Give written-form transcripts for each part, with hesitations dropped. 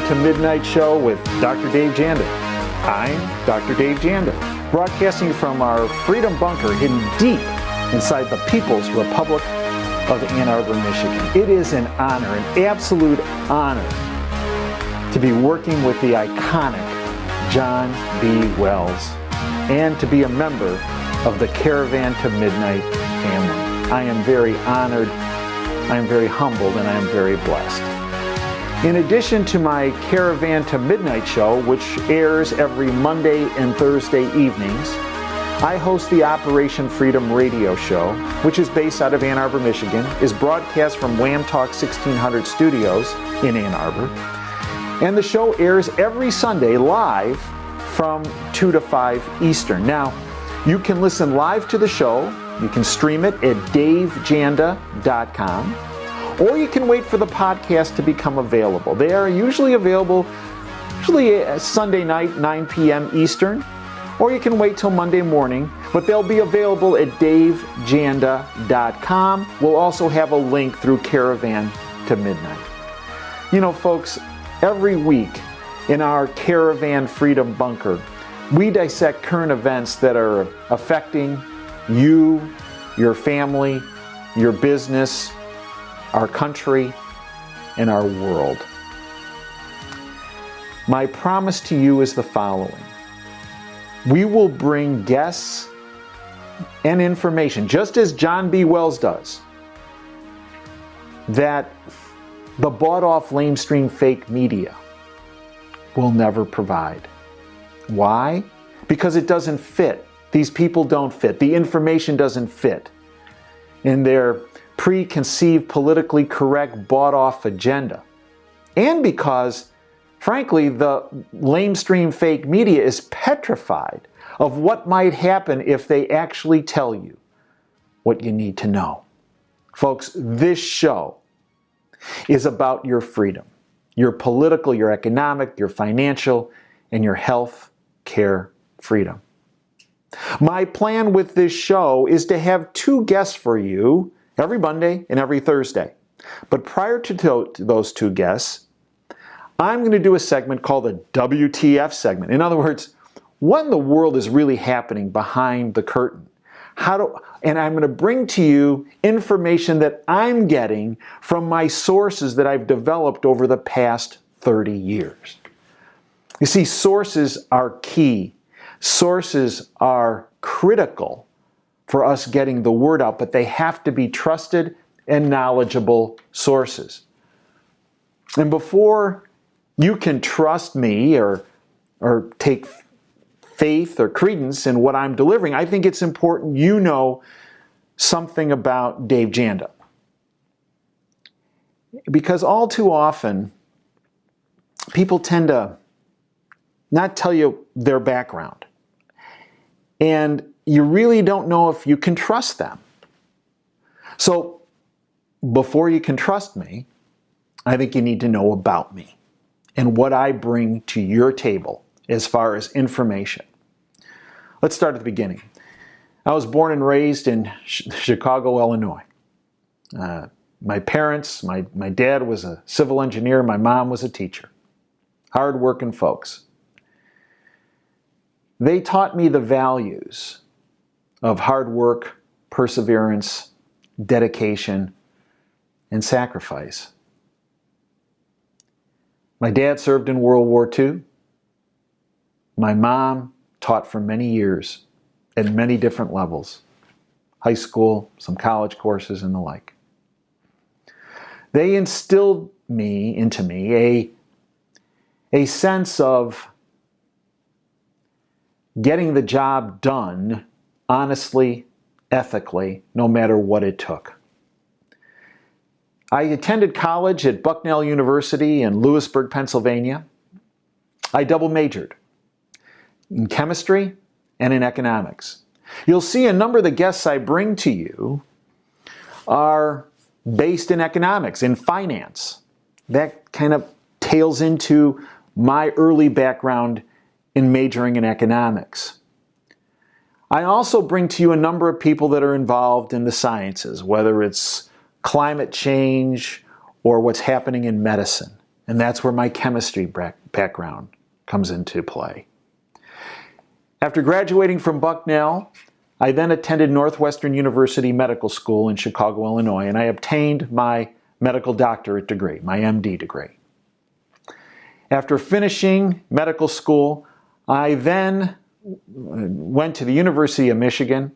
to Midnight show with Dr. Dave Janda. I'm Dr. Dave Janda, broadcasting from our Freedom Bunker hidden deep inside the People's Republic of Ann Arbor, Michigan. It is an honor, an absolute honor, to be working with the iconic John B. Wells and to be a member of the Caravan to Midnight family. I am very honored, I am very humbled, and I am very blessed. In addition to my Caravan to Midnight show, which airs every Monday and Thursday evenings, I host the Operation Freedom radio show, which is based out of Ann Arbor, Michigan, is broadcast from Wham Talk 1600 Studios in Ann Arbor, and the show airs every Sunday live from 2 to 5 Eastern. Now, you can listen live to the show, you can stream it at davejanda.com, or you can wait for the podcast to become available. They are usually available Sunday night, 9 p.m. Eastern, or you can wait till Monday morning, but they'll be available at davejanda.com. We'll also have a link through Caravan to Midnight. You know, folks, every week in our Caravan Freedom Bunker, we dissect current events that are affecting you, your family, your business, our country, and our world. My promise to you is the following. We will bring guests and information, just as John B. Wells does, that the bought-off lamestream fake media will never provide. Why? Because it doesn't fit. These people don't fit. The information doesn't fit in their preconceived, politically correct, bought-off agenda. And because, frankly, the lamestream fake media is petrified of what might happen if they actually tell you what you need to know. Folks, this show is about your freedom, your political, your economic, your financial, and your health care freedom. My plan with this show is to have 2 guests for you every Monday and every Thursday. But prior to those 2 guests, I'm going to do a segment called the WTF segment. In other words, what in the world is really happening behind the curtain? And I'm going to bring to you information that I'm getting from my sources that I've developed over the past 30 years. You see, sources are key. Sources are critical for us getting the word out, but they have to be trusted and knowledgeable sources. And before you can trust me or take faith or credence in what I'm delivering, I think it's important you know something about Dave Janda. Because all too often, people tend to not tell you their background. And you really don't know if you can trust them. So, before you can trust me, I think you need to know about me and what I bring to your table as far as information. Let's start at the beginning. I was born and raised in Chicago, Illinois. My parents, my dad was a civil engineer, my mom was a teacher. Hard-working folks. They taught me the values of hard work, perseverance, dedication, and sacrifice. My dad served in World War II. My mom taught for many years at many different levels. High school, some college courses, and the like. They instilled into me a sense of getting the job done honestly, ethically, no matter what it took. I attended college at Bucknell University in Lewisburg, Pennsylvania. I double majored in chemistry and in economics. You'll see a number of the guests I bring to you are based in economics, in finance. That kind of tails into my early background in majoring in economics. I also bring to you a number of people that are involved in the sciences, whether it's climate change or what's happening in medicine. And that's where my chemistry background comes into play. After graduating from Bucknell, I then attended Northwestern University Medical School in Chicago, Illinois, and I obtained my medical doctorate degree, my MD degree. After finishing medical school, I then went to the University of Michigan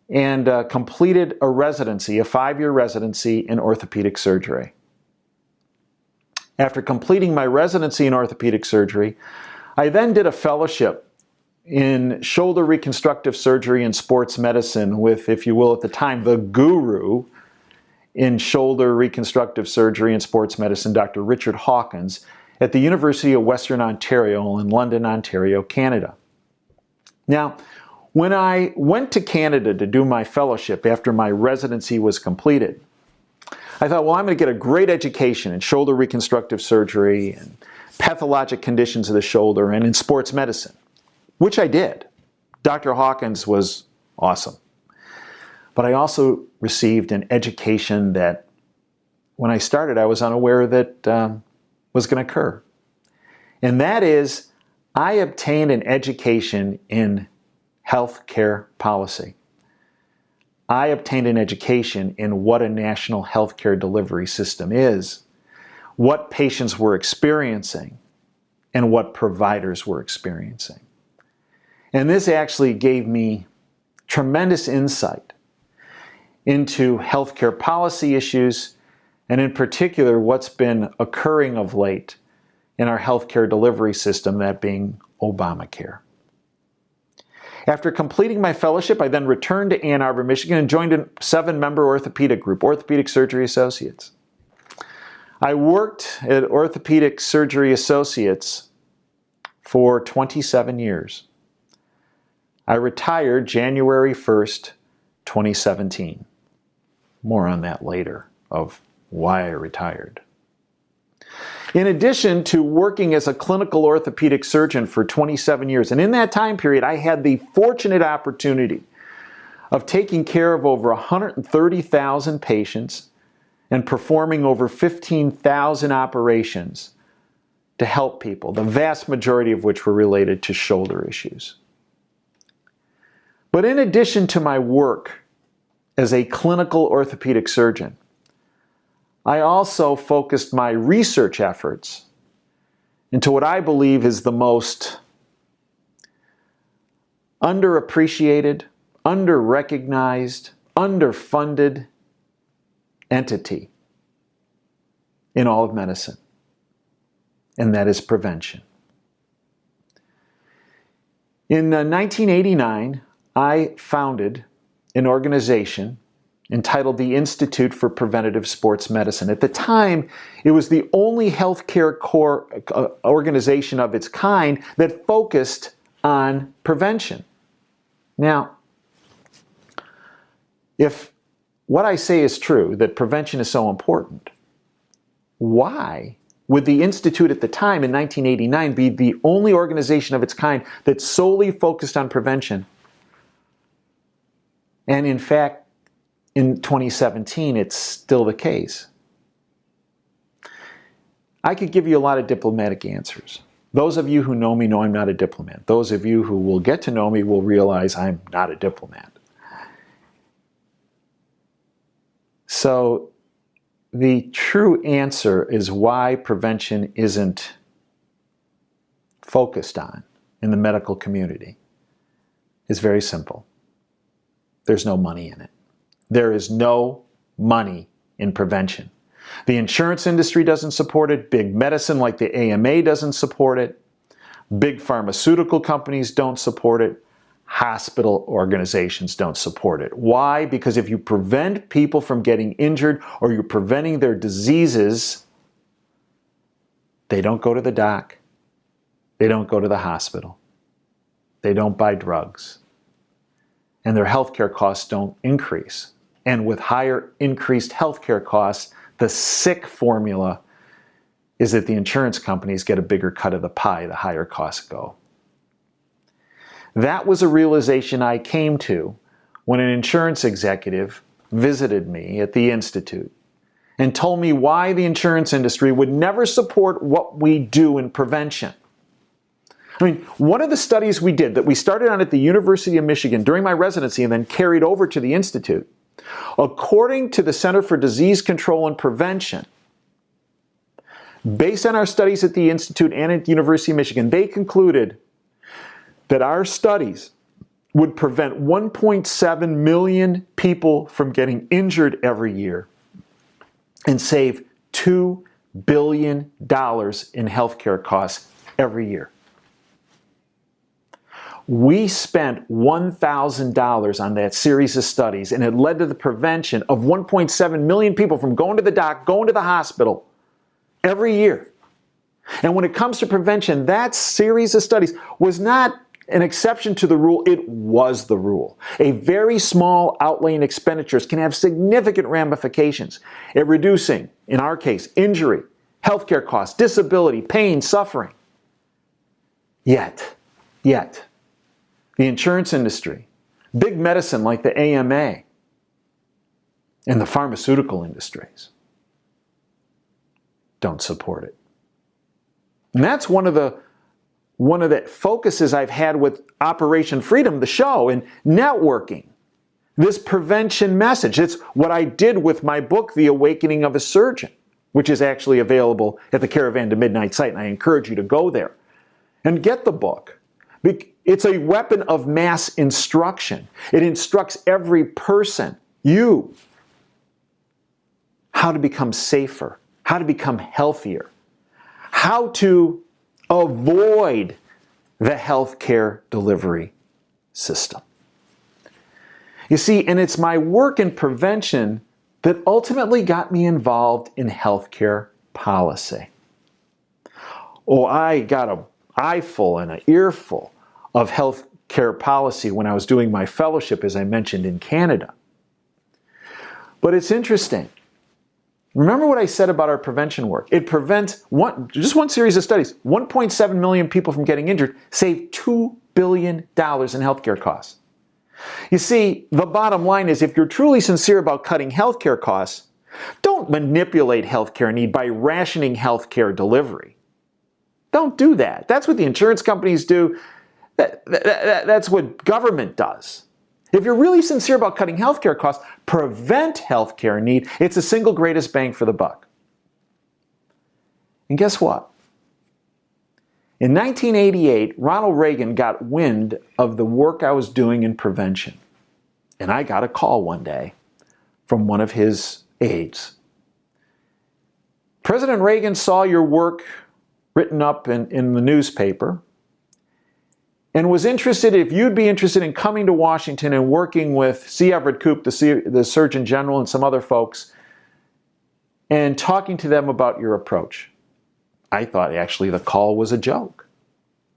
and completed a residency, a 5-year residency in orthopedic surgery. After completing my residency in orthopedic surgery, I then did a fellowship in shoulder reconstructive surgery and sports medicine with, if you will, at the time, the guru in shoulder reconstructive surgery and sports medicine, Dr. Richard Hawkins, at the University of Western Ontario in London, Ontario, Canada. Now, when I went to Canada to do my fellowship after my residency was completed, I thought, well, I'm going to get a great education in shoulder reconstructive surgery and pathologic conditions of the shoulder and in sports medicine, which I did. Dr. Hawkins was awesome. But I also received an education that, when I started, I was unaware that was going to occur. And that is, I obtained an education in healthcare policy. I obtained an education in what a national healthcare delivery system is, what patients were experiencing, and what providers were experiencing. And this actually gave me tremendous insight into healthcare policy issues, and in particular, what's been occurring of late in our healthcare delivery system, that being Obamacare. After completing my fellowship, I then returned to Ann Arbor, Michigan, and joined a 7-member orthopedic group, Orthopedic Surgery Associates. I worked at Orthopedic Surgery Associates for 27 years. I retired January 1st, 2017. More on that later, of why I retired. In addition to working as a clinical orthopedic surgeon for 27 years, and in that time period, I had the fortunate opportunity of taking care of over 130,000 patients and performing over 15,000 operations to help people, the vast majority of which were related to shoulder issues. But in addition to my work as a clinical orthopedic surgeon, I also focused my research efforts into what I believe is the most underappreciated, underrecognized, underfunded entity in all of medicine, and that is prevention. In 1989, I founded an organization entitled the Institute for Preventative Sports Medicine. At the time, it was the only healthcare organization of its kind that focused on prevention. Now, if what I say is true, that prevention is so important, why would the Institute at the time in 1989 be the only organization of its kind that solely focused on prevention? And in fact, in 2017, it's still the case. I could give you a lot of diplomatic answers. Those of you who know me know I'm not a diplomat. Those of you who will get to know me will realize I'm not a diplomat. So the true answer is why prevention isn't focused on in the medical community is very simple. There's no money in it. There is no money in prevention. The insurance industry doesn't support it. Big medicine like the AMA doesn't support it. Big pharmaceutical companies don't support it. Hospital organizations don't support it. Why? Because if you prevent people from getting injured or you're preventing their diseases, they don't go to the doc. They don't go to the hospital. They don't buy drugs. And their healthcare costs don't increase. And with higher increased healthcare costs, the sick formula is that the insurance companies get a bigger cut of the pie the higher costs go. That was a realization I came to when an insurance executive visited me at the Institute and told me why the insurance industry would never support what we do in prevention. I mean, one of the studies we did that we started on at the University of Michigan during my residency and then carried over to the Institute, according to the Center for Disease Control and Prevention, based on our studies at the Institute and at the University of Michigan, they concluded that our studies would prevent 1.7 million people from getting injured every year and save $2 billion in healthcare costs every year. We spent $1,000 on that series of studies, and it led to the prevention of 1.7 million people from going to the doc, going to the hospital every year. And when it comes to prevention, that series of studies was not an exception to the rule, it was the rule. A very small outlay in expenditures can have significant ramifications at reducing, in our case, injury, healthcare costs, disability, pain, suffering. Yet, the insurance industry, big medicine like the AMA, and the pharmaceutical industries don't support it. And that's one of the focuses I've had with Operation Freedom, the show, and networking. This prevention message. It's what I did with my book, The Awakening of a Surgeon, which is actually available at the Caravan to Midnight site, and I encourage you to go there and get the book. It's a weapon of mass instruction. It instructs every person, you, how to become safer, how to become healthier, how to avoid the healthcare delivery system. You see, and it's my work in prevention that ultimately got me involved in healthcare policy. Oh, I got an eyeful and an earful of healthcare policy when I was doing my fellowship, as I mentioned, in Canada. But it's interesting. Remember what I said about our prevention work. It prevents, just one series of studies, 1.7 million people from getting injured, save $2 billion in healthcare costs. You see, the bottom line is if you're truly sincere about cutting healthcare costs, don't manipulate healthcare need by rationing healthcare delivery. Don't do that. That's what the insurance companies do. That's what government does. If you're really sincere about cutting healthcare costs, prevent healthcare need. It's the single greatest bang for the buck. And guess what? In 1988, Ronald Reagan got wind of the work I was doing in prevention. And I got a call one day from one of his aides. President Reagan saw your work written up in the newspaper and was interested, if you'd be interested in coming to Washington and working with C. Everett Koop, the Surgeon General, and some other folks, and talking to them about your approach. I thought actually the call was a joke.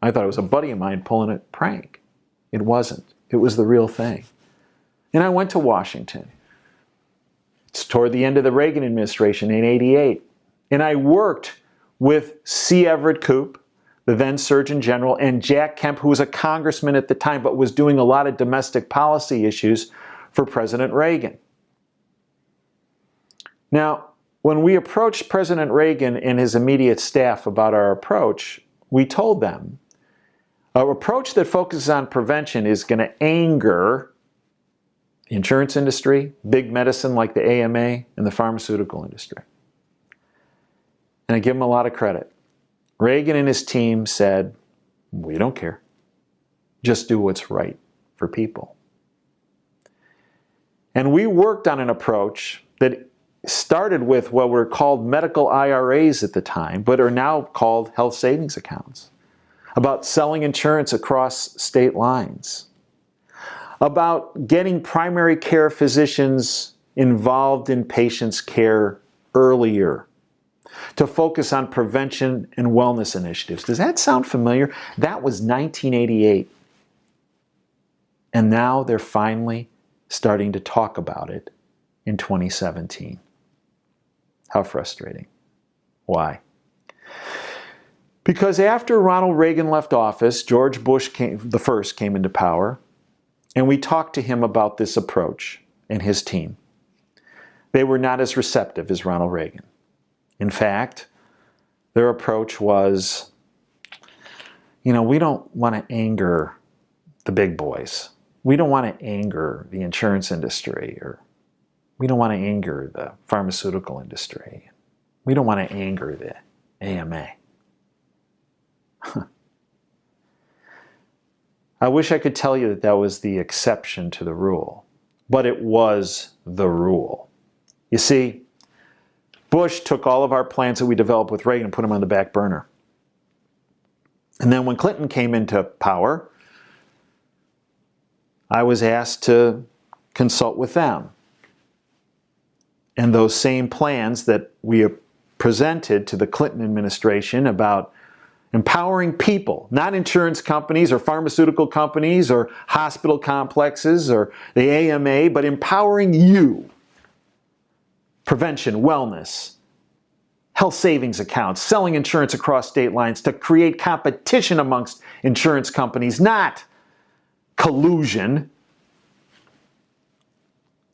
I thought it was a buddy of mine pulling a prank. It wasn't. It was the real thing. And I went to Washington. It's toward the end of the Reagan administration in '88. And I worked with C. Everett Koop, the then Surgeon General, and Jack Kemp, who was a congressman at the time, but was doing a lot of domestic policy issues for President Reagan. Now, when we approached President Reagan and his immediate staff about our approach, we told them, our approach that focuses on prevention is going to anger the insurance industry, big medicine like the AMA, and the pharmaceutical industry. And I give him a lot of credit. Reagan and his team said, we don't care. Just do what's right for people. And we worked on an approach that started with what were called medical IRAs at the time, but are now called health savings accounts, about selling insurance across state lines, about getting primary care physicians involved in patients' care earlier, to focus on prevention and wellness initiatives. Does that sound familiar? That was 1988. And now they're finally starting to talk about it in 2017. How frustrating. Why? Because after Ronald Reagan left office, George Bush the first came into power, and we talked to him about this approach and his team. They were not as receptive as Ronald Reagan. In fact, their approach was, we don't want to anger the big boys. We don't want to anger the insurance industry, or we don't want to anger the pharmaceutical industry. We don't want to anger the AMA. I wish I could tell you that that was the exception to the rule, but it was the rule. You see, Bush took all of our plans that we developed with Reagan and put them on the back burner. And then when Clinton came into power, I was asked to consult with them. And those same plans that we presented to the Clinton administration about empowering people, not insurance companies or pharmaceutical companies or hospital complexes or the AMA, but empowering you. Prevention, wellness, health savings accounts, selling insurance across state lines to create competition amongst insurance companies, not collusion.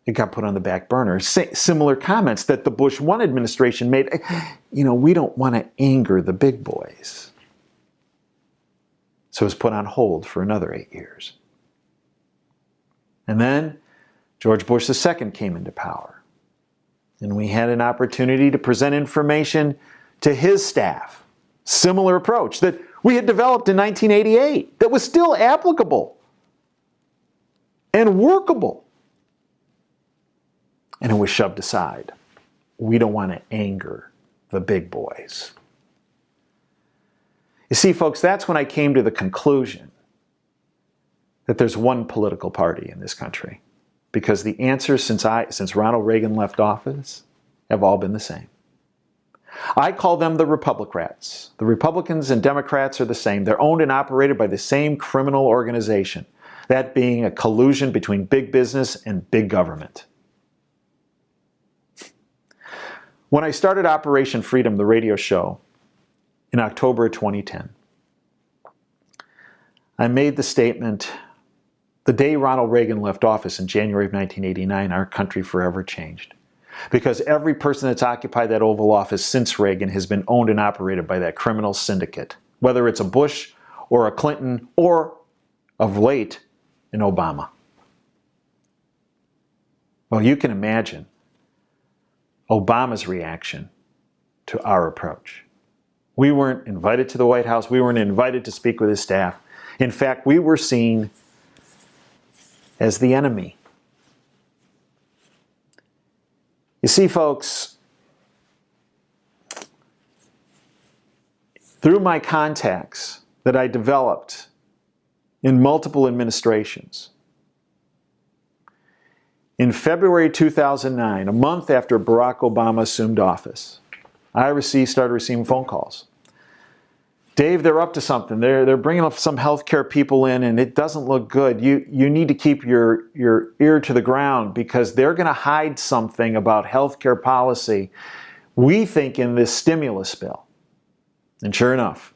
It got put on the back burner. Similar comments that the Bush 1 administration made. We don't want to anger the big boys. So it was put on hold for another 8 years. And then George Bush II came into power. And we had an opportunity to present information to his staff. Similar approach that we had developed in 1988 that was still applicable and workable. And it was shoved aside. We don't want to anger the big boys. You see, folks, that's when I came to the conclusion that there's one political party in this country. Because the answers since Ronald Reagan left office have all been the same. I call them the Republicrats. The Republicans and Democrats are the same. They're owned and operated by the same criminal organization, that being a collusion between big business and big government. When I started Operation Freedom, the radio show, in October of 2010, I made the statement, the day Ronald Reagan left office in January of 1989, our country forever changed. Because every person that's occupied that Oval Office since Reagan has been owned and operated by that criminal syndicate, whether it's a Bush or a Clinton or, of late, an Obama. Well, you can imagine Obama's reaction to our approach. We weren't invited to the White House. We weren't invited to speak with his staff. In fact, we were seen as the enemy. You see, folks, through my contacts that I developed in multiple administrations, in February 2009, a month after Barack Obama assumed office, I started receiving phone calls. Dave, they're up to something. They're bringing up some healthcare people in, and it doesn't look good. You need to keep your ear to the ground because they're going to hide something about healthcare policy, we think, in this stimulus bill. And sure enough,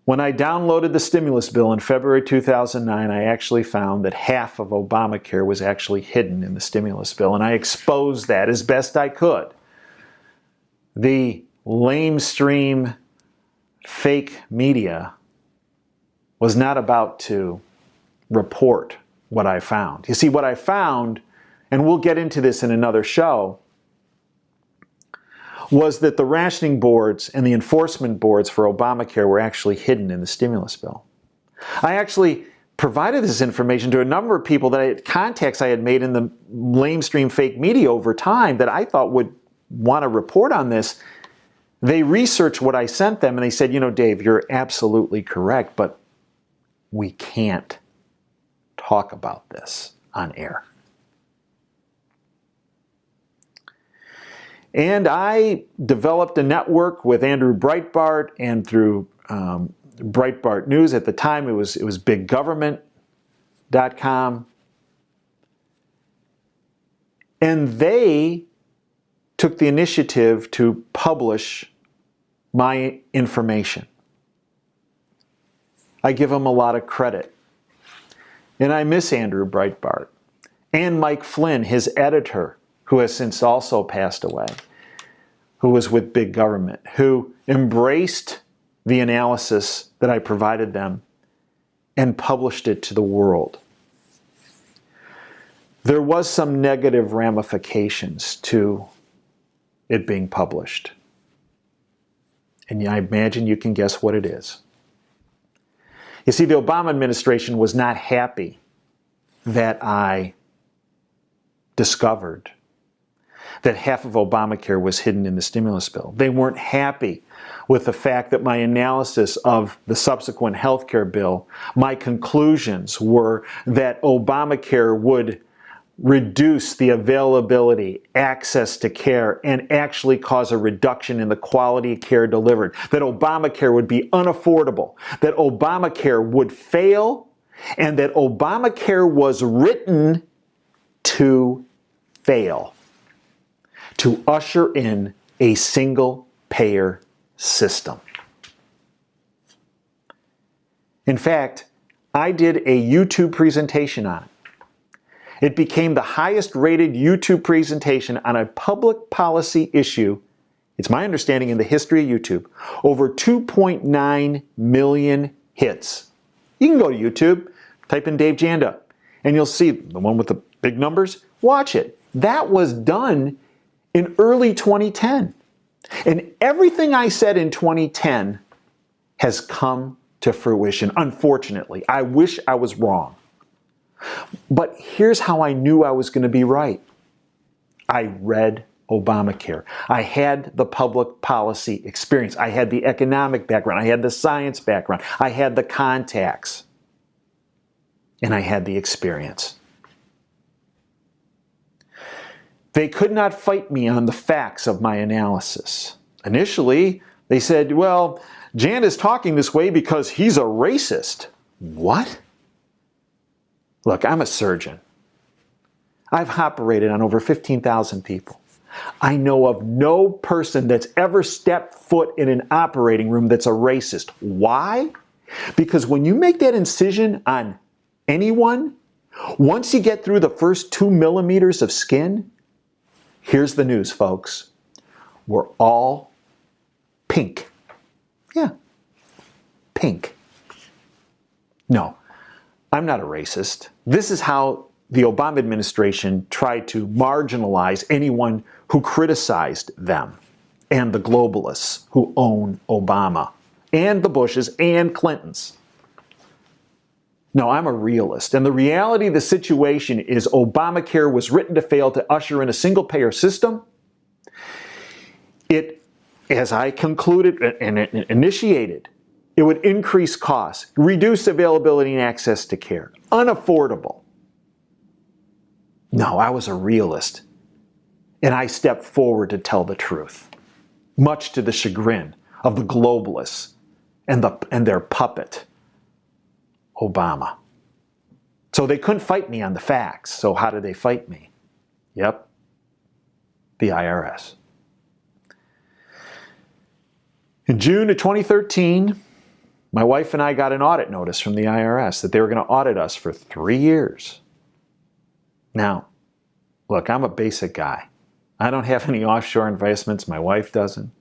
when I downloaded the stimulus bill in February 2009, I actually found that half of Obamacare was actually hidden in the stimulus bill, and I exposed that as best I could. The lamestream fake media was not about to report what I found. You see, what I found, and we'll get into this in another show, was that the rationing boards and the enforcement boards for Obamacare were actually hidden in the stimulus bill. I actually provided this information to a number of people contacts I had made in the lamestream fake media over time that I thought would want to report on this. They researched what I sent them and they said, Dave, you're absolutely correct, but we can't talk about this on air. And I developed a network with Andrew Breitbart and through Breitbart News. At the time, it was biggovernment.com. And they took the initiative to publish my information. I give them a lot of credit. And I miss Andrew Breitbart and Mike Flynn, his editor, who has since also passed away, who was with big government, who embraced the analysis that I provided them and published it to the world. There was some negative ramifications to it being published. And I imagine you can guess what it is. You see, the Obama administration was not happy that I discovered that half of Obamacare was hidden in the stimulus bill. They weren't happy with the fact that my analysis of the subsequent health care bill, my conclusions were that Obamacare would reduce the availability, access to care, and actually cause a reduction in the quality of care delivered. That Obamacare would be unaffordable, that Obamacare would fail, and that Obamacare was written to fail, to usher in a single-payer system. In fact, I did a YouTube presentation on it. It became the highest rated YouTube presentation on a public policy issue, it's my understanding, in the history of YouTube. Over 2.9 million hits. You can go to YouTube, type in Dave Janda, and you'll see the one with the big numbers. Watch it. That was done in early 2010. And everything I said in 2010 has come to fruition, unfortunately. I wish I was wrong. But here's how I knew I was going to be right. I read Obamacare. I had the public policy experience. I had the economic background. I had the science background. I had the contacts. And I had the experience. They could not fight me on the facts of my analysis. Initially, they said, well, Janda's talking this way because he's a racist. What? Look, I'm a surgeon. I've operated on over 15,000 people. I know of no person that's ever stepped foot in an operating room that's a racist. Why? Because when you make that incision on anyone, once you get through the first 2 millimeters of skin, here's the news, folks. We're all pink. Yeah, pink. No, I'm not a racist. This is how the Obama administration tried to marginalize anyone who criticized them and the globalists who own Obama and the Bushes and Clintons. No, I'm a realist. And the reality of the situation is Obamacare was written to fail to usher in a single-payer system. It, as I concluded and initiated, it would increase costs, reduce availability and access to care, unaffordable. No, I was a realist. And I stepped forward to tell the truth, much to the chagrin of the globalists and their puppet, Obama. So they couldn't fight me on the facts. So how did they fight me? Yep, the IRS. In June of 2013, my wife and I got an audit notice from the IRS that they were going to audit us for 3 years. Now, look, I'm a basic guy. I don't have any offshore investments. My wife doesn't.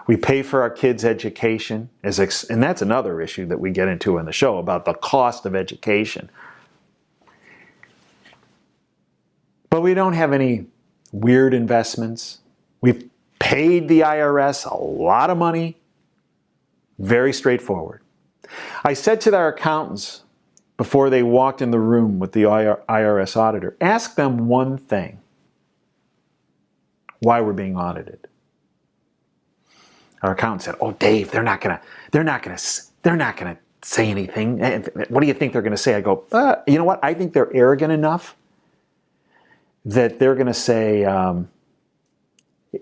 We pay for our kids' education, and that's another issue that we get into in the show about the cost of education. But we don't have any weird investments. We've paid the IRS a lot of money. Very straightforward. I said to our accountants before they walked in the room with the IRS auditor, ask them one thing: why we're being audited. Our accountant said, "Oh, Dave, they're not gonna say anything. What do you think they're gonna say?" I go, "You know what? I think they're arrogant enough that they're gonna say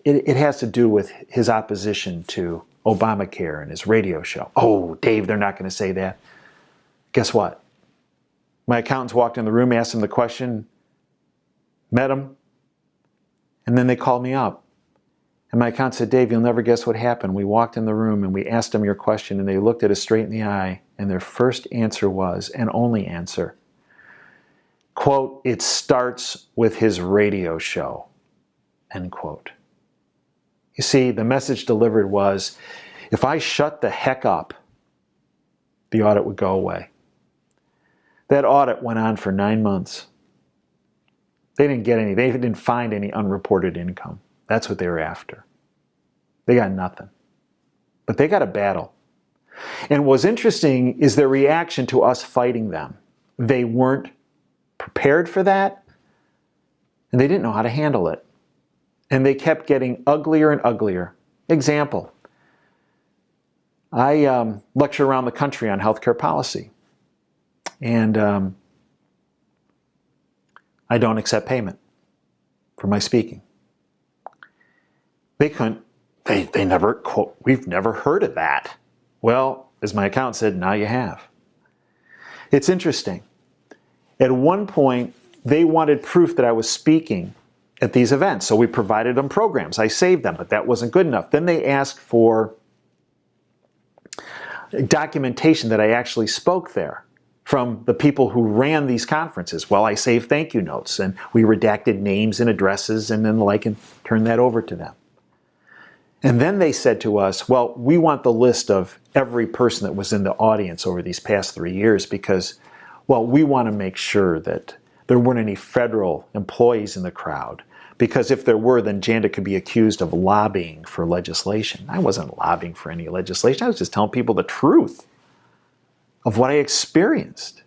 it has to do with his opposition to Obamacare and his radio show." "Oh, Dave, they're not gonna say that." Guess what? My accountants walked in the room, asked him the question, met him, and then they called me up. And my accountant said, "Dave, you'll never guess what happened. We walked in the room and we asked them your question, and they looked at us straight in the eye, and their first answer was, and only answer, quote, 'It starts with his radio show.'" end quote. You see, the message delivered was, if I shut the heck up, the audit would go away. That audit went on for 9 months. They didn't find any unreported income. That's what they were after. They got nothing. But they got a battle. And what's interesting is their reaction to us fighting them. They weren't prepared for that, and they didn't know how to handle it. And they kept getting uglier and uglier. Example, I lecture around the country on healthcare policy, and I don't accept payment for my speaking. They couldn't, they never, quote, we've never heard of that. Well, as my accountant said, now you have. It's interesting. At one point, they wanted proof that I was speaking at these events, so we provided them programs. I saved them, but that wasn't good enough. Then they asked for documentation that I actually spoke there from the people who ran these conferences. Well, I saved thank you notes, and we redacted names and addresses and then the like and turned that over to them. And then they said to us, well, we want the list of every person that was in the audience over these past 3 years because, well, we want to make sure that there weren't any federal employees in the crowd. Because if there were, then Janda could be accused of lobbying for legislation. I wasn't lobbying for any legislation. I was just telling people the truth of what I experienced.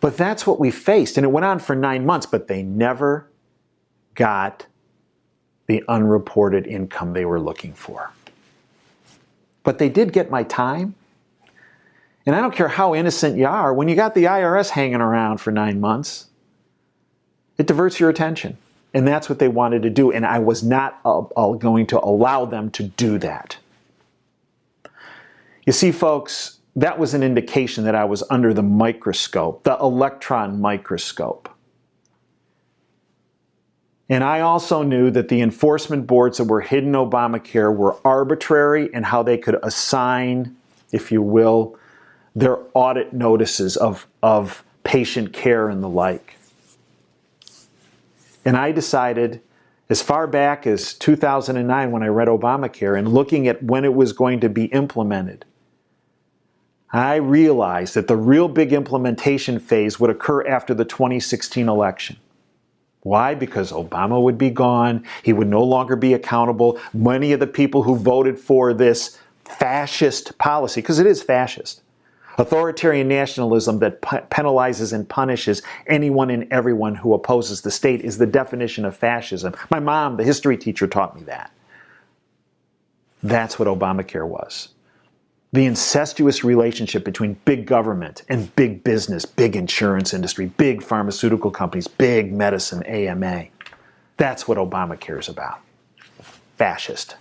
But that's what we faced. And it went on for 9 months, but they never got the unreported income they were looking for. But they did get my time. And I don't care how innocent you are, when you got the IRS hanging around for 9 months, it diverts your attention. And that's what they wanted to do. And I was not going to allow them to do that. You see, folks, that was an indication that I was under the microscope, the electron microscope. And I also knew that the enforcement boards that were hidden Obamacare were arbitrary in how they could assign, if you will, their audit notices of patient care and the like. And I decided, as far back as 2009 when I read Obamacare and looking at when it was going to be implemented, I realized that the real big implementation phase would occur after the 2016 election. Why? Because Obama would be gone. He would no longer be accountable. Many of the people who voted for this fascist policy, because it is fascist, authoritarian nationalism that penalizes and punishes anyone and everyone who opposes the state, is the definition of fascism. My mom, the history teacher, taught me that. That's what Obamacare was. The incestuous relationship between big government and big business, big insurance industry, big pharmaceutical companies, big medicine, AMA. That's what Obamacare is about. Fascist.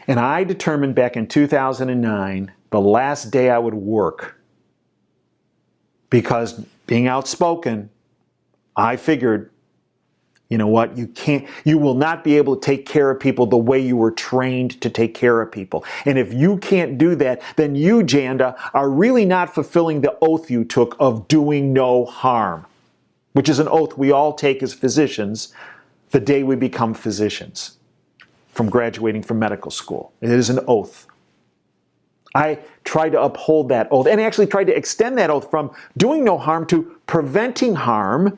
And I determined back in 2009, the last day I would work, because being outspoken, I figured, you know what, you will not be able to take care of people the way you were trained to take care of people. And if you can't do that, then you, Janda, are really not fulfilling the oath you took of doing no harm, which is an oath we all take as physicians the day we become physicians from graduating from medical school. It is an oath. I tried to uphold that oath and actually tried to extend that oath from doing no harm to preventing harm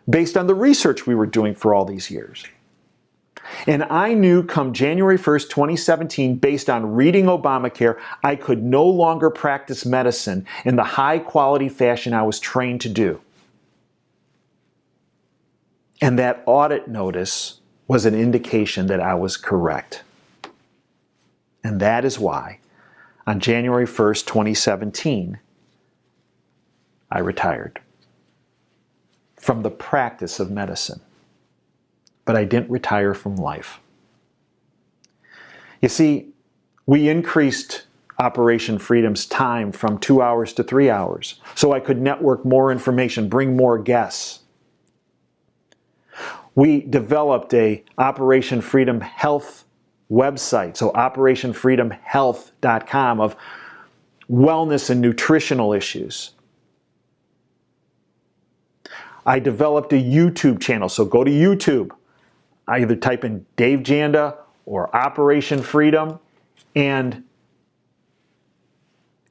based on the research we were doing for all these years. And I knew come January 1st, 2017, based on reading Obamacare, I could no longer practice medicine in the high quality fashion I was trained to do. And that audit notice was an indication that I was correct. And that is why on January 1st, 2017, I retired from the practice of medicine. But I didn't retire from life. You see, we increased Operation Freedom's time from 2 hours to 3 hours so I could network more information, bring more guests. We developed a Operation Freedom Health website, so operationfreedomhealth.com, of wellness and nutritional issues. I developed a YouTube channel, so go to YouTube, I either type in Dave Janda or Operation Freedom, and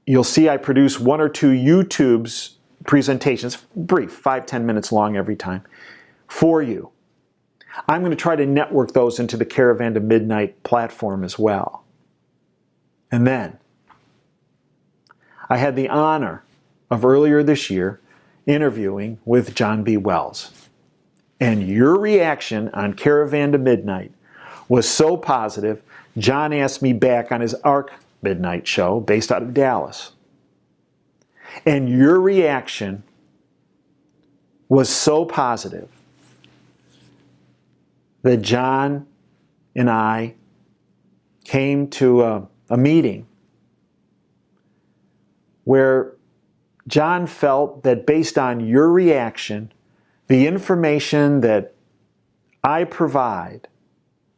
you'll see I produce 1 or 2 YouTube's presentations, brief, 5-10 minutes long every time, for you. I'm going to try to network those into the Caravan to Midnight platform as well. And then, I had the honor of earlier this year interviewing with John B. Wells. And your reaction on Caravan to Midnight was so positive, John asked me back on his ARC Midnight show based out of Dallas. And your reaction was so positive that John and I came to a meeting where John felt that based on your reaction, the information that I provide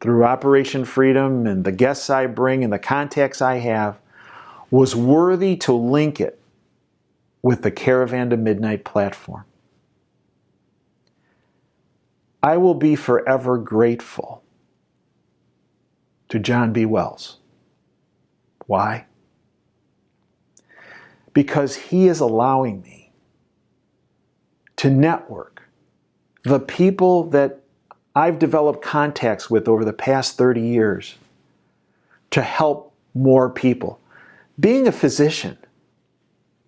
through Operation Freedom and the guests I bring and the contacts I have was worthy to link it with the Caravan to Midnight platform. I will be forever grateful to John B. Wells. Why? Because he is allowing me to network the people that I've developed contacts with over the past 30 years to help more people. Being a physician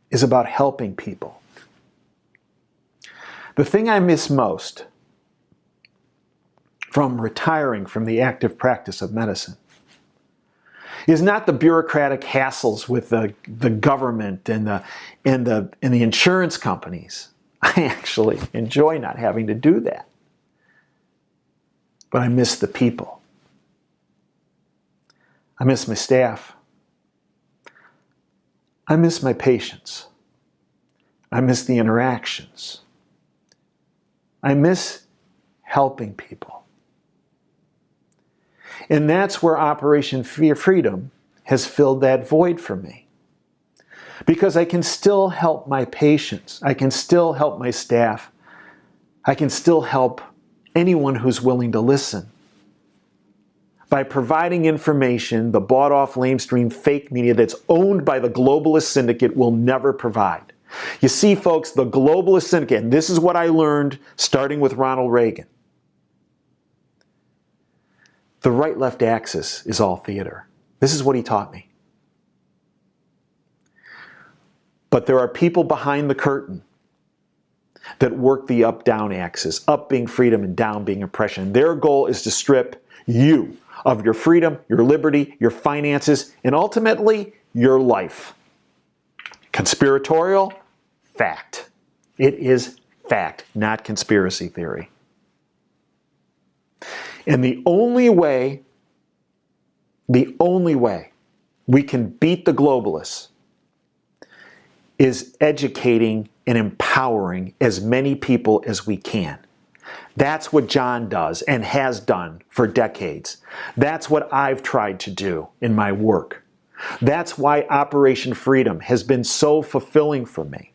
is about helping people. The thing I miss most from retiring from the active practice of medicine is not the bureaucratic hassles with the government and the insurance companies. I actually enjoy not having to do that. But I miss the people. I miss my staff. I miss my patients. I miss the interactions. I miss helping people. And that's where Operation Freedom has filled that void for me. Because I can still help my patients. I can still help my staff. I can still help anyone who's willing to listen. By providing information the bought-off lamestream fake media that's owned by the globalist syndicate will never provide. You see, folks, the globalist syndicate, and this is what I learned starting with Ronald Reagan. The right-left axis is all theater. This is what he taught me. But there are people behind the curtain that work the up-down axis, up being freedom and down being oppression. Their goal is to strip you of your freedom, your liberty, your finances, and ultimately, your life. Conspiratorial? Fact. It is fact, not conspiracy theory. And the only way we can beat the globalists is educating and empowering as many people as we can. That's what John does and has done for decades. That's what I've tried to do in my work. That's why Operation Freedom has been so fulfilling for me.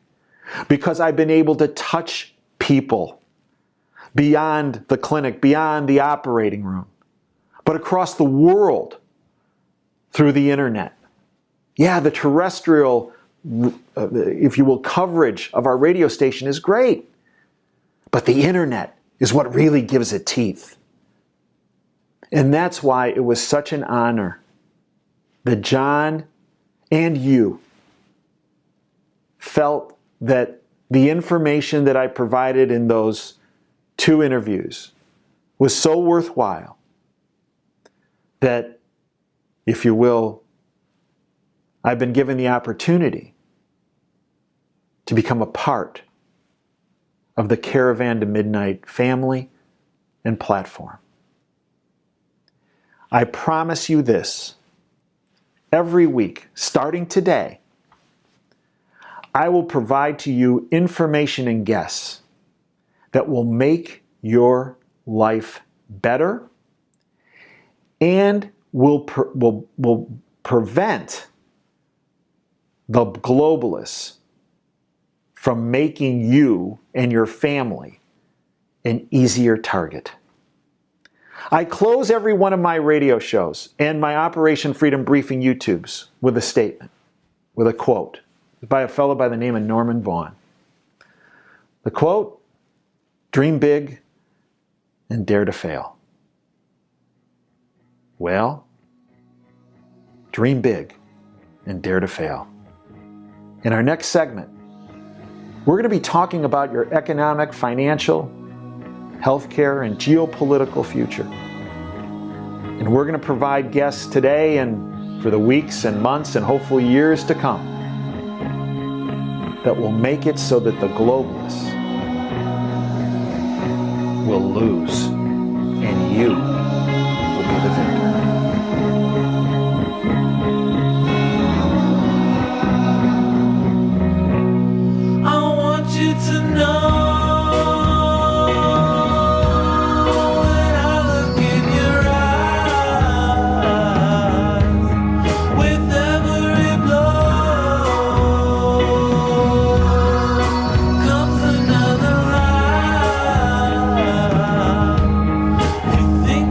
Because I've been able to touch people beyond the clinic, beyond the operating room, but across the world through the internet. Yeah, the terrestrial, if you will, coverage of our radio station is great, but the internet is what really gives it teeth. And that's why it was such an honor that John and you felt that the information that I provided in those 2 interviews was so worthwhile that, if you will, I've been given the opportunity to become a part of the Caravan to Midnight family and platform. I promise you this, every week, starting today, I will provide to you information and guests that will make your life better and will prevent the globalists from making you and your family an easier target. I close every one of my radio shows and my Operation Freedom Briefing YouTubes with a statement, with a quote by a fellow by the name of Norman Vaughn. The quote, "Dream big and dare to fail." Well, dream big and dare to fail. In our next segment, we're going to be talking about your economic, financial, healthcare, and geopolitical future. And we're going to provide guests today and for the weeks and months and hopefully years to come that will make it so that the globalists will lose and you will be the victor. I want you to know. Think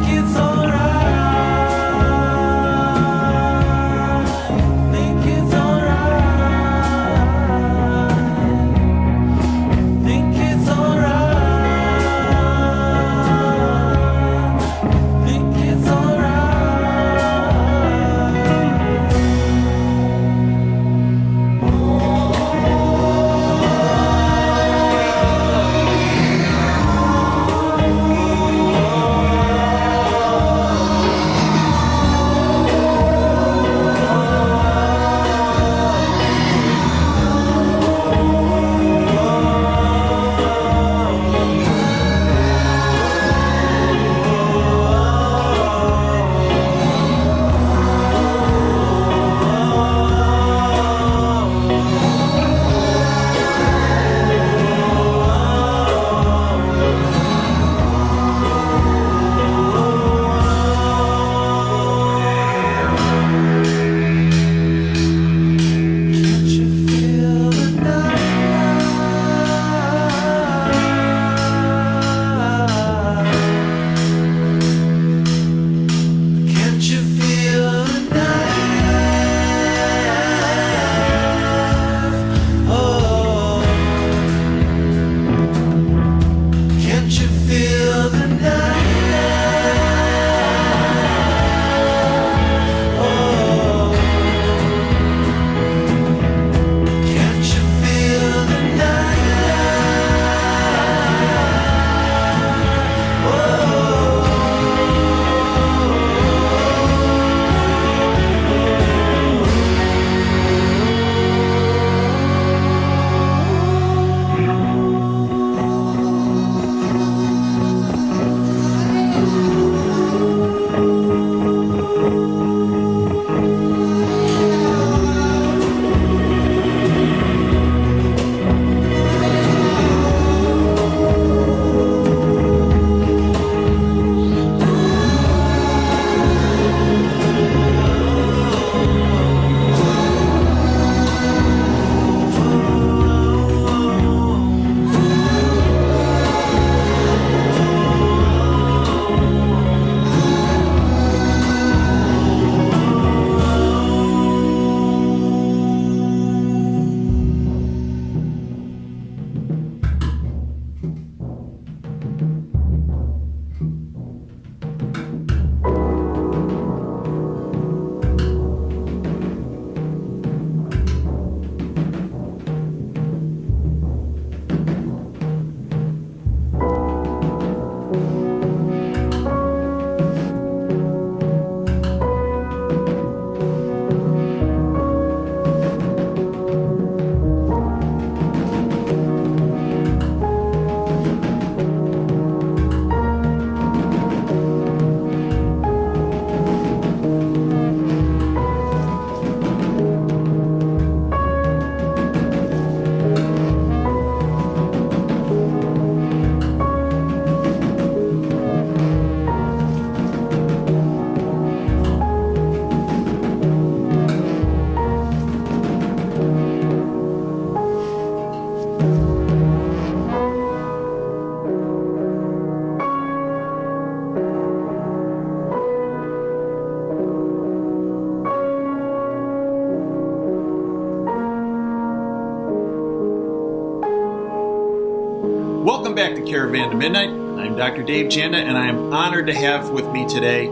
Welcome back to Caravan to Midnight. I'm Dr. Dave Janda, and I am honored to have with me today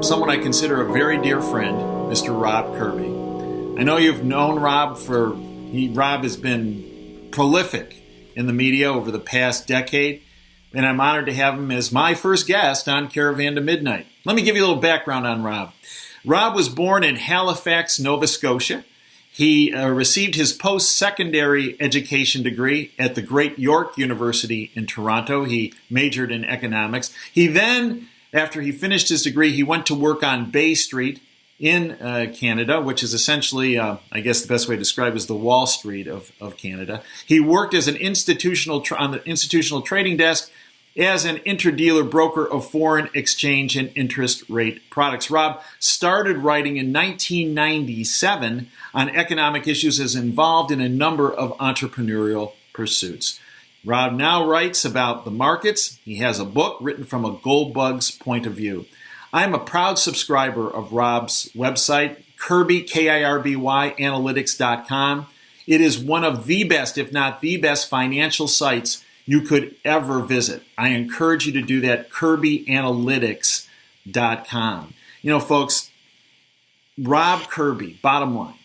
someone I consider a very dear friend, Mr. Rob Kirby. I know you've known Rob Rob has been prolific in the media over the past decade, and I'm honored to have him as my first guest on Caravan to Midnight. Let me give you a little background on Rob. Rob was born in Halifax, Nova Scotia. He received his post-secondary education degree at the Great York University in Toronto. He majored in economics. He then, after he finished his degree, he went to work on Bay Street in Canada, which is essentially, I guess the best way to describe it is the Wall Street of Canada. He worked as an on the institutional trading desk as an interdealer broker of foreign exchange and interest rate products. Rob started writing in 1997 on economic issues as involved in a number of entrepreneurial pursuits. Rob now writes about the markets. He has a book written from a gold bug's point of view. I'm a proud subscriber of Rob's website, Kirby, Kirby, analytics.com. It is one of the best, if not the best, financial sites you could ever visit. I encourage you to do that, kirbyanalytics.com. You know, folks, Rob Kirby, bottom line,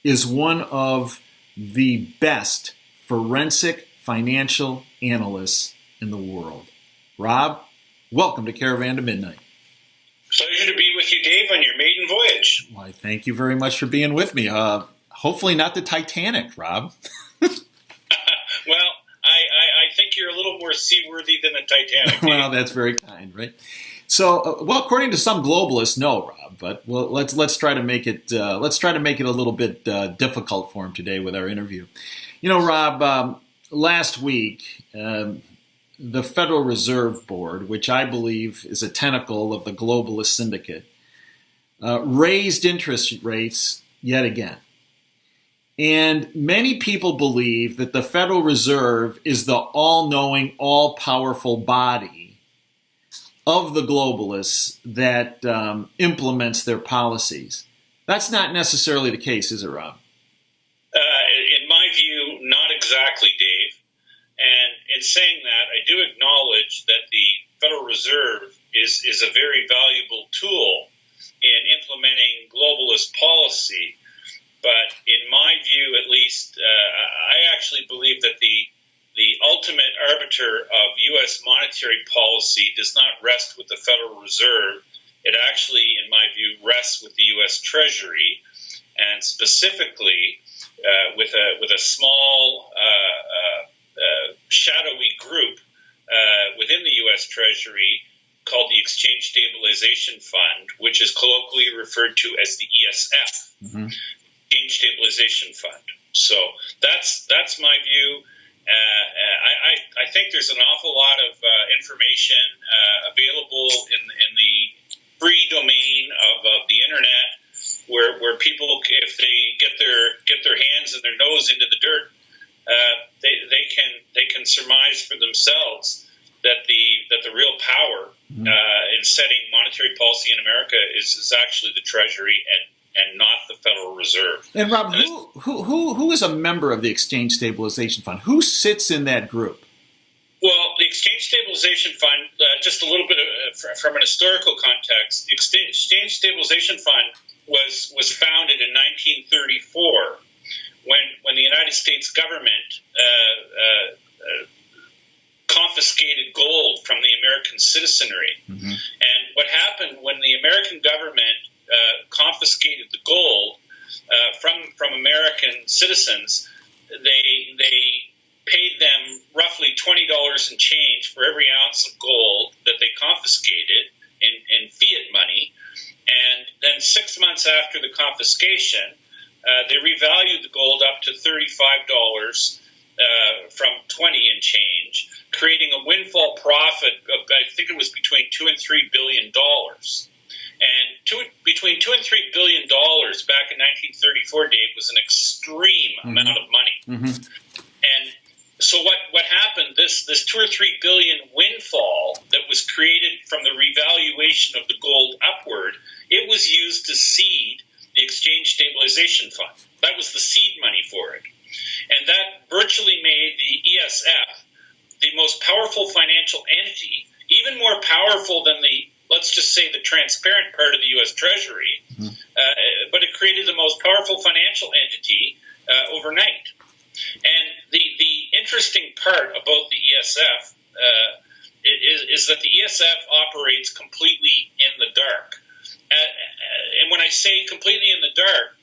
is one of the best forensic financial analysts in the world. Rob, welcome to Caravan to Midnight. Pleasure to be with you, Dave, on your maiden voyage. Why, thank you very much for being with me. Hopefully not the Titanic, Rob. Well, I think you're a little more seaworthy than the Titanic. Well, that's very kind, right? So, well, according to some globalists, no, Rob. But well, let's try to make it a little bit difficult for him today with our interview. You know, Rob, last week, the Federal Reserve Board, which I believe is a tentacle of the globalist syndicate, raised interest rates yet again. And many people believe that the Federal Reserve is the all-knowing, all-powerful body of the globalists that implements their policies. That's not necessarily the case, is it, Rob? In my view, not exactly, Dave. And in saying that, I do acknowledge that the Federal Reserve is a very valuable tool in implementing globalist policy. But in my view, at least, I actually believe that the ultimate arbiter of U.S. monetary policy does not rest with the Federal Reserve. It actually, in my view, rests with the U.S. Treasury, and specifically with a small shadowy group within the U.S. Treasury called the Exchange Stabilization Fund, which is colloquially referred to as the ESF. Mm-hmm. Exchange Stabilization Fund. So that's my view. I think there's an awful lot of information available in the free domain of the internet, where people, if they get their hands and their nose into the dirt, they can surmise for themselves that the real power in setting monetary policy in America is actually the Treasury and not the Federal Reserve. And Rob, who is a member of the Exchange Stabilization Fund? Who sits in that group? Well, the Exchange Stabilization Fund, just a little bit from an historical context, the Exchange Stabilization Fund was founded in 1934 when the United States government confiscated gold from the American citizenry. Mm-hmm. And what happened when the American government confiscated the gold from American citizens, they paid them roughly $20 in change for every ounce of gold that they confiscated in fiat money. And then 6 months after the confiscation, they revalued the gold up to $35 from 20 and change, creating a windfall profit of, I think it was between $2 and $3 billion. And between $2 and $3 billion back in 1934, Dave, was an extreme amount of money. Mm-hmm. And so what happened? This $2 or $3 billion windfall that was created from the revaluation of the gold upward, it was used to seed the Exchange Stabilization Fund. That was the seed money for it, and that virtually made the ESF the most powerful financial entity, even more powerful than let's just say the transparent part of the U.S. Treasury, but it created the most powerful financial entity overnight. And the interesting part about the ESF is that the ESF operates completely in the dark. And when I say completely in the dark,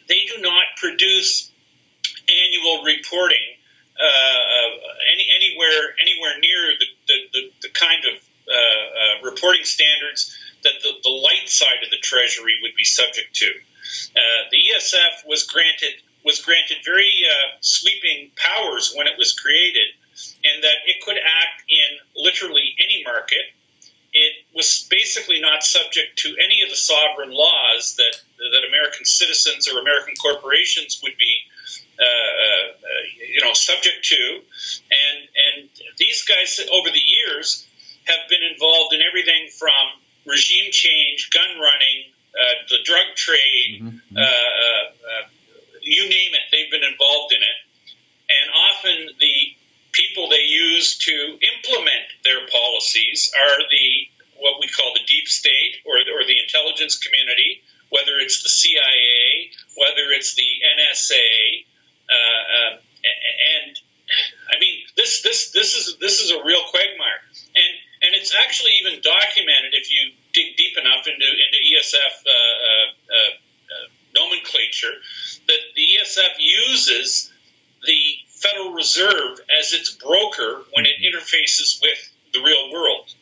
they do not produce annual reporting anywhere near the kind of reporting standards that the light side of the Treasury would be subject to. The ESF was granted very sweeping powers when it was created, and that it could act in literally any market. It was basically not subject to any of the sovereign laws that American citizens or American corporations would be subject to. And these guys over the years have been involved in everything from regime change, gun running, the drug trade, you name it, they've been involved in it. And often the people they use to implement their policies are what we call the deep state or the intelligence community, whether it's the CIA, whether it's the NSA, and I mean this is a real quagmire, and it's actually even documented if you dig deep enough into ESF nomenclature, that the ESF uses the Federal Reserve as its broker when it interfaces with the real world,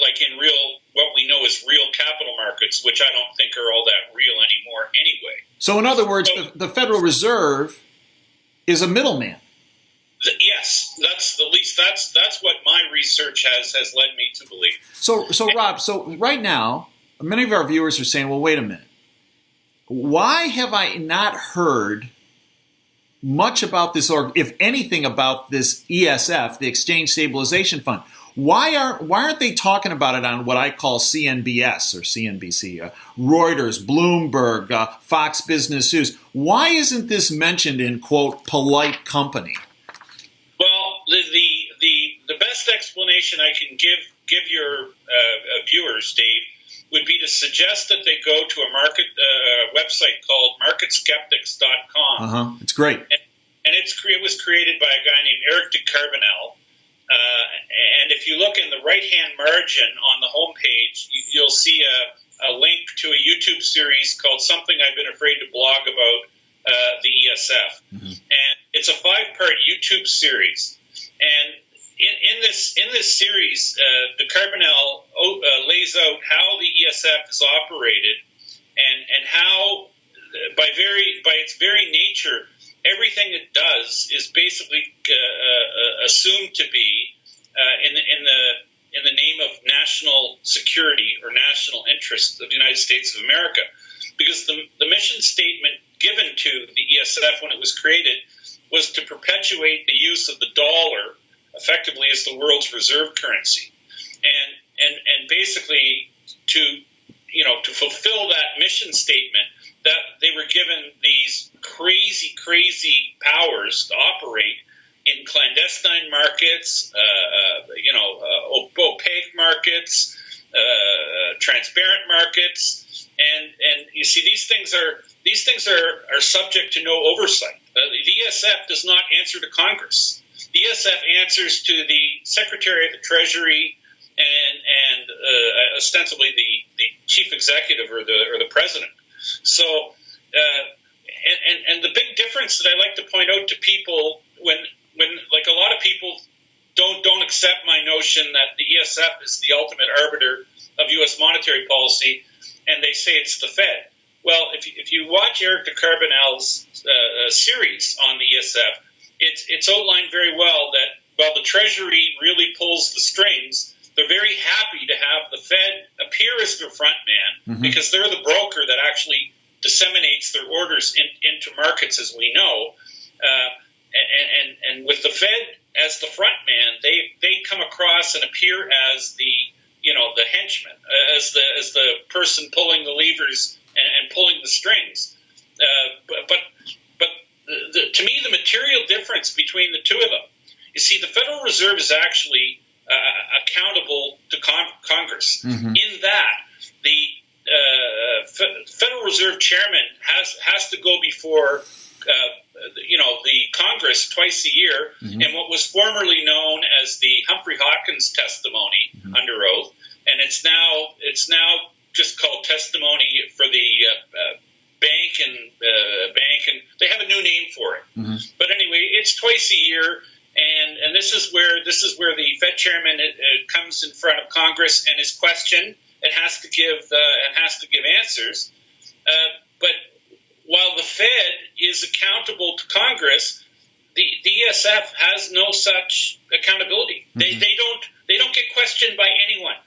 like in what we know as real capital markets, which I don't think are all that real anymore anyway. So in other words, the Federal Reserve is a middleman. Yes, that's what my research has led me to believe. So Rob, right now, many of our viewers are saying, well, wait a minute. Why have I not heard much about this, or if anything about this ESF, the Exchange Stabilization Fund? Why aren't they talking about it on what I call CNBS or CNBC, Reuters, Bloomberg, Fox Business News? Why isn't this mentioned in, quote, polite company? Well, the best explanation I can give your viewers, Dave, would be to suggest that they go to a market website called marketskeptics.com. It's great. And it was created by a guy named Eric DeCarbonell. And if you look in the right-hand margin on the homepage, you'll see a link to a YouTube series called Something I've Been Afraid to Blog About the ESF. And it's a 5-part YouTube series. And in this series, DeCarbonell lays out how the ESF is operated and how, by its very nature, everything it does is basically assumed to be in the name of national security or national interest of the United States of America, because the mission statement given to the ESF when it was created was to perpetuate the use of the dollar effectively as the world's reserve currency, and basically to fulfill that mission statement, that they were given these crazy powers to operate in clandestine markets, opaque markets, transparent markets, and you see these things are subject to no oversight. The ESF does not answer to Congress. The ESF answers to the Secretary of the Treasury and ostensibly the chief executive or the president. So, and the big difference that I like to point out to people when like a lot of people don't accept my notion that the ESF is the ultimate arbiter of U.S. monetary policy, and they say it's the Fed. Well, if you watch Eric DeCarbonell's series on the ESF, it's outlined very well that while the Treasury really pulls the strings, they're very happy to have the Fed appear as their front man because they're the broker that actually disseminates their orders into markets, as we know. And with the Fed as the front man, they come across and appear as the henchman, as the person pulling the levers and pulling the strings. But to me, the material difference between the two of them You see, the Federal Reserve is actually accountable to Congress in that the Federal Reserve Chairman has to go before the Congress twice a year in what was formerly known as the Humphrey Hawkins testimony under oath, and it's now just called testimony for the bank, and they have a new name for it. But anyway, it's twice a year, and this is where the Fed chairman comes in front of Congress and is questioned. It has to give answers. But while the Fed is accountable to Congress, the ESF has no such accountability. They don't get questioned by anyone.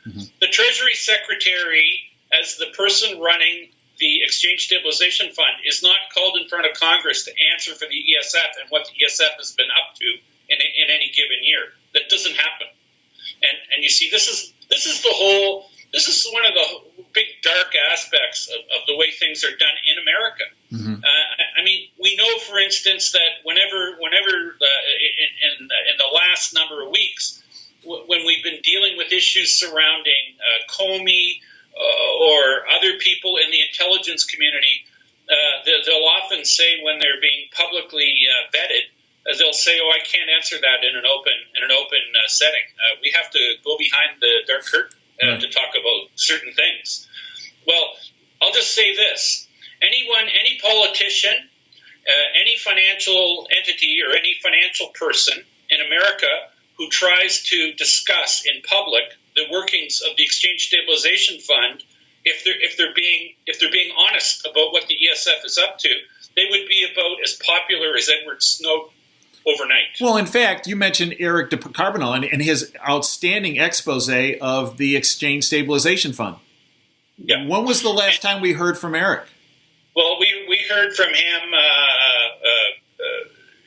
The Treasury Secretary, as the person running the Exchange Stabilization Fund, is not called in front of Congress to answer for the ESF and what the ESF has been up to in any given year. That doesn't happen. And you see, this is one of the big dark aspects of the way things are done in America. I mean, we know, for instance, that whenever in the last number of weeks, when we've been dealing with issues surrounding Comey or other people in the intelligence community, they'll often say, when they're being publicly vetted, they'll say, "Oh, I can't answer that in an open setting. We have to go behind the dark curtain to talk about certain things." Well, I'll just say this: any politician, any financial entity, or any financial person in America who tries to discuss in public the workings of the Exchange Stabilization Fund, if they're being honest about what the ESF is up to, they would be about as popular as Edward Snowden overnight. Well, in fact, you mentioned Eric Carbonell and his outstanding expose of the Exchange Stabilization Fund. Yeah. When was the last time we heard from Eric? Well, we heard from him.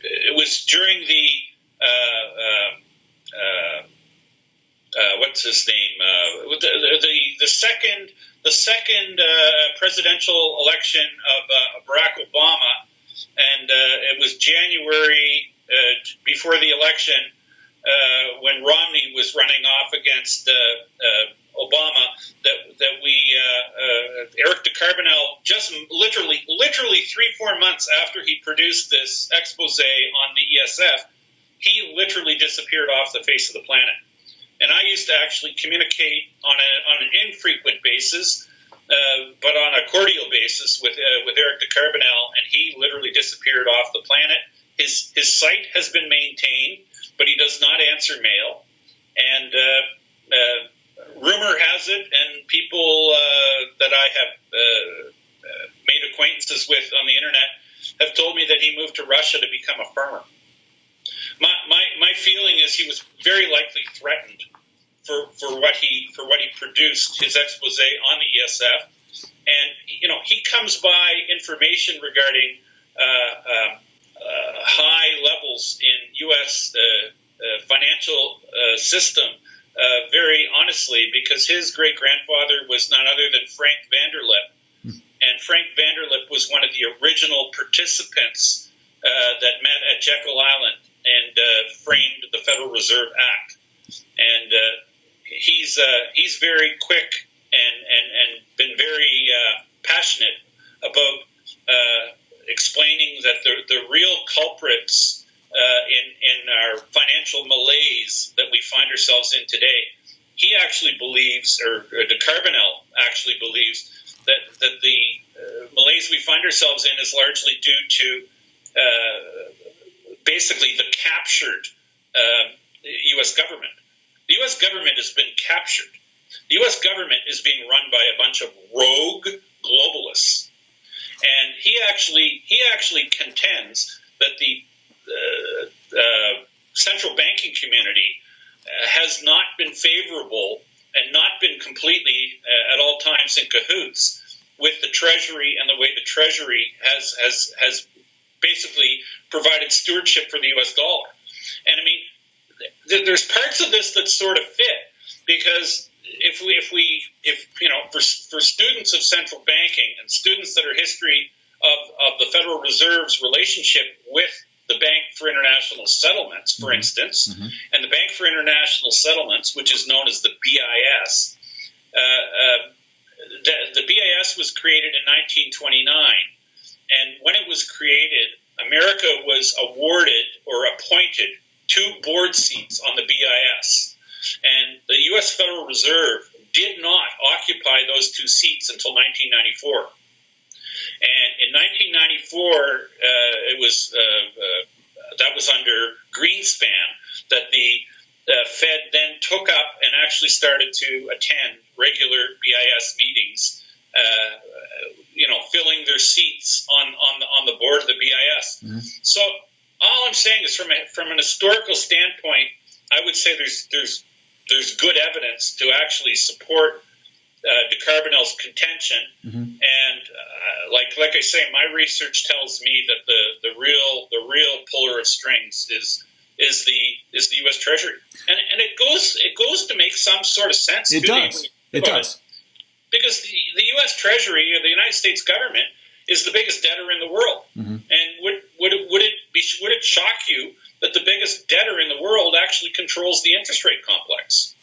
It was during the what's his name? The second presidential election of Barack Obama, and it was January before the election when Romney was running off against Obama. That we Eric Carbonell, just literally 3-4 months after he produced this expose on the ESF, he literally disappeared off the face of the planet. And I used to actually communicate on an infrequent basis, but on a cordial basis with Eric Carbonell, and he literally disappeared off the planet. His site has been maintained, but he does not answer mail. And rumor has it, and people that I have made acquaintances with on the internet have told me that he moved to Russia to become a farmer. My feeling is he was very likely threatened for what he produced, his expose on the ESF, and he comes by information regarding high levels in U.S. Financial system very honestly, because his great grandfather was none other than Frank Vanderlip, and Frank Vanderlip was one of the original participants that met at Jekyll Island and framed the Federal Reserve Act. And he's very quick and been very passionate about explaining that the real culprits in our financial malaise that we find ourselves in today, he actually believes, or de Carbonell actually believes, that the malaise we find ourselves in is largely due to basically the captured U.S. government. The U.S. government has been captured. The U.S. government is being run by a bunch of rogue globalists. And he actually contends that the central banking community has not been favorable and not been completely at all times in cahoots with the Treasury and the way the Treasury has basically provided stewardship for the U.S. dollar. And I mean, there's parts of this that sort of fit, because if for students of central banking and students that are history of the Federal Reserve's relationship with the Bank for International Settlements, for instance, and the Bank for International Settlements, which is known as the BIS. The BIS was created in 1929, and when it was created, America was awarded or appointed 2 board seats on the BIS, and the U.S. Federal Reserve did not occupy those 2 seats until 1994. And in 1994, that was under Greenspan that the Fed then took up and actually started to attend regular BIS meetings, filling their seats on the board of the BIS. So all I'm saying is, from an historical standpoint, I would say there's good evidence to actually support DeCarbonell's contention, and like I say, my research tells me that the real puller of strings is the U.S. Treasury, and it goes to make some sort of sense. It does. It does. Because the U.S. Treasury, or the United States government, is the biggest debtor in the world, and would it shock you that the biggest debtor in the world actually controls the interest rate complex?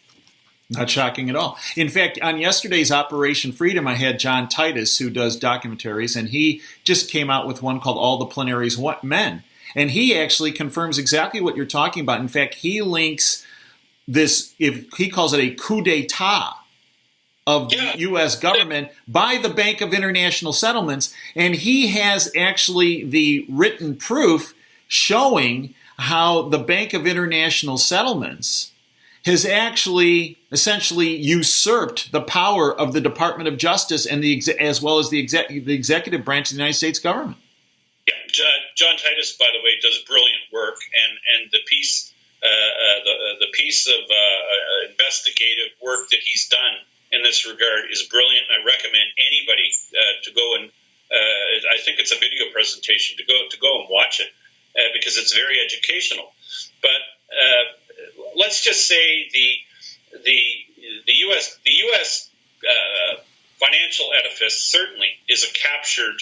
Not shocking at all. In fact, on yesterday's Operation Freedom, I had John Titus, who does documentaries, and he just came out with one called All the Plenaries Men. And he actually confirms exactly what you're talking about. In fact, he links this, he calls it a coup d'etat of the U.S. government by the Bank of International Settlements, and he has actually the written proof showing how the Bank of International Settlements has actually essentially usurped the power of the Department of Justice and as well as the executive branch of the United States government. Yeah, John Titus, by the way, does brilliant work, and the piece of investigative work that he's done in this regard is brilliant. I recommend anybody to go and I think it's a video presentation to go and watch it because it's very educational. But let's just say the U.S. Financial edifice certainly is a captured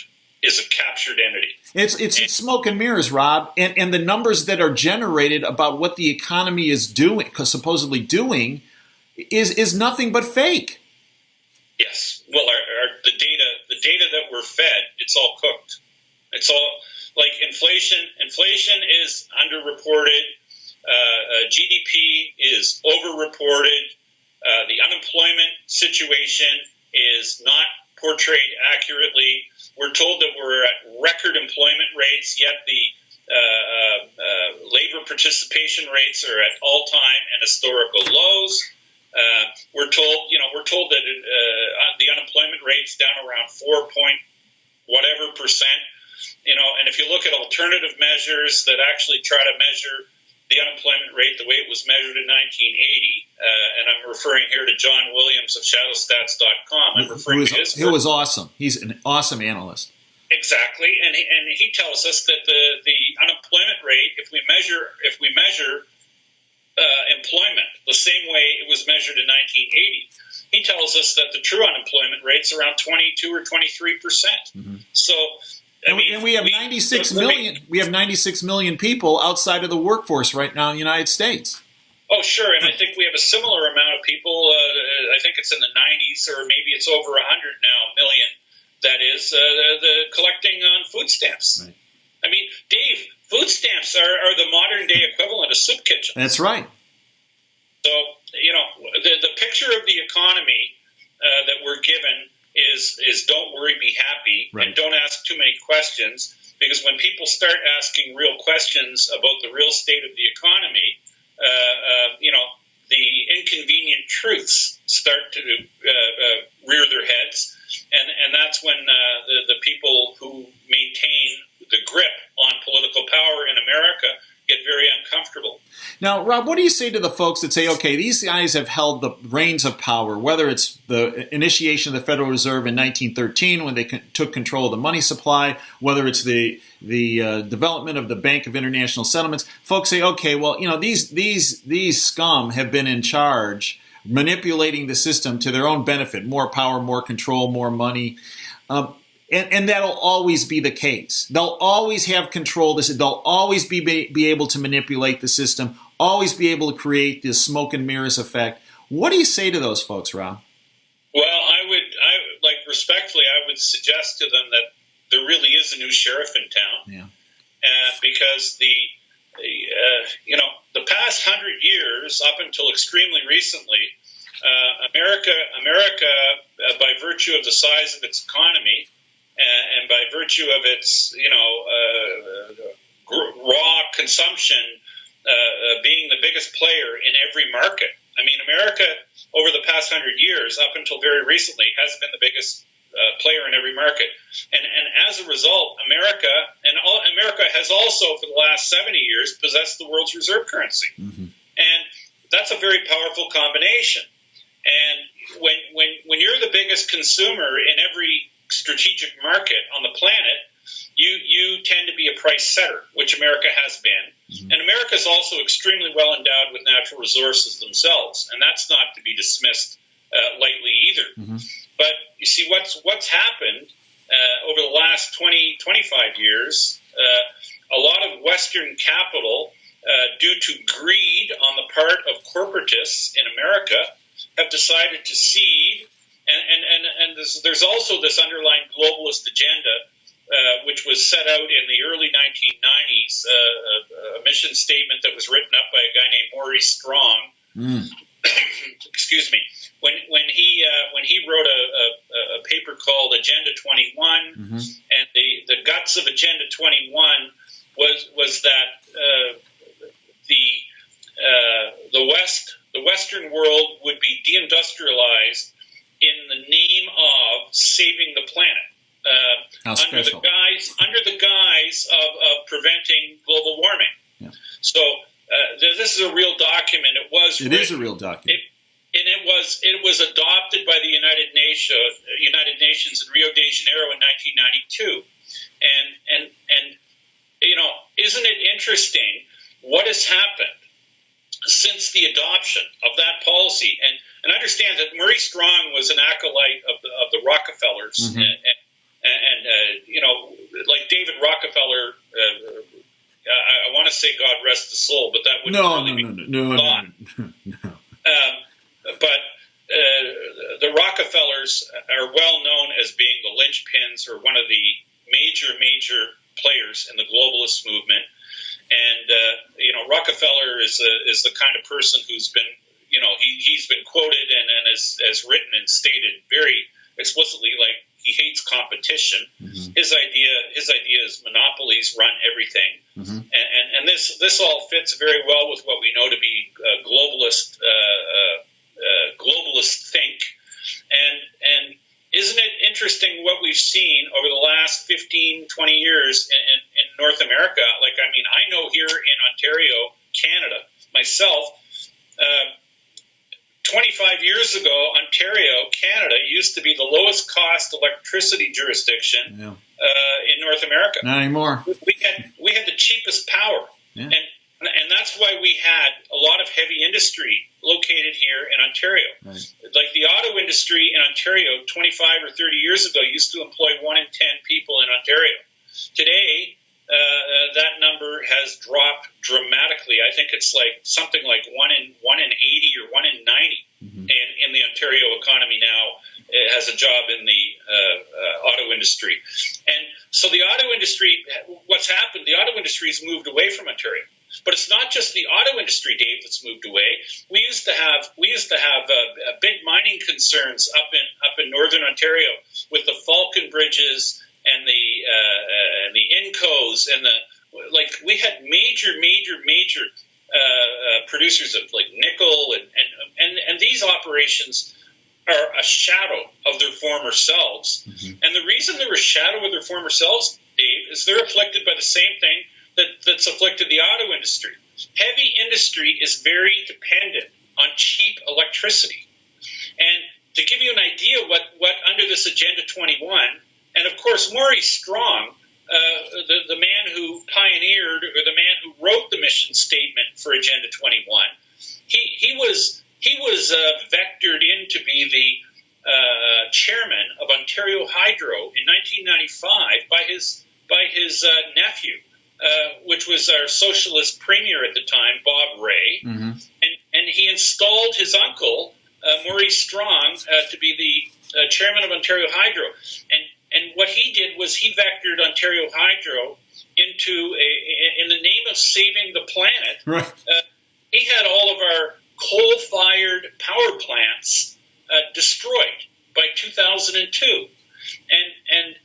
entity. It's smoke and mirrors, Rob, and the numbers that are generated about what the economy is doing, supposedly doing, is nothing but fake. Yes. Well, the data that we're fed, it's all cooked. It's all like inflation. Inflation is underreported. GDP is overreported. The unemployment situation is not portrayed accurately. We're told that we're at record employment rates, yet the labor participation rates are at all-time and historical lows. We're told that the unemployment rate's down around 4% and if you look at alternative measures that actually try to measure the unemployment rate the way it was measured in 1980, and I'm referring here to John Williams of shadowstats.com. I'm referring to his work. He was awesome. He's an awesome analyst. Exactly, and he tells us that the unemployment rate, if we measure employment the same way it was measured in 1980, he tells us that the true unemployment rate's around 22 or 23%. So. And we have 96 million. We have 96 million people outside of the workforce right now in the United States. Oh, sure, and I think we have a similar amount of people. I think it's in the 90s, or maybe it's over 100 now million. That is the collecting on food stamps. Right. I mean, Dave, food stamps are the modern day equivalent of soup kitchens. That's right. So the picture of the economy that we're given is don't worry, be happy, right, and don't ask too many questions, because when people start asking real questions about the real state of the economy, the inconvenient truths start to rear their heads, and that's when the people who maintain the grip on political power in America get very uncomfortable. Now, Rob, what do you say to the folks that say, okay, these guys have held the reins of power, whether it's the initiation of the Federal Reserve in 1913 when they took control of the money supply, whether it's the development of the Bank of International Settlements. Folks say, okay, well, these scum have been in charge, manipulating the system to their own benefit, more power, more control, more money. And that'll always be the case. They'll always have control. They'll always be able to manipulate the system, always be able to create this smoke and mirrors effect. What do you say to those folks, Rob? Well, respectfully, I would suggest to them that there really is a new sheriff in town. Because the past 100 years, up until extremely recently, America, by virtue of the size of its economy and by virtue of its, raw consumption, being the biggest player in every market. I mean, America, over the past 100 years, up until very recently, has been the biggest player in every market. And as a result, America has also, for the last 70 years, possessed the world's reserve currency. Mm-hmm. And that's a very powerful combination. And when you're the biggest consumer in every strategic market on the planet, you tend to be a price setter, which America has been. Mm-hmm. And America is also extremely well endowed with natural resources themselves, and that's not to be dismissed lightly either. Mm-hmm. But you see, what's happened over the last 20, 25 years, a lot of Western capital, due to greed on the part of corporatists in America, have decided to cede, and there's also this underlying globalist agenda, which was set out in the early 1990s, a mission statement that was written up by a guy named Maurice Strong. Mm. Excuse me. When he wrote a paper called Agenda 21, mm-hmm. and the guts of Agenda 21 was that the Western world would be deindustrialized in the name of saving the planet. Under the guise of preventing global warming. Yeah. So this is a real document. It is a real document. It was adopted by the United Nations in Rio de Janeiro in 1992. And isn't it interesting what has happened since the adoption of that policy? And understand that Maurice Strong was an acolyte of the Rockefellers. Mm-hmm. Like David Rockefeller, I want to say God rest his soul, but that would No. But the Rockefellers are well known as being the linchpins or one of the major players in the globalist movement. And Rockefeller is the kind of person who's been, he's been quoted and has written and stated very explicitly, like, he hates competition. Mm-hmm. His idea is monopolies run everything. Mm-hmm. And this all fits very well with what we know to be globalist think. And isn't it interesting what we've seen over the last 15, 20 years in North America? Like, I mean, I know here in Ontario, Canada, myself, 25 years ago, Ontario, Canada, used to be the lowest cost electricity jurisdiction in North America. Not anymore. We had the cheapest power, and that's why we had a lot of heavy industry located here in Ontario. Right. Like the auto industry in Ontario 25 or 30 years ago used to employ 1 in 10 people in Ontario. Today, that number has dropped dramatically. I think it's like something like 1 in 80 or 1 in 90 mm-hmm. in the Ontario economy now has a job in the auto industry. And so the auto industry, what's happened? The auto industry has moved away from Ontario. But it's not just the auto industry, Dave, that's moved away. We used to have big mining concerns up in northern Ontario with the Falcon bridges and the Incos and we had major producers of like nickel and these operations are a shadow of their former selves. Mm-hmm. And the reason they're a shadow of their former selves, Dave, is they're afflicted by the same thing that's afflicted the auto industry. Heavy industry is very dependent on cheap electricity. And to give you an idea what under this Agenda 21, and of course Maurice Strong, the man who pioneered or the man who wrote the mission statement for Agenda 21, he was vectored in to be the chairman of Ontario Hydro in 1995 which was our socialist premier at the time, Bob Ray, and he installed his uncle, Maurice Strong, to be the chairman of Ontario Hydro. And what he did was he vectored Ontario Hydro into in the name of saving the planet. Right. He had all of our coal-fired power plants destroyed by 2002. And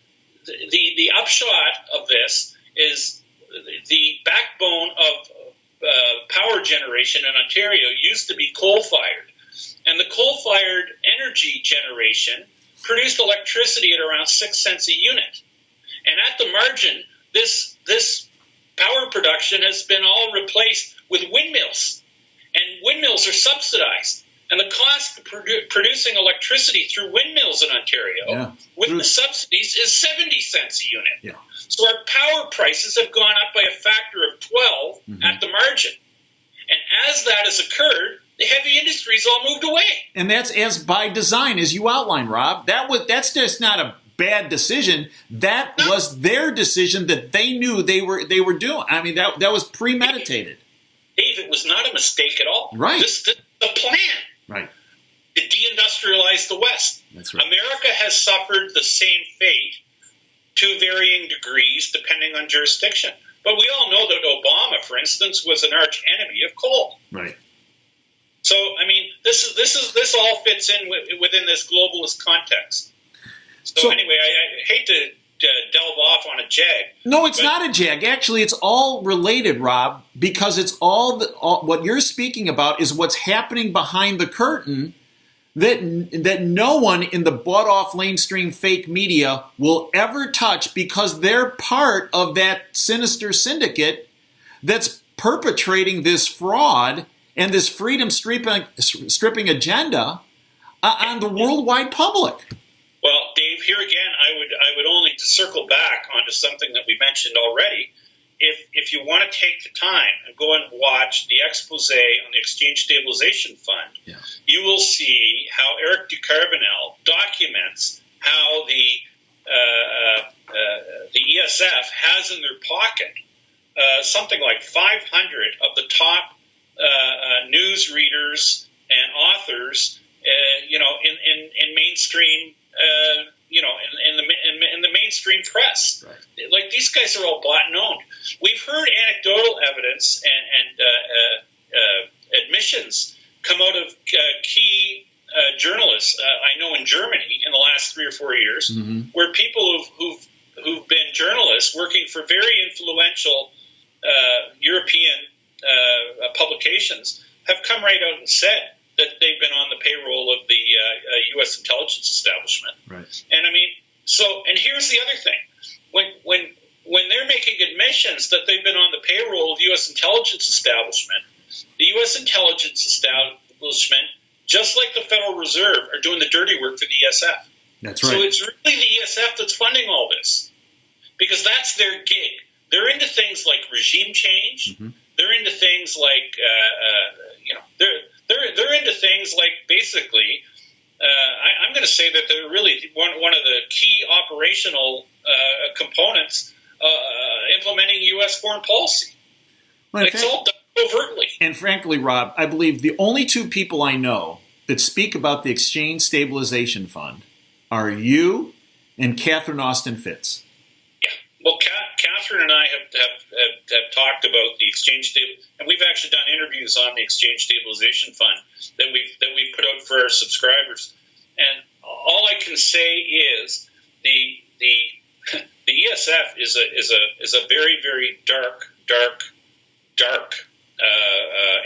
the upshot of this is the backbone of power generation in Ontario used to be coal-fired. And the coal-fired energy generation produced electricity at around 6 cents a unit. And at the margin, this power production has been all replaced with windmills. And windmills are subsidized. And the cost of producing electricity through windmills in Ontario with the subsidies is 70 cents a unit. Yeah. So our power prices have gone up by a factor of 12 at the margin. And as that has occurred, the heavy industries all moved away. And that's as by design, as you outlined, Rob. That's just not a bad decision. That was their decision that they knew they were doing. I mean, that was premeditated. Dave, it was not a mistake at all. Right. The plan. Right. To deindustrialize the West. That's right. America has suffered the same fate to varying degrees depending on jurisdiction. But we all know that Obama, for instance, was an arch enemy of coal. Right. So, I mean, this all fits in within this globalist context. So anyway, I hate to delve off on a jag. No, it's not a jag. Actually, it's all related, Rob, because it's all what you're speaking about is what's happening behind the curtain that no one in the bought-off lamestream fake media will ever touch because they're part of that sinister syndicate that's perpetrating this fraud and this freedom stripping agenda on the worldwide public. Well, Dave, here again, I would only to circle back onto something that we mentioned already. If you want to take the time and go and watch the expose on the Exchange Stabilization Fund, you will see how Eric Ducarbonel documents how the ESF has in their pocket something like 500 of the top news readers and authors, in mainstream. In the mainstream press, right. Like these guys are all bought and owned. We've heard anecdotal evidence and admissions come out of key journalists. I know in Germany in the last 3 or 4 years, where people who've been journalists working for very influential European publications have come right out and said that they've been on the payroll of the U.S. intelligence establishment. Right. And I mean, and here's the other thing. When they're making admissions that they've been on the payroll of the U.S. intelligence establishment, the U.S. intelligence establishment, just like the Federal Reserve, are doing the dirty work for the ESF. That's right. So it's really the ESF that's funding all this because that's their gig. They're into things like regime change. They're into things like, they're into things like basically, I'm going to say that they're really one of the key operational components implementing U.S. foreign policy. Well, it's all done overtly. And frankly, Rob, I believe the only 2 people I know that speak about the Exchange Stabilization Fund are you and Catherine Austin Fitz. Yeah. Well, Catherine and I have talked about the Exchange and we've actually done interviews on the Exchange Stabilization Fund that we've put out for our subscribers. And all I can say is the ESF is a very, very dark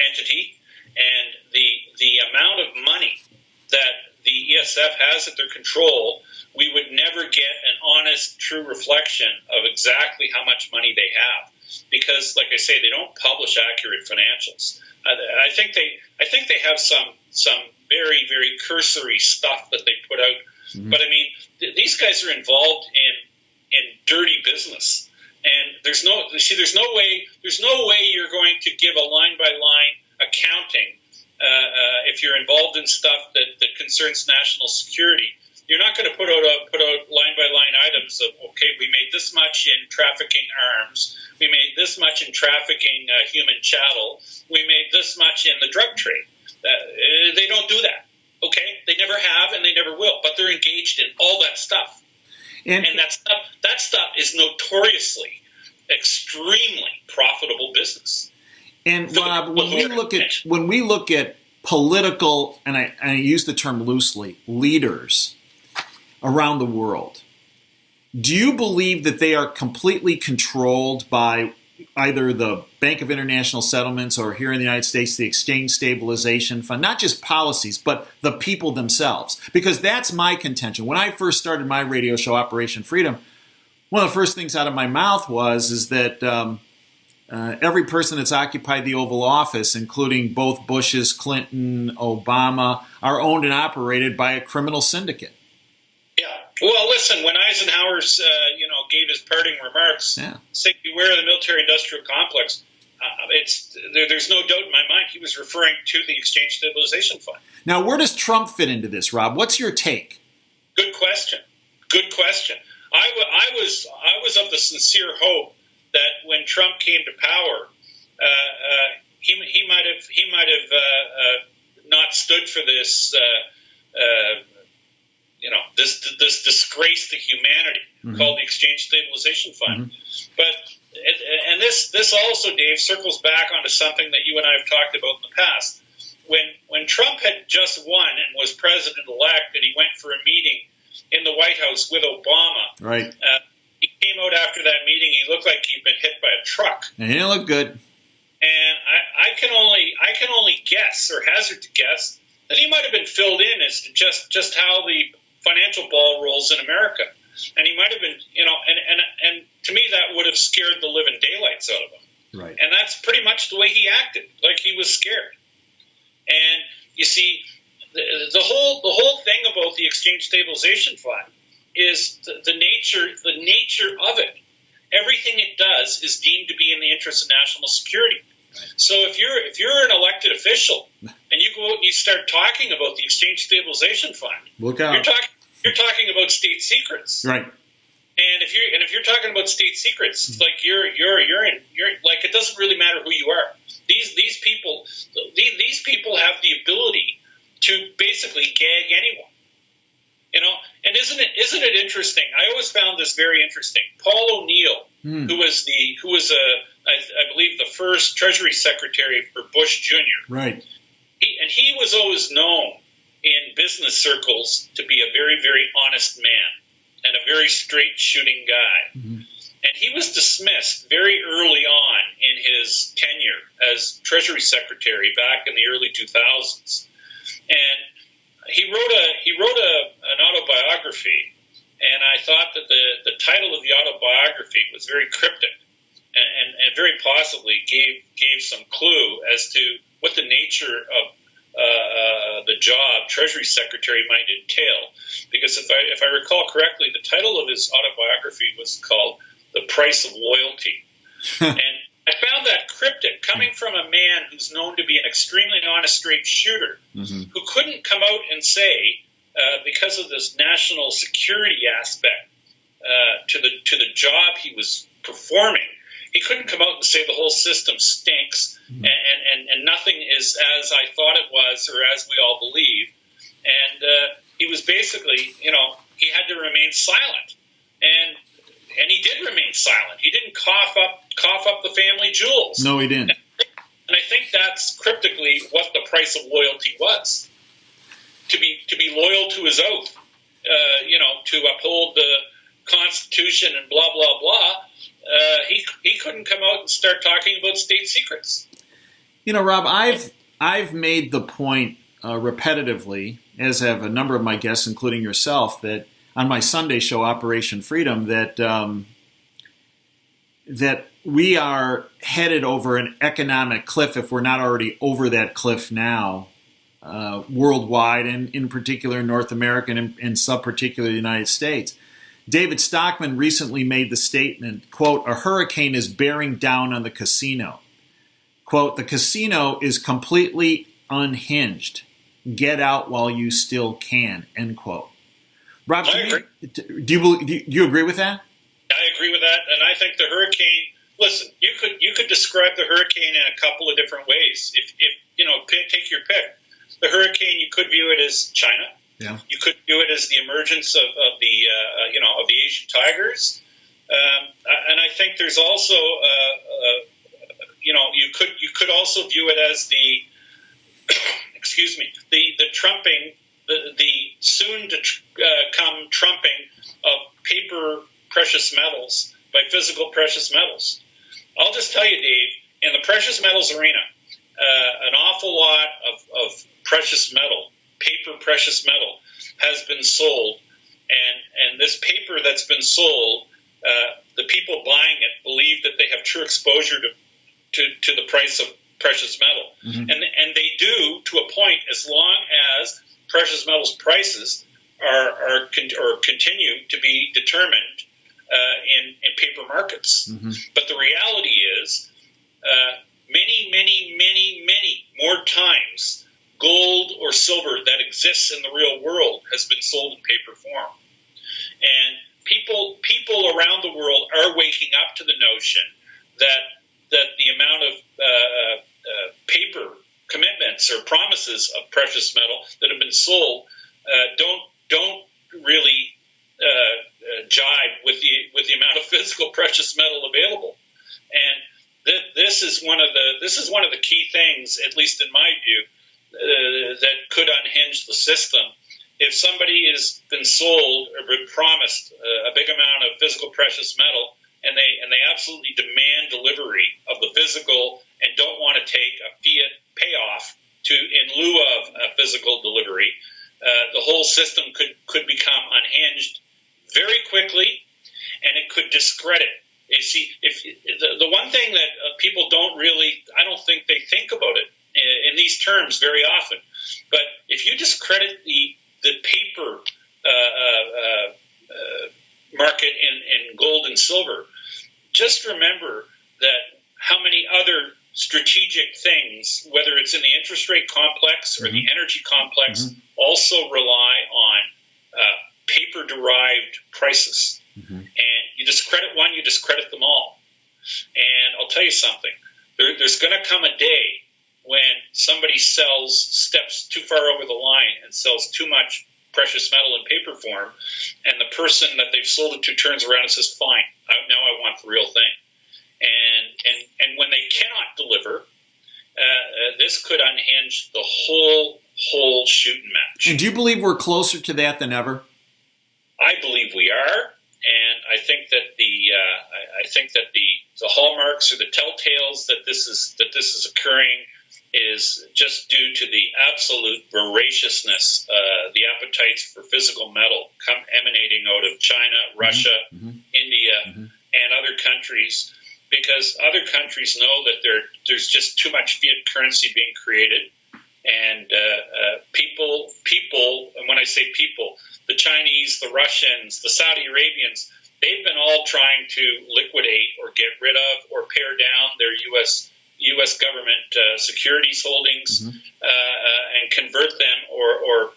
entity, and the amount of money that the ESF has at their control, we would never get an honest, true reflection of exactly how much money they have, because, like I say, they don't publish accurate financials. I think they have some very, very cursory stuff that they put out, but I mean, these guys are involved in dirty business, and there's no way you're going to give a line by line accounting if you're involved in stuff that concerns national security. You're not going to put out line by line-by-line items of, okay, we made this much in trafficking arms, we made this much in trafficking human chattel, we made this much in the drug trade. They don't do that, okay? They never have and they never will, but they're engaged in all that stuff. And that stuff is notoriously, extremely profitable business. And Rob, when we look at political, and I use the term loosely, leaders around the world, do you believe that they are completely controlled by either the Bank of International Settlements or here in the United States, the Exchange Stabilization Fund, not just policies, but the people themselves? Because that's my contention. When I first started my radio show, Operation Freedom, one of the first things out of my mouth is that every person that's occupied the Oval Office, including both Bushes, Clinton, Obama, are owned and operated by a criminal syndicate. Yeah. Well, listen, when Eisenhower's, gave his parting remarks, saying beware of the military-industrial complex, there's no doubt in my mind he was referring to the Exchange Stabilization Fund. Now, where does Trump fit into this, Rob? What's your take? Good question. I was of the sincere hope that when Trump came to power, he might have not stood for this. This disgrace to humanity called the Exchange Stabilization Fund. But this also, Dave, circles back onto something that you and I have talked about in the past. When Trump had just won and was president-elect, and he went for a meeting in the White House with Obama, right? He came out after that meeting. He looked like he'd been hit by a truck. And he didn't look good. And I can only guess or hazard to guess that he might have been filled in as to just how the financial ball rolls in America. And he might have been, and to me that would have scared the living daylights out of him. Right. And that's pretty much the way he acted, like he was scared. And you see, the whole thing about the Exchange Stabilization Fund is the nature of it. Everything it does is deemed to be in the interest of national security. Right. So if you're an elected official and you go out and you start talking about the Exchange Stabilization Fund, look out. You're talking about state secrets, right? And if you're talking about state secrets, it's like you're like, it doesn't really matter who you are. These people have the ability to basically gag anyone. And isn't it interesting? I always found this very interesting. Paul O'Neill, who was I believe the first Treasury Secretary for Bush Jr. Right. He was always known in business circles to be a very, very honest man and a very straight shooting guy. And he was dismissed very early on in his tenure as Treasury Secretary back in the early 2000s. And he wrote an autobiography, and I thought that the title of the autobiography was very cryptic and very possibly gave some clue as to what the nature of the job Treasury Secretary might entail. Because if I recall correctly, the title of his autobiography was called "The Price of Loyalty," and I found that cryptic, coming from a man who's known to be an extremely honest, straight shooter, who couldn't come out and say, because of this national security aspect to the job he was performing, he couldn't come out and say the whole system stinks and nothing is as I thought it was or as we all believe. And he was basically, he had to remain silent. And he did remain silent. He didn't cough up the family jewels. No, he didn't. And I think that's cryptically what the price of loyalty was. To be loyal to his oath, to uphold the Constitution and blah, blah, blah. He couldn't come out and start talking about state secrets. Rob, I've made the point repetitively, as have a number of my guests, including yourself, that on my Sunday show, Operation Freedom, that we are headed over an economic cliff, if we're not already over that cliff now, worldwide, and in particular North America and sub-particular the United States. David Stockman recently made the statement, quote, "A hurricane is bearing down on the casino." Quote, "The casino is completely unhinged. Get out while you still can," end quote. Rob, I agree. do you agree with that? I agree with that, and I think the hurricane. Listen, you could describe the hurricane in a couple of different ways. If take your pick. The hurricane, you could view it as China. Yeah. You could view it as the emergence of the Asian tigers, and I think there's also you could also view it as the excuse me the trumping the soon to come trumping of paper precious metals by physical precious metals. I'll just tell you, Dave, in the precious metals arena, an awful lot of precious metal, paper precious metal, has been sold, and this paper that's been sold, the people buying it believe that they have true exposure to the price of precious metal, and they do to a point as long as precious metals prices are continue to be determined in paper markets. But the reality is, many more times, gold or silver that exists in the real world has been sold in paper form. And people around the world are waking up to the notion that the amount of paper commitments or promises of precious metal that have been sold don't really jive with the amount of physical precious metal available. And this is one of the key things, at least in my view, that could unhinge the system. If somebody has been sold or been promised a big amount of physical precious metal, and they absolutely demand delivery of the physical and don't want to take a fiat payoff in lieu of a physical delivery, the whole system could become unhinged very quickly, and it could discredit. You see, if the one thing that people I don't think they think about it in these terms very often. But if you discredit the paper market in gold and silver, just remember that how many other strategic things, whether it's in the interest rate complex or the energy complex, also rely on paper-derived prices. And you discredit one, you discredit them all. And I'll tell you something. There's going to come a day when somebody steps too far over the line and sells too much precious metal in paper form, and the person that they've sold it to turns around and says, fine, now I want the real thing. And when they cannot deliver, this could unhinge the whole shooting match. And do you believe we're closer to that than ever? I believe we are, and I think that the hallmarks or the telltales that this is occurring is just due to the absolute voraciousness, the appetites for physical metal emanating out of China, Russia, India, and other countries, because other countries know that there's just too much fiat currency being created, and people, and when I say people, the Chinese, the Russians, the Saudi Arabians, they've been all trying to liquidate or get rid of or pare down their U.S. government securities holdings and convert them or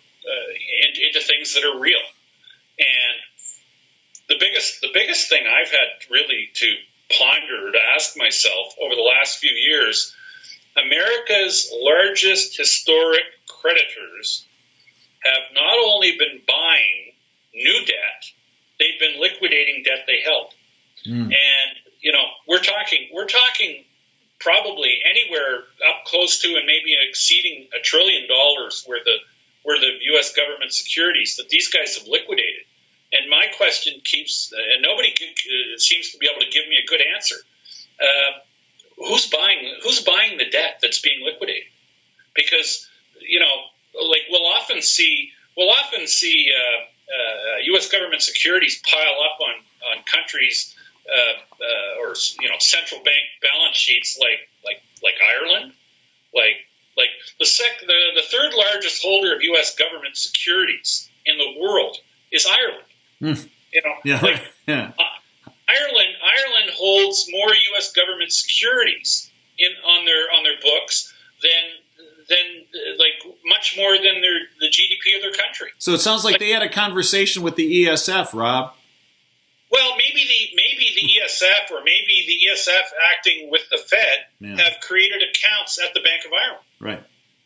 into things that are real. And the biggest thing I've had really to ponder, to ask myself over the last few years, America's largest historic creditors have not only been buying new debt, they've been liquidating debt they held. And we're talking probably anywhere up close to and maybe exceeding $1 trillion worth of U.S. government securities that these guys have liquidated. And my question keeps, and nobody seems to be able to give me a good answer. Who's buying the debt that's being liquidated? Because we'll often see U.S. government securities pile up on countries or central bank balance sheets like Ireland, like the third largest holder of U.S. government securities in the world is Ireland. Ireland holds more U.S. government securities on their books than much more than the GDP GDP of their country. So it sounds like they had a conversation with the ESF, Rob. Well, maybe the ESF or maybe the ESF acting with the Fed have created accounts at the Bank of Ireland. Right.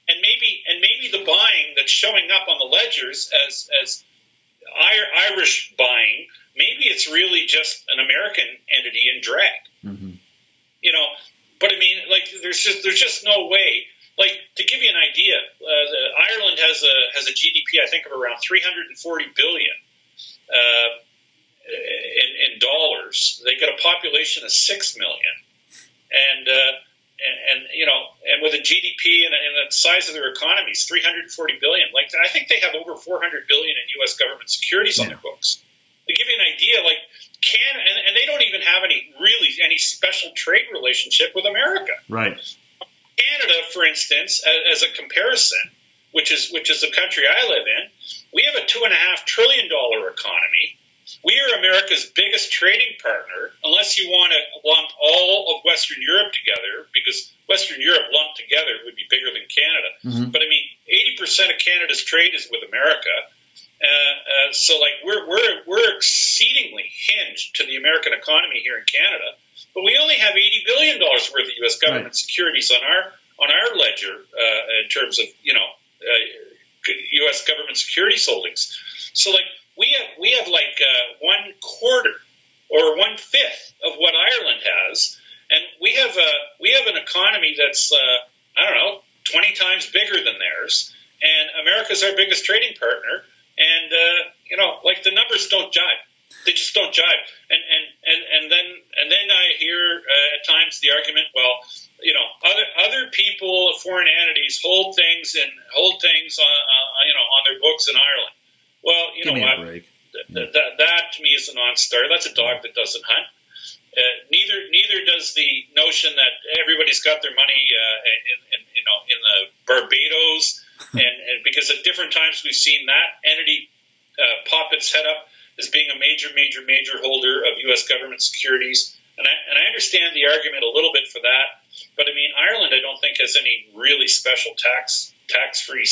And maybe the buying that's showing up on the ledgers as Irish buying, maybe it's really just an American entity in drag. Mm-hmm. You know, but I mean, like, there's just no way. Like, to give you an idea, Ireland has a GDP, I think, of around $340 billion in dollars. They got a population of 6 million, and you know, and with a GDP and the size of their economies, $340 billion. Like, I think they have over $400 billion in U.S. government securities on their books. To give you an idea, like, Canada, and they don't even have any special trade relationship with America. Right. Canada, for instance, as a comparison, which is the country I live in, we have a $2.5 trillion economy. We are America's biggest trading partner, unless you want to lump all of Western Europe together, because Western Europe lumped together would be bigger than Canada. Mm-hmm. But I mean, 80% of Canada's trade is with America. So like we're exceedingly hinged to the American economy here in Canada, but we only have $80 billion worth of U.S. government securities on our ledger in terms of U.S. government securities holdings. So like we have like 1/4 or 1/5 of what Ireland has, and we have an economy that's 20 times bigger than theirs, and America's our biggest trading partner. And like, the numbers don't jive. They just don't jive. And then I hear at times the argument, well, other people, foreign entities, hold things on their books in Ireland. Well, Give me a break. That to me is a non-starter. That's a dog that doesn't hunt. Neither does the notion that everybody's got their money in the Barbados. And because at different times we've seen that entity pop its head up as being a major holder of U.S. government securities, and I understand the argument a little bit for that, but I mean, Ireland I don't think has any really special tax-free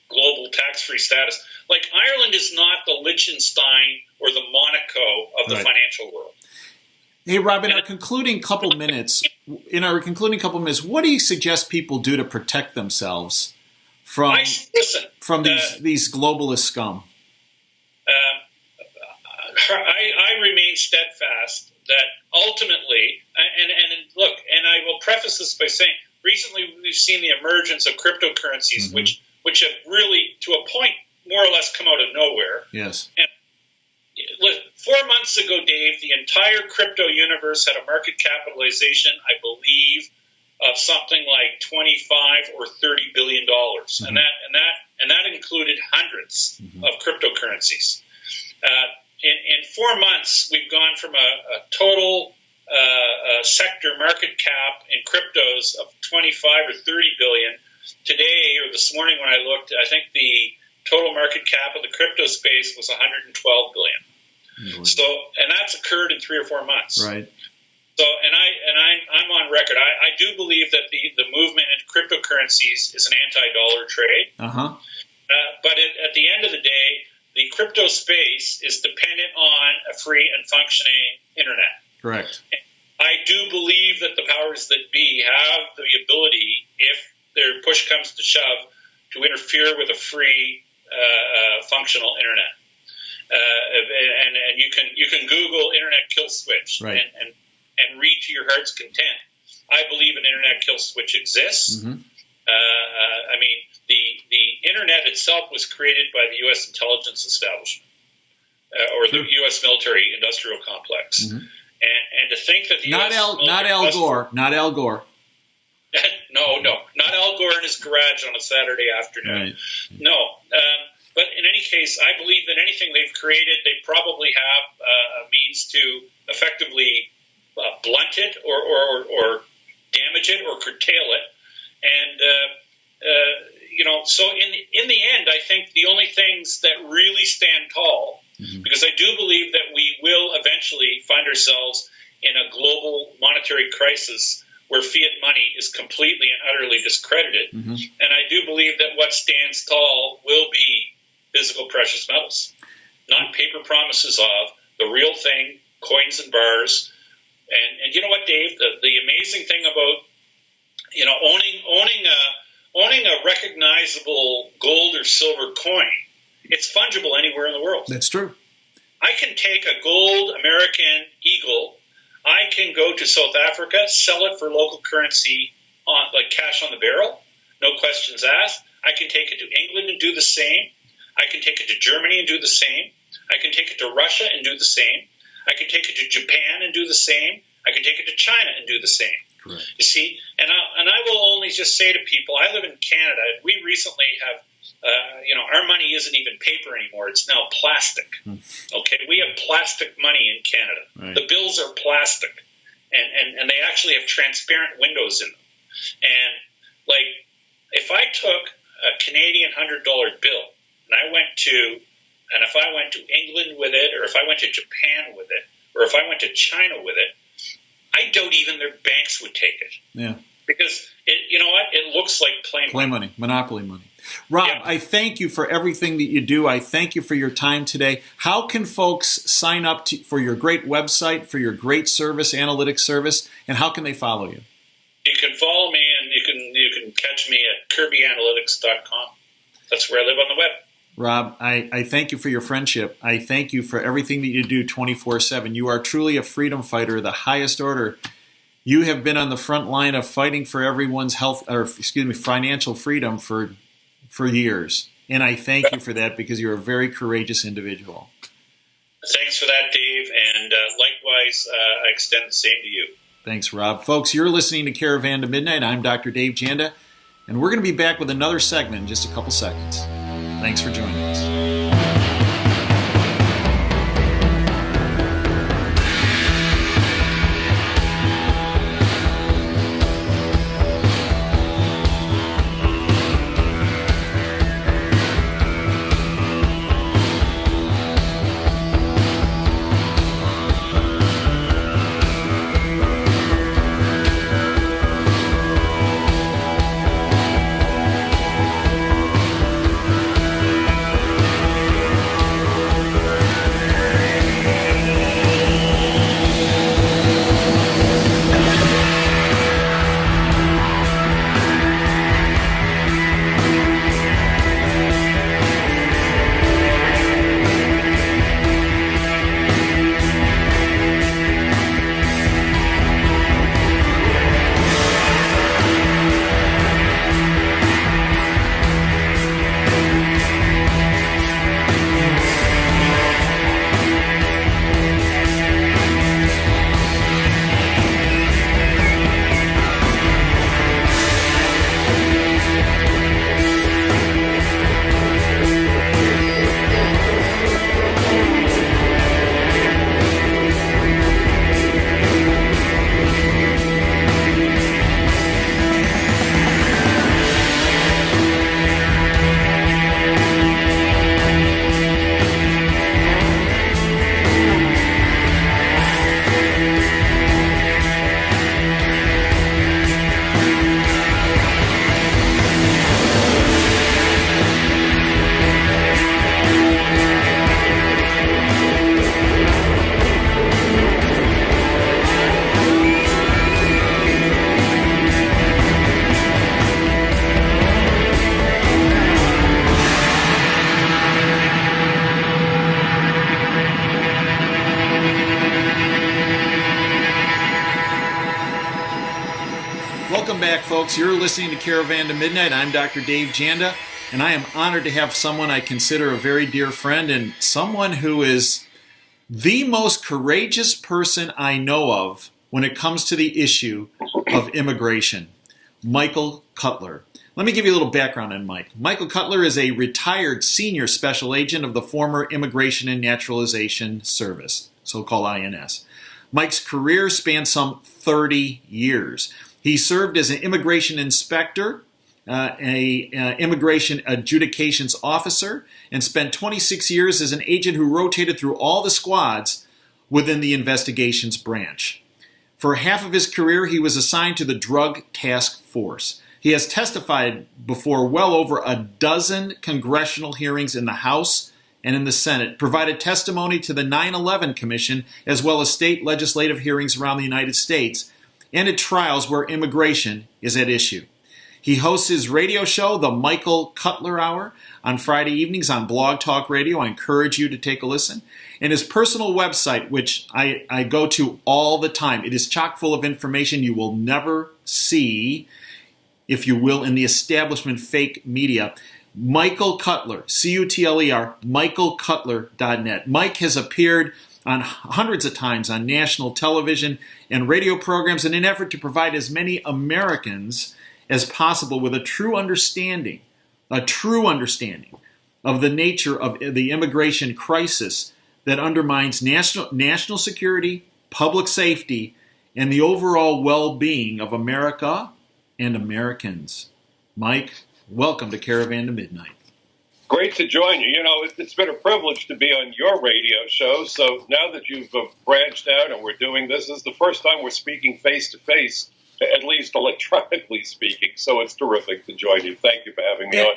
global tax-free status. Like, Ireland is not the Liechtenstein or the Monaco of the financial world. Hey, Rob, in our concluding couple minutes, what do you suggest people do to protect themselves from these globalist scum? I remain steadfast that ultimately, and look, and I will preface this by saying, recently we've seen the emergence of cryptocurrencies, mm-hmm. which have really, to a point, more or less come out of nowhere. Yes. And 4 months ago, Dave, the entire crypto universe had a market capitalization, I believe, of something like $25 or $30 billion, mm-hmm. and that included hundreds mm-hmm. of cryptocurrencies. In 4 months, we've gone from a total sector market cap in cryptos of 25 or 30 billion. Today, or this morning when I looked, I think the total market cap of the crypto space was 112 billion. Mm-hmm. So, and that's occurred in 3 or 4 months. Right. So, I'm on record. I do believe that the movement into cryptocurrencies is an anti-dollar trade. Uh-huh. But at the end of the day, the crypto space is dependent on a free and functioning internet. Correct. I do believe that the powers that be have the ability, if their push comes to shove, to interfere with a free, functional internet. And you can Google internet kill switch, right. and read to your heart's content. I believe an internet kill switch exists. Mm-hmm. I mean, the internet itself was created by the U.S. intelligence establishment, or the U.S. military industrial complex. Mm-hmm. And to think that the not Al Gore. No, not Al Gore in his garage on a Saturday afternoon. Right. No, but in any case, I believe that anything they've created, they probably have a means to effectively blunt it or damage it or curtail it. And so in the end, I think the only things that really stand tall, mm-hmm. because I do believe that we will eventually find ourselves in a global monetary crisis where fiat money is completely and utterly discredited. Mm-hmm. And I do believe that what stands tall will be physical precious metals, not paper promises of the real thing, coins and bars. And you know what, Dave? The amazing thing about owning a recognizable gold or silver coin, it's fungible anywhere in the world. That's true. I can take a gold American eagle. I can go to South Africa, sell it for local currency, like cash on the barrel, no questions asked. I can take it to England and do the same. I can take it to Germany and do the same. I can take it to Russia and do the same. I can take it to Japan and do the same. I can take it to China and do the same. Correct. You see, and I will only just say to people, I live in Canada, and we recently have, our money isn't even paper anymore. It's now plastic. Okay, we have plastic money in Canada. Right. The bills are plastic, and they actually have transparent windows in them. And like, if I took a Canadian $100 bill and if I went to England with it, or if I went to Japan with it, or if I went to China with it, I doubt even their banks would take it. Yeah. Because it looks like play money, monopoly money. Rob, Yeah. I thank you for everything that you do. I thank you for your time today. How can folks sign up for your great website, for your great service, analytics service, and how can they follow you? You can follow me, and you can catch me at KirbyAnalytics.com. That's where I live on the web. Rob, I thank you for your friendship. I thank you for everything that you do 24/7. You are truly a freedom fighter of the highest order. You have been on the front line of fighting for everyone's financial freedom for years. And I thank you for that, because you're a very courageous individual. Thanks for that, Dave. And likewise, I extend the same to you. Thanks, Rob. Folks, you're listening to Caravan to Midnight. I'm Dr. Dave Janda, and we're going to be back with another segment in just a couple seconds. Thanks for joining us. Welcome back, folks. You're listening to Caravan to Midnight. I'm Dr. Dave Janda, and I am honored to have someone I consider a very dear friend and someone who is the most courageous person I know of when it comes to the issue of immigration, Michael Cutler. Let me give you a little background on Mike. Michael Cutler is a retired senior special agent of the former Immigration and Naturalization Service, so-called INS. Mike's career spanned some 30 years. He served as an immigration inspector, an immigration adjudications officer, and spent 26 years as an agent who rotated through all the squads within the investigations branch. For half of his career, he was assigned to the Drug Task Force. He has testified before well over a dozen congressional hearings in the House and in the Senate, provided testimony to the 9/11 Commission, as well as state legislative hearings around the United States, and at trials where immigration is at issue. He hosts his radio show, The Michael Cutler Hour, on Friday evenings on Blog Talk Radio. I encourage you to take a listen. And his personal website, which I go to all the time, it is chock full of information you will never see, if you will, in the establishment fake media. Michael Cutler, C-U-T-L-E-R, michaelcutler.net. Mike has appeared on hundreds of times on national television and radio programs in an effort to provide as many Americans as possible with a true understanding of the nature of the immigration crisis that undermines national security, public safety, and the overall well-being of America and Americans. Mike, welcome to Caravan to Midnight. Great to join you. You know, it's been a privilege to be on your radio show. So now that you've branched out and we're doing this is the first time we're speaking face-to-face, at least electronically speaking. So it's terrific to join you. Thank you for having me on.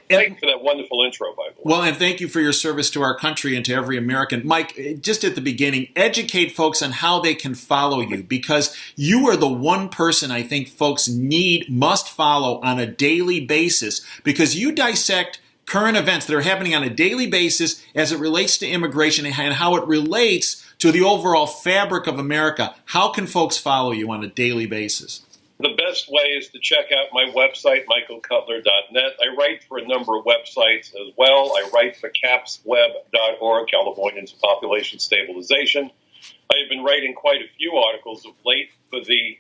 Thank you for that wonderful intro, by the way. Well, and thank you for your service to our country and to every American. Mike, just at the beginning, educate folks on how they can follow you, because you are the one person I think folks must follow on a daily basis, because you dissect current events that are happening on a daily basis as it relates to immigration and how it relates to the overall fabric of America. How can folks follow you on a daily basis? The best way is to check out my website, michaelcutler.net. I write for a number of websites as well. I write for capsweb.org, Californians Population Stabilization. I have been writing quite a few articles of late for the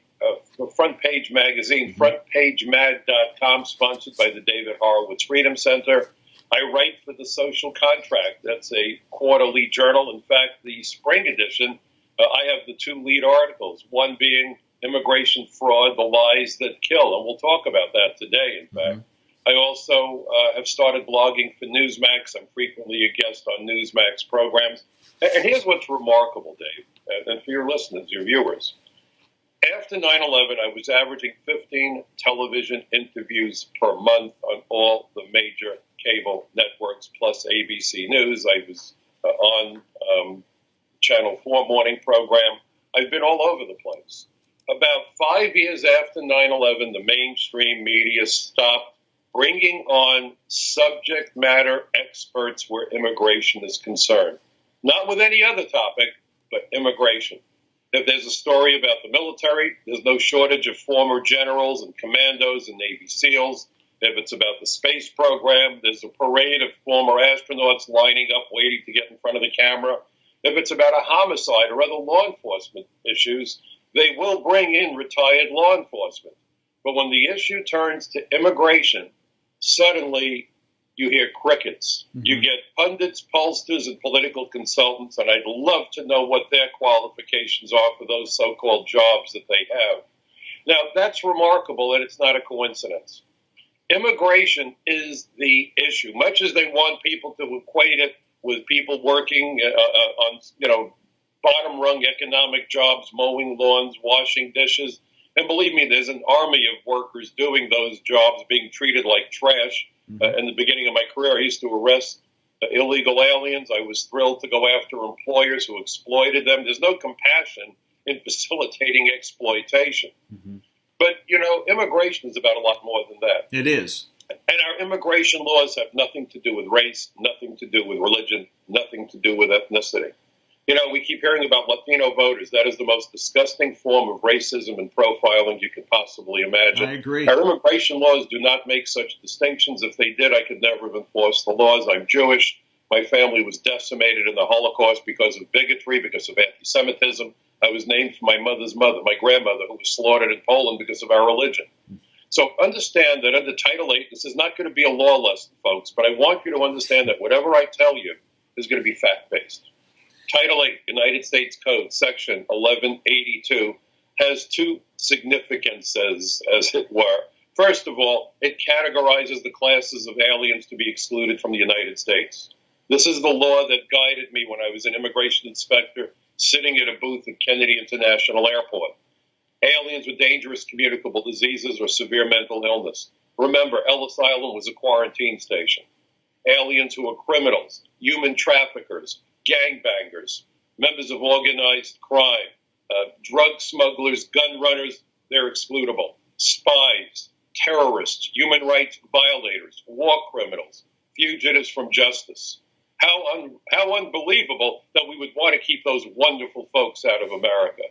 Front Page magazine, frontpagemag.com, sponsored by the David Horowitz Freedom Center. I write for The Social Contract. That's a quarterly journal. In fact, the spring edition, I have the two lead articles, one being Immigration Fraud, The Lies That Kill, and we'll talk about that today, in fact. I also have started blogging for Newsmax. I'm frequently a guest on Newsmax programs. And here's what's remarkable, Dave, and for your listeners, your viewers. After 9/11, I was averaging 15 television interviews per month on all the major cable networks, plus ABC News. I was on Channel 4 morning program. I've been all over the place. About 5 years after 9/11, the mainstream media stopped bringing on subject matter experts where immigration is concerned. Not with any other topic, but immigration. If there's a story about the military, there's no shortage of former generals and commandos and Navy SEALs. If it's about the space program, there's a parade of former astronauts lining up, waiting to get in front of the camera. If it's about a homicide or other law enforcement issues, they will bring in retired law enforcement. But when the issue turns to immigration, suddenly you hear crickets. You get pundits, pollsters, and political consultants, and I'd love to know what their qualifications are for those so-called jobs that they have. Now, that's remarkable, and it's not a coincidence. Immigration is the issue. Much as they want people to equate it with people working on, bottom-rung economic jobs, mowing lawns, washing dishes, and believe me, there's an army of workers doing those jobs being treated like trash. In the beginning of my career, I used to arrest illegal aliens. I was thrilled to go after employers who exploited them. There's no compassion in facilitating exploitation. But, immigration is about a lot more than that. It is. And our immigration laws have nothing to do with race, nothing to do with religion, nothing to do with ethnicity. We keep hearing about Latino voters. That is the most disgusting form of racism and profiling you could possibly imagine. I agree. Our immigration laws do not make such distinctions. If they did, I could never have enforced the laws. I'm Jewish. My family was decimated in the Holocaust because of bigotry, because of anti-Semitism. I was named for my mother's mother, my grandmother, who was slaughtered in Poland because of our religion. So understand that under Title VIII, this is not going to be a law lesson, folks, but I want you to understand that whatever I tell you is going to be fact-based. Title VIII, United States Code, Section 1182, has two significances, as it were. First of all, it categorizes the classes of aliens to be excluded from the United States. This is the law that guided me when I was an immigration inspector sitting at a booth at Kennedy International Airport. aliens with dangerous communicable diseases or severe mental illness. Remember, Ellis Island was a quarantine station. Aliens who are criminals, human traffickers, gangbangers, members of organized crime, drug smugglers, gun runners, they're excludable. Spies, terrorists, human rights violators, war criminals, fugitives from justice. How unbelievable that we would want to keep those wonderful folks out of America.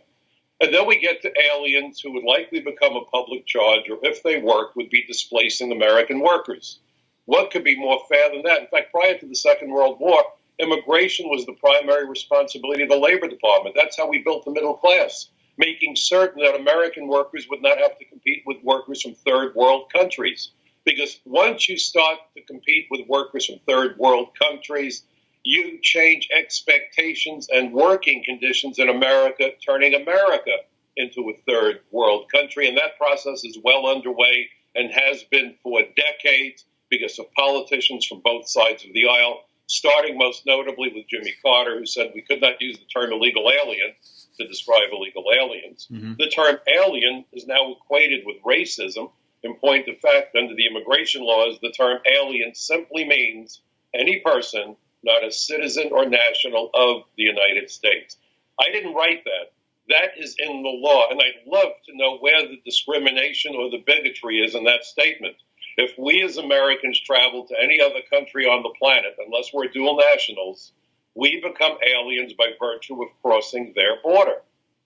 And then we get to aliens who would likely become a public charge, or if they worked, would be displacing American workers. What could be more fair than that? In fact, prior to the Second World War, immigration was the primary responsibility of the Labor Department. That's how we built the middle class, making certain that American workers would not have to compete with workers from third world countries. Because once you start to compete with workers from third world countries, you change expectations and working conditions in America, turning America into a third world country. And that process is well underway and has been for decades because of politicians from both sides of the aisle, starting most notably with Jimmy Carter, who said we could not use the term illegal alien to describe illegal aliens. Mm-hmm. The term alien is now equated with racism. In point of fact, under the immigration laws, the term alien simply means any person not a citizen or national of the United States. I didn't write that. That is in the law, and I'd love to know where the discrimination or the bigotry is in that statement. If we as Americans travel to any other country on the planet, unless we're dual nationals, we become aliens by virtue of crossing their border,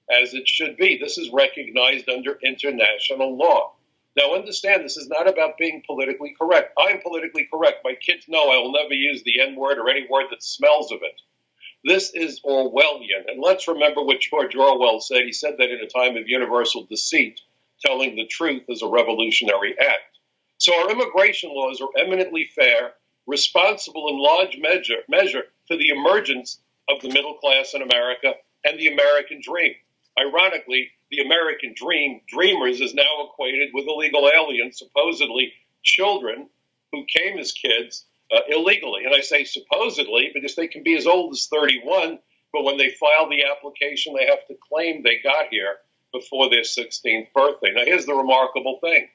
as it should be. This is recognized under international law. Now, understand, this is not about being politically correct. I'm politically correct. My kids know I will never use the N-word or any word that smells of it. This is Orwellian. And let's remember what George Orwell said. He said that in a time of universal deceit, telling the truth is a revolutionary act. So our immigration laws are eminently fair, responsible in large measure to the emergence of the middle class in America and the American dream. Ironically, the American dream, dreamers, is now equated with illegal aliens, supposedly children who came as kids illegally. And I say supposedly because they can be as old as 31, but when they file the application, they have to claim they got here before their 16th birthday. Now, here's the remarkable thing.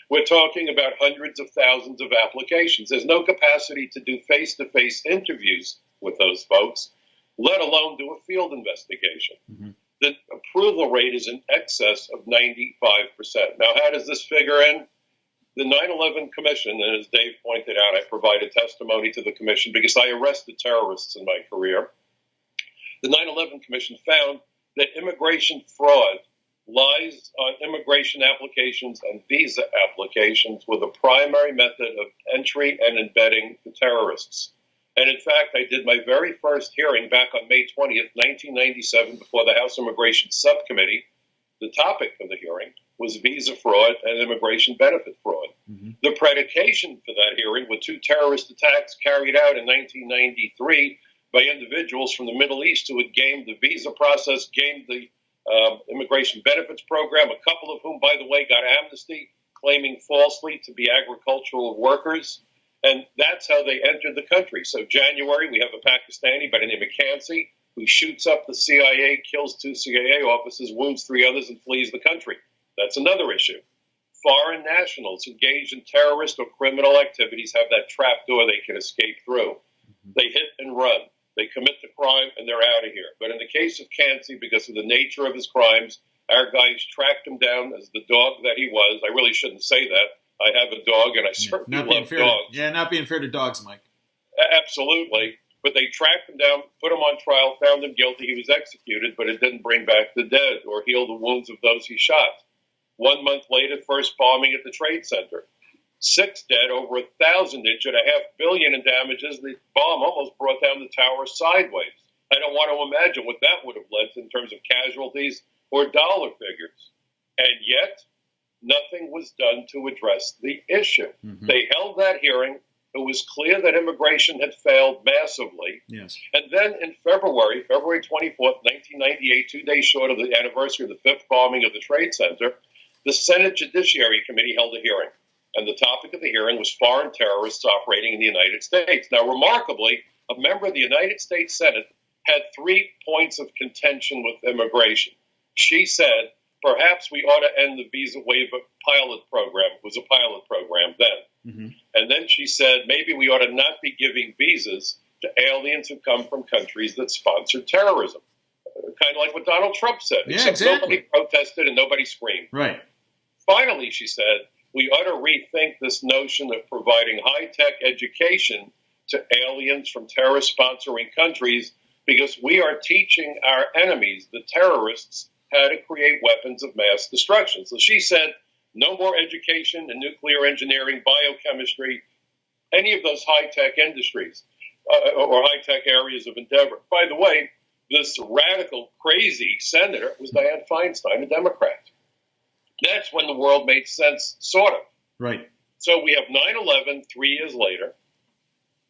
We're talking about hundreds of thousands of applications. There's no capacity to do face-to-face interviews with those folks, let alone do a field investigation. Mm-hmm. The approval rate is in excess of 95%. Now, how does this figure in? The 9/11 Commission, and as Dave pointed out, I provided testimony to the Commission because I arrested terrorists in my career. The 9/11 Commission found that immigration fraud, lies on immigration applications and visa applications were the primary method of entry and embedding the terrorists. And in fact, I did my very first hearing back on May 20th, 1997, before the House Immigration Subcommittee. The topic of the hearing was visa fraud and immigration benefit fraud. Mm-hmm. The predication for that hearing were two terrorist attacks carried out in 1993 by individuals from the Middle East who had gamed the visa process, gamed the immigration benefits program, a couple of whom, by the way, got amnesty, claiming falsely to be agricultural workers. And that's how they entered the country. So January, we have a Pakistani by the name of Kansi who shoots up the CIA, kills 2 CIA officers, wounds 3 others, and flees the country. That's another issue. Foreign nationals engaged in terrorist or criminal activities have that trap door they can escape through. Mm-hmm. They hit and run. They commit the crime, and they're out of here. But in the case of Kansi, because of the nature of his crimes, our guys tracked him down as the dog that he was. I really shouldn't say that. I have a dog, and I certainly love dogs. Not being fair to dogs, Mike. Absolutely. But they tracked him down, put him on trial, found him guilty. He was executed, but it didn't bring back the dead or heal the wounds of those he shot. 1 month later, first bombing at the Trade Center. 6 dead, over 1,000 injured, $500 million in damages. The bomb almost brought down the tower sideways. I don't want to imagine what that would have led to in terms of casualties or dollar figures. And yet, nothing was done to address the issue. Mm-hmm. They held that hearing. It was clear that immigration had failed massively. Yes. And then in February 24th, 1998, 2 days short of the anniversary of the 5th bombing of the Trade Center, the Senate Judiciary Committee held a hearing. And the topic of the hearing was foreign terrorists operating in the United States. Now, remarkably, a member of the United States Senate had 3 points of contention with immigration. She said, perhaps we ought to end the visa waiver pilot program. It was a pilot program then. Mm-hmm. And then she said, maybe we ought to not be giving visas to aliens who come from countries that sponsor terrorism. Kind of like what Donald Trump said. Yeah, exactly. Nobody protested and nobody screamed. Right. Finally, she said, we ought to rethink this notion of providing high-tech education to aliens from terrorist-sponsoring countries because we are teaching our enemies, the terrorists, how to create weapons of mass destruction. So she said, no more education in nuclear engineering, biochemistry, any of those high-tech industries or high-tech areas of endeavor. By the way, this radical, crazy senator was Dianne Feinstein, a Democrat. That's when the world made sense, sort of. Right. So we have 9/11 3 years later.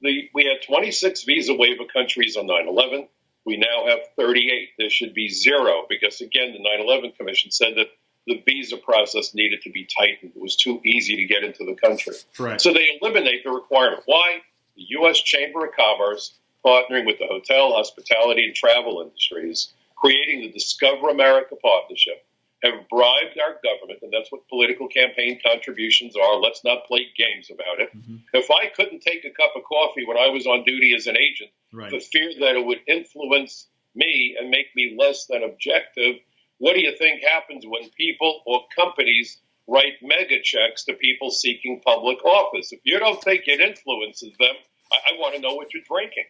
We had 26 visa waiver countries on 9/11. We now have 38. There should be 0 because, again, the 9/11 Commission said that the visa process needed to be tightened. It was too easy to get into the country. Right. So they eliminate the requirement. Why? The U.S. Chamber of Commerce, partnering with the hotel, hospitality, and travel industries, creating the Discover America Partnership, have bribed our government, and that's what political campaign contributions are. Let's not play games about it. Mm-hmm. If I couldn't take a cup of coffee when I was on duty as an agent, right, for fear that it would influence me and make me less than objective, what do you think happens when people or companies write mega checks to people seeking public office? If you don't think it influences them, I want to know what you're drinking.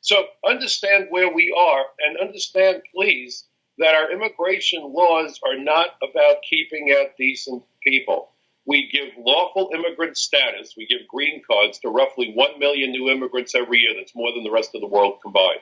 So understand where we are, and understand, please, that our immigration laws are not about keeping out decent people. We give lawful immigrant status, we give green cards to roughly 1 million new immigrants every year. That's more than the rest of the world combined.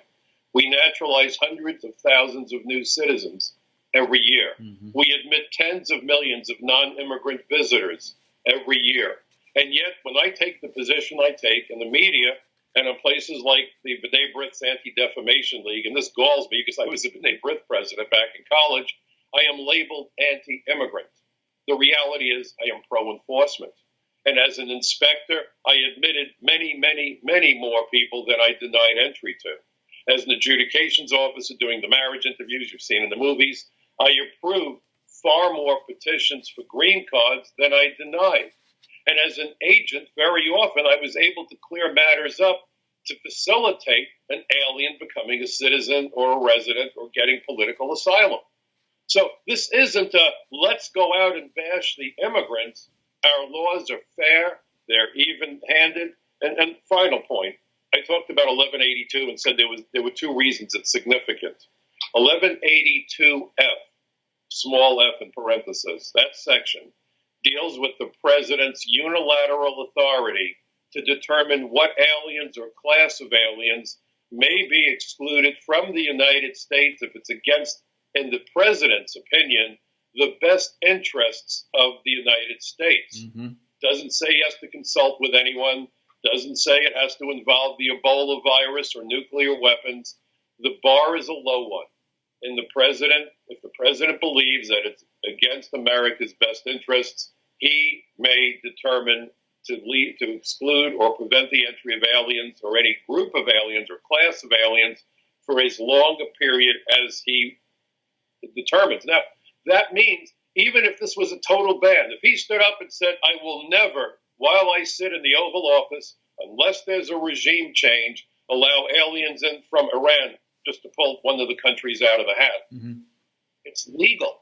We naturalize hundreds of thousands of new citizens every year. Mm-hmm. We admit tens of millions of non-immigrant visitors every year. And yet, when I take the position I take in the media and in places like the B'nai B'rith's Anti-Defamation League, and this galls me because I was a B'nai B'rith president back in college, I am labeled anti-immigrant. The reality is I am pro-enforcement. And as an inspector, I admitted many, many, many more people than I denied entry to. As an adjudications officer doing the marriage interviews you've seen in the movies, I approved far more petitions for green cards than I denied. And as an agent, very often I was able to clear matters up to facilitate an alien becoming a citizen or a resident or getting political asylum. So this isn't a let's go out and bash the immigrants. Our laws are fair, they're even-handed. And final point, I talked about 1182 and said there were 2 reasons it's significant. 1182F, small f in parentheses, that section deals with the president's unilateral authority to determine what aliens or class of aliens may be excluded from the United States if it's against, in the president's opinion, the best interests of the United States. Mm-hmm. Doesn't say he has to consult with anyone, doesn't say it has to involve the Ebola virus or nuclear weapons. The bar is a low one. And if the president believes that it's against America's best interests, he may determine to exclude or prevent the entry of aliens or any group of aliens or class of aliens for as long a period as he determines. Now, that means even if this was a total ban, if he stood up and said, I will never, while I sit in the Oval Office, unless there's a regime change, allow aliens in from Iran, just to pull one of the countries out of the hat. Mm-hmm. It's legal.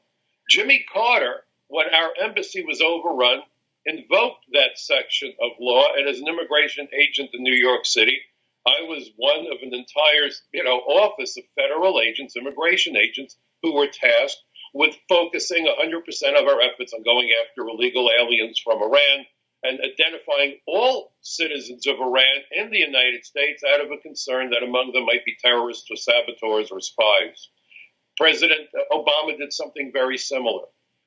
Jimmy Carter, when our embassy was overrun, invoked that section of law, and as an immigration agent in New York City, I was one of an entire office of federal agents, immigration agents, who were tasked with focusing 100% of our efforts on going after illegal aliens from Iran and identifying all citizens of Iran in the United States out of a concern that among them might be terrorists or saboteurs or spies. President Obama did something very similar.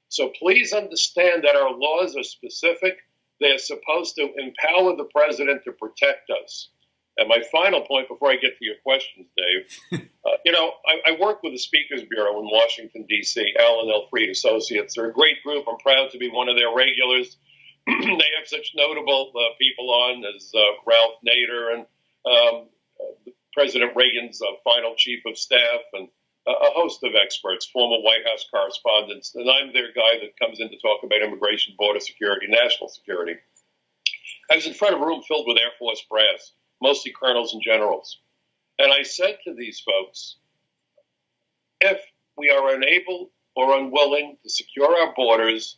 So please understand that our laws are specific. They're supposed to empower the president to protect us. And my final point before I get to your questions, Dave, I work with the Speakers Bureau in Washington, D.C., Alan L. Freed Associates. They're a great group. I'm proud to be one of their regulars. They have such notable people on as Ralph Nader and President Reagan's final chief of staff and a host of experts, former White House correspondents, and I'm their guy that comes in to talk about immigration, border security, national security. I was in front of a room filled with Air Force brass, mostly colonels and generals. And I said to these folks, if we are unable or unwilling to secure our borders,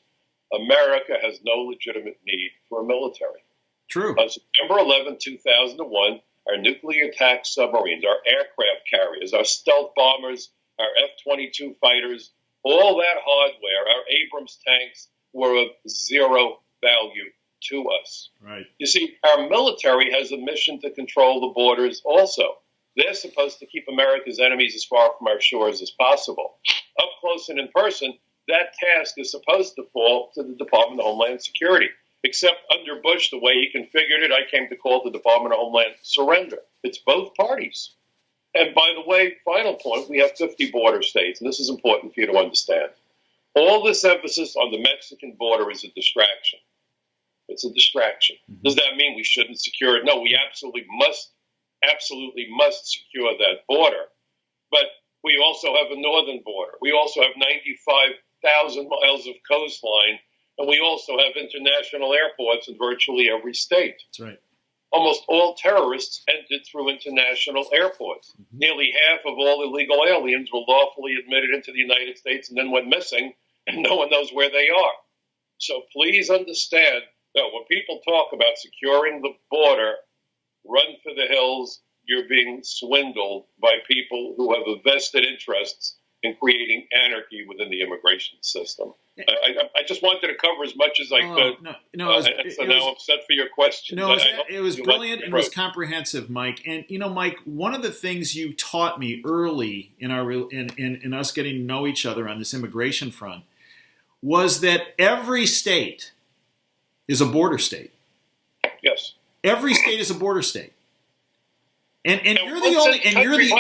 America has no legitimate need for a military. True. On September 11, 2001, our nuclear attack submarines, our aircraft carriers, our stealth bombers, our F-22 fighters, all that hardware, our Abrams tanks, were of zero value to us. Right. You see, our military has a mission to control the borders also. They're supposed to keep America's enemies as far from our shores as possible. Up close and in person, that task is supposed to fall to the Department of Homeland Security. Except under Bush, the way he configured it, I came to call the Department of Homeland surrender. It's both parties. And by the way, final point, we have 50 border states, and this is important for you to understand. All this emphasis on the Mexican border is a distraction. It's a distraction. Mm-hmm. Does that mean we shouldn't secure it? No, we absolutely must secure that border. But we also have a northern border. We also have 95,000 miles of coastline, and we also have international airports in virtually every state. That's right. Almost all terrorists entered through international airports. Mm-hmm. Nearly half of all illegal aliens were lawfully admitted into the United States and then went missing, and no one knows where they are. So please understand that when people talk about securing the border, run for the hills. You're being swindled by people who have a vested interests in creating anarchy within the immigration system. I just wanted to cover as much as I could. Now I'm set for your question. No, it was brilliant and it was comprehensive, Mike. And Mike, one of the things you taught me early in in us getting to know each other on this immigration front was that every state is a border state. Yes. Every state is a border state. And you're the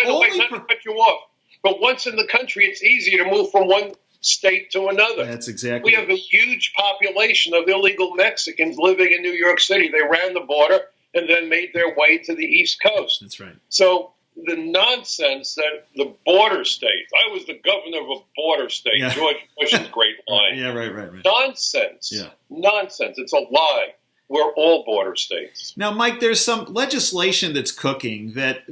only not to cut you off, but once in the country, it's easy to move from one state to another. That's exactly. We have a huge population of illegal Mexicans living in New York City. They ran the border and then made their way to the East Coast. That's right. So the nonsense that the border states, I was the governor of a border state, yeah. George Bush's great line. Yeah, right. Nonsense. Yeah. Nonsense. It's a lie. We're all border states. Now, Mike, there's some legislation that's cooking that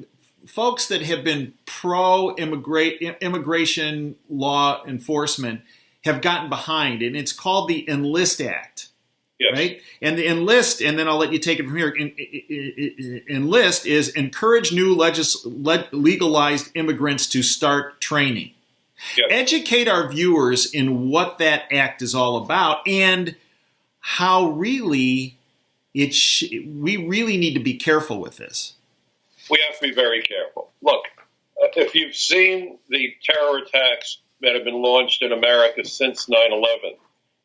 folks that have been pro-immigration law enforcement have gotten behind, and it's called the Enlist Act. Yes. Right? And the Enlist, and then I'll let you take it from here. Enlist is encourage new legalized immigrants to start training. Yes. Educate our viewers in what that act is all about and how really we really need to be careful with this. We have to be very careful. Look, if you've seen the terror attacks that have been launched in America since 9/11,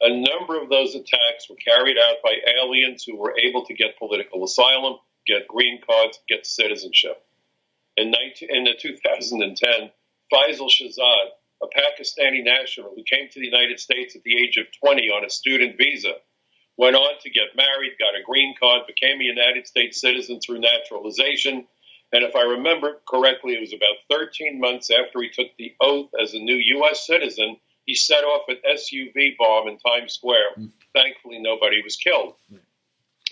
a number of those attacks were carried out by aliens who were able to get political asylum, get green cards, get citizenship. In 2010, Faisal Shahzad, a Pakistani national who came to the United States at the age of 20 on a student visa, went on to get married, got a green card, became a United States citizen through naturalization. And if I remember correctly, it was about 13 months after he took the oath as a new U.S. citizen, he set off an SUV bomb in Times Square. Thankfully, nobody was killed.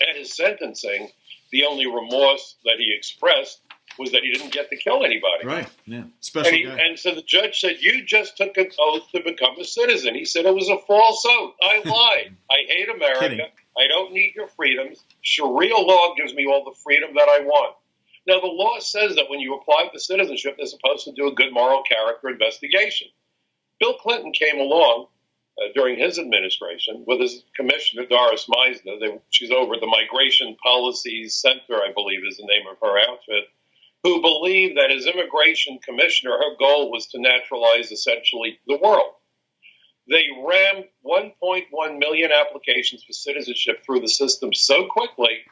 At his sentencing, the only remorse that he expressed was that he didn't get to kill anybody. Right, yeah. Special guy. And so the judge said, you just took an oath to become a citizen. He said it was a false oath. I lied. I hate America. Kidding. I don't need your freedoms. Sharia law gives me all the freedom that I want. Now, the law says that when you apply for citizenship, they're supposed to do a good moral character investigation. Bill Clinton came along during his administration with his commissioner, Doris Meisner. She's over the Migration Policy Center, I believe is the name of her outfit, who believed that as immigration commissioner, her goal was to naturalize essentially the world. They rammed 1.1 million applications for citizenship through the system so quickly,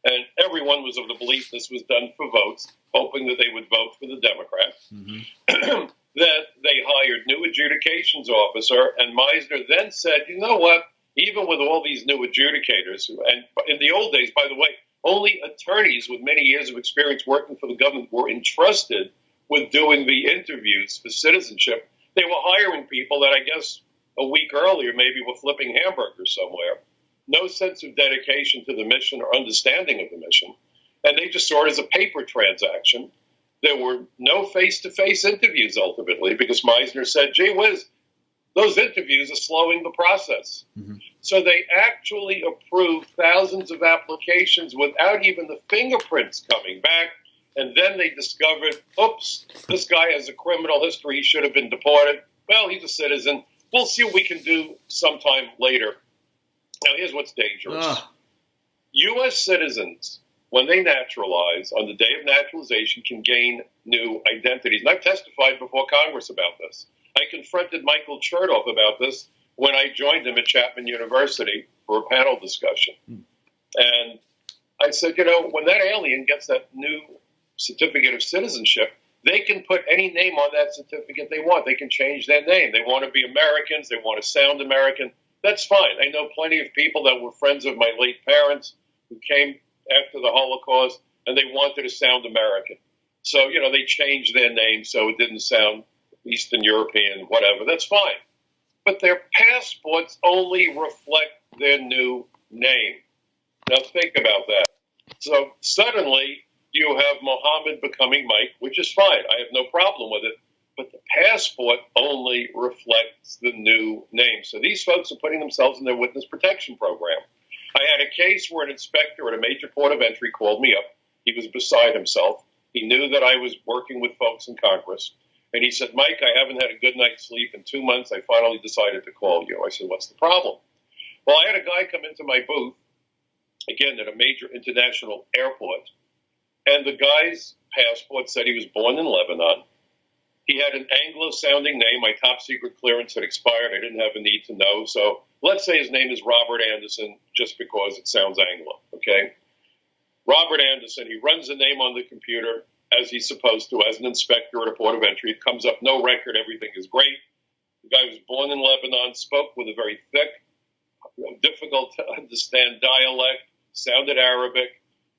and everyone was of the belief this was done for votes, hoping that they would vote for the Democrats, that they hired new adjudications officer, and Meisner then said, you know what, even with all these new adjudicators, and in the old days, by the way, only attorneys with many years of experience working for the government were entrusted with doing the interviews for citizenship, they were hiring people that I guess a week earlier maybe were flipping hamburgers somewhere. No sense of dedication to the mission or understanding of the mission. And they just saw it as a paper transaction. There were no face-to-face interviews ultimately because Meisner said, gee whiz, those interviews are slowing the process. Mm-hmm. So they actually approved thousands of applications without even the fingerprints coming back. And then they discovered, oops, this guy has a criminal history. He should have been deported. Well, he's a citizen. We'll see what we can do sometime later. Now, here's what's dangerous. U.S. citizens, when they naturalize, on the day of naturalization, can gain new identities. And I've testified before Congress about this. I confronted Michael Chertoff about this when I joined him at Chapman University for a panel discussion. And I said, when that alien gets that new certificate of citizenship, they can put any name on that certificate they want. They can change their name. They want to be Americans. They want to sound American. That's fine. I know plenty of people that were friends of my late parents who came after the Holocaust, and they wanted to sound American. So, they changed their name so it didn't sound Eastern European, whatever. That's fine. But their passports only reflect their new name. Now, think about that. So, suddenly, you have Mohammed becoming Mike, which is fine. I have no problem with it. But the passport only reflects the new name. So these folks are putting themselves in their witness protection program. I had a case where an inspector at a major port of entry called me up. He was beside himself. He knew that I was working with folks in Congress. And he said, Mike, I haven't had a good night's sleep in 2 months. I finally decided to call you. I said, what's the problem? Well, I had a guy come into my booth, again, at a major international airport. And the guy's passport said he was born in Lebanon. He had an Anglo-sounding name. My top-secret clearance had expired. I didn't have a need to know. So let's say his name is Robert Anderson, just because it sounds Anglo, okay? Robert Anderson, he runs the name on the computer as he's supposed to, as an inspector at a port of entry. It comes up, no record, everything is great. The guy was born in Lebanon, spoke with a very thick, difficult-to-understand dialect, sounded Arabic.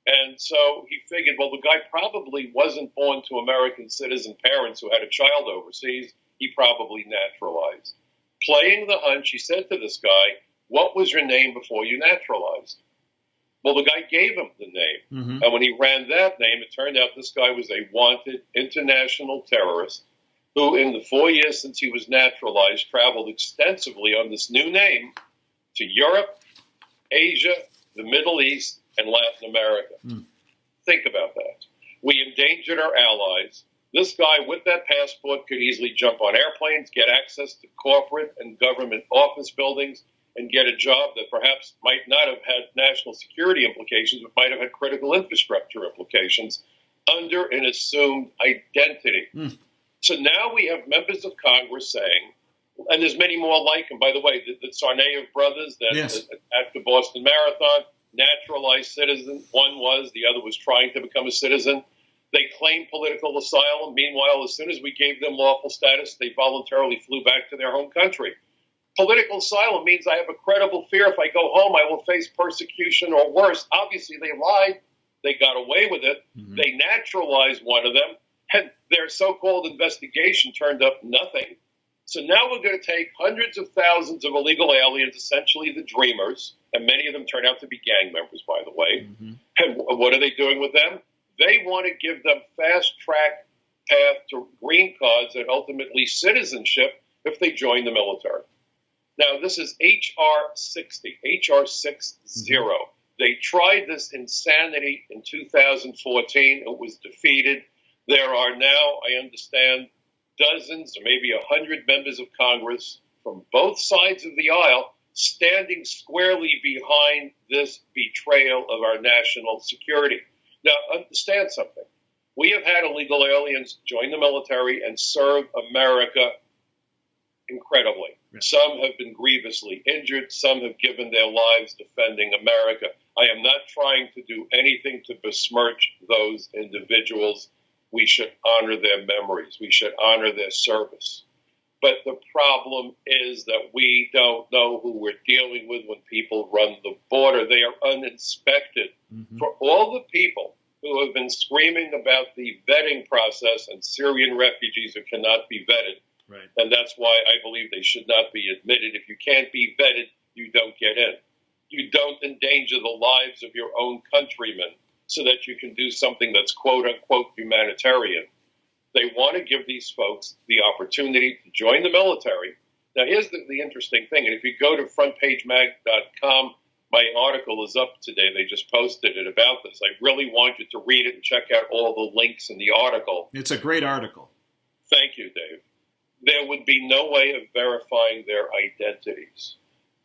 And so he figured, well, the guy probably wasn't born to American citizen parents who had a child overseas. He probably naturalized. Playing the hunch, he said to this guy, what was your name before you naturalized? Well, the guy gave him the name. Mm-hmm. And when he ran that name, it turned out this guy was a wanted international terrorist who, in the 4 years since he was naturalized, traveled extensively on this new name to Europe, Asia, the Middle East, and Latin America. Think about that. We endangered our allies. This guy with that passport could easily jump on airplanes, get access to corporate and government office buildings, and get a job that perhaps might not have had national security implications, but might have had critical infrastructure implications under an assumed identity. So now we have members of Congress saying, and there's many more like him, by the way, the Tsarnaev brothers that at the Boston Marathon, naturalized citizen. One was, the other was trying to become a citizen. They claimed political asylum. Meanwhile, as soon as we gave them lawful status, they voluntarily flew back to their home country. Political asylum means I have a credible fear if I go home, I will face persecution or worse. Obviously, they lied. They got away with it. Mm-hmm. They naturalized one of them, and their so-called investigation turned up nothing. So now we're going to take hundreds of thousands of illegal aliens, essentially the dreamers, and many of them turn out to be gang members, by the way. Mm-hmm. And what are they doing with them? They want to give them fast-track path to green cards and ultimately citizenship if they join the military. Now, this is H.R. 60, H.R. 60. Mm-hmm. They tried this insanity in 2014. It was defeated. There are now, I understand, dozens or maybe 100 members of Congress from both sides of the aisle standing squarely behind this betrayal of our national security. Now, understand something. We have had illegal aliens join the military and serve America incredibly. Some have been grievously injured. Some have given their lives defending America. I am not trying to do anything to besmirch those individuals. We should honor their memories. We should honor their service. But the problem is that we don't know who we're dealing with when people run the border. They are uninspected. Mm-hmm. For all the people who have been screaming about the vetting process and Syrian refugees who cannot be vetted. Right. And that's why I believe they should not be admitted. If you can't be vetted, you don't get in. You don't endanger the lives of your own countrymen so that you can do something that's quote-unquote humanitarian. They want to give these folks the opportunity to join the military. Now, here's the interesting thing. And if you go to frontpagemag.com, my article is up today. They just posted it about this. I really want you to read it and check out all the links in the article. It's a great article. Thank you, Dave. There would be no way of verifying their identities.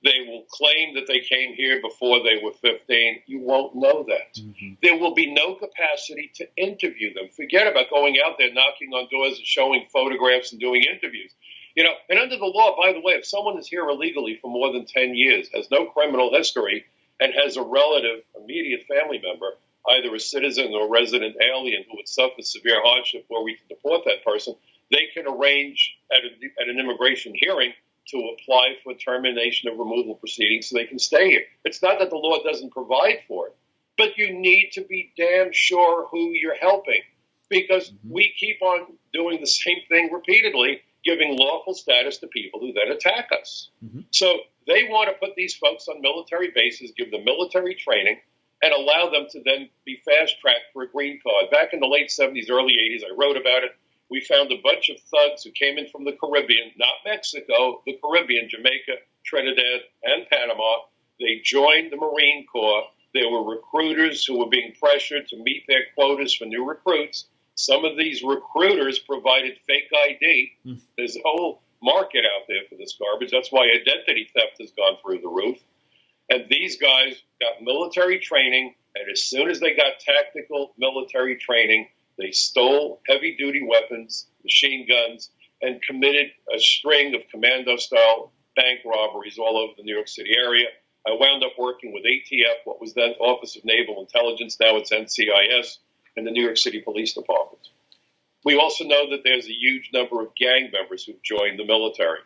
They will claim that they came here before they were 15. You won't know that. Mm-hmm. There will be no capacity to interview them. Forget about going out there, knocking on doors and showing photographs and doing interviews. You know, and under the law, by the way, if someone is here illegally for more than 10 years, has no criminal history, and has a relative, immediate family member, either a citizen or resident alien who would suffer severe hardship where we can deport that person, they can arrange at an immigration hearing to apply for termination of removal proceedings so they can stay here. It's not that the law doesn't provide for it, but you need to be damn sure who you're helping, because we keep on doing the same thing repeatedly, giving lawful status to people who then attack us. So they want to put these folks on military bases, give them military training, and allow them to then be fast-tracked for a green card. Back in the late 70s, early 80s, I wrote about it. We found a bunch of thugs who came in from the Caribbean, not Mexico, the Caribbean, Jamaica, Trinidad, and Panama. They joined the Marine Corps. There were recruiters who were being pressured to meet their quotas for new recruits. Some of these recruiters provided fake ID. There's a whole market out there for this garbage. That's why identity theft has gone through the roof. And these guys got military training, and as soon as they got tactical military training, they stole heavy-duty weapons, machine guns, and committed a string of commando-style bank robberies all over the New York City area. I wound up working with ATF, what was then Office of Naval Intelligence, now it's NCIS, and the New York City Police Department. We also know that there's a huge number of gang members who've joined the military.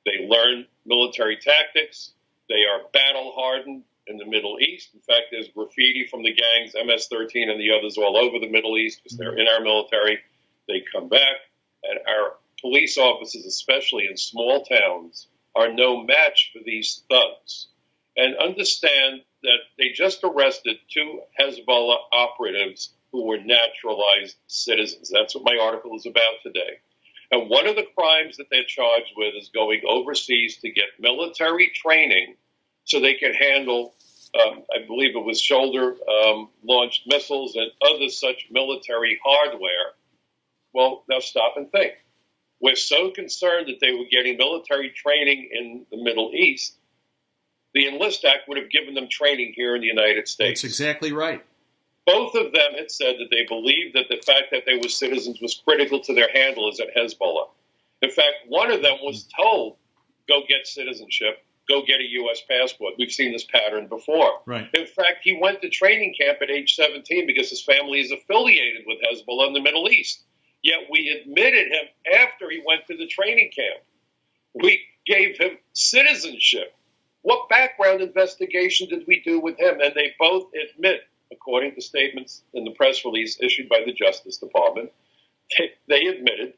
They learn military tactics. They are battle-hardened in the Middle East. In fact, there's graffiti from the gangs, MS-13 and the others all over the Middle East because they're in our military. They come back, and our police officers, especially in small towns, are no match for these thugs. And understand that they just arrested 2 Hezbollah operatives who were naturalized citizens. That's what my article is about today. And one of the crimes that they're charged with is going overseas to get military training so they can handle, I believe it was shoulder-launched missiles and other such military hardware. Well, now stop and think. We're so concerned that they were getting military training in the Middle East. The Enlist Act would have given them training here in the United States. That's exactly right. Both of them had said that they believed that the fact that they were citizens was critical to their handlers at Hezbollah. In fact, one of them was told, go get citizenship, go get a U.S. passport. We've seen this pattern before. Right. In fact, he went to training camp at age 17 because his family is affiliated with Hezbollah in the Middle East. Yet we admitted him after he went to the training camp. We gave him citizenship. What background investigation did we do with him? And they both admit, according to statements in the press release issued by the Justice Department, they admitted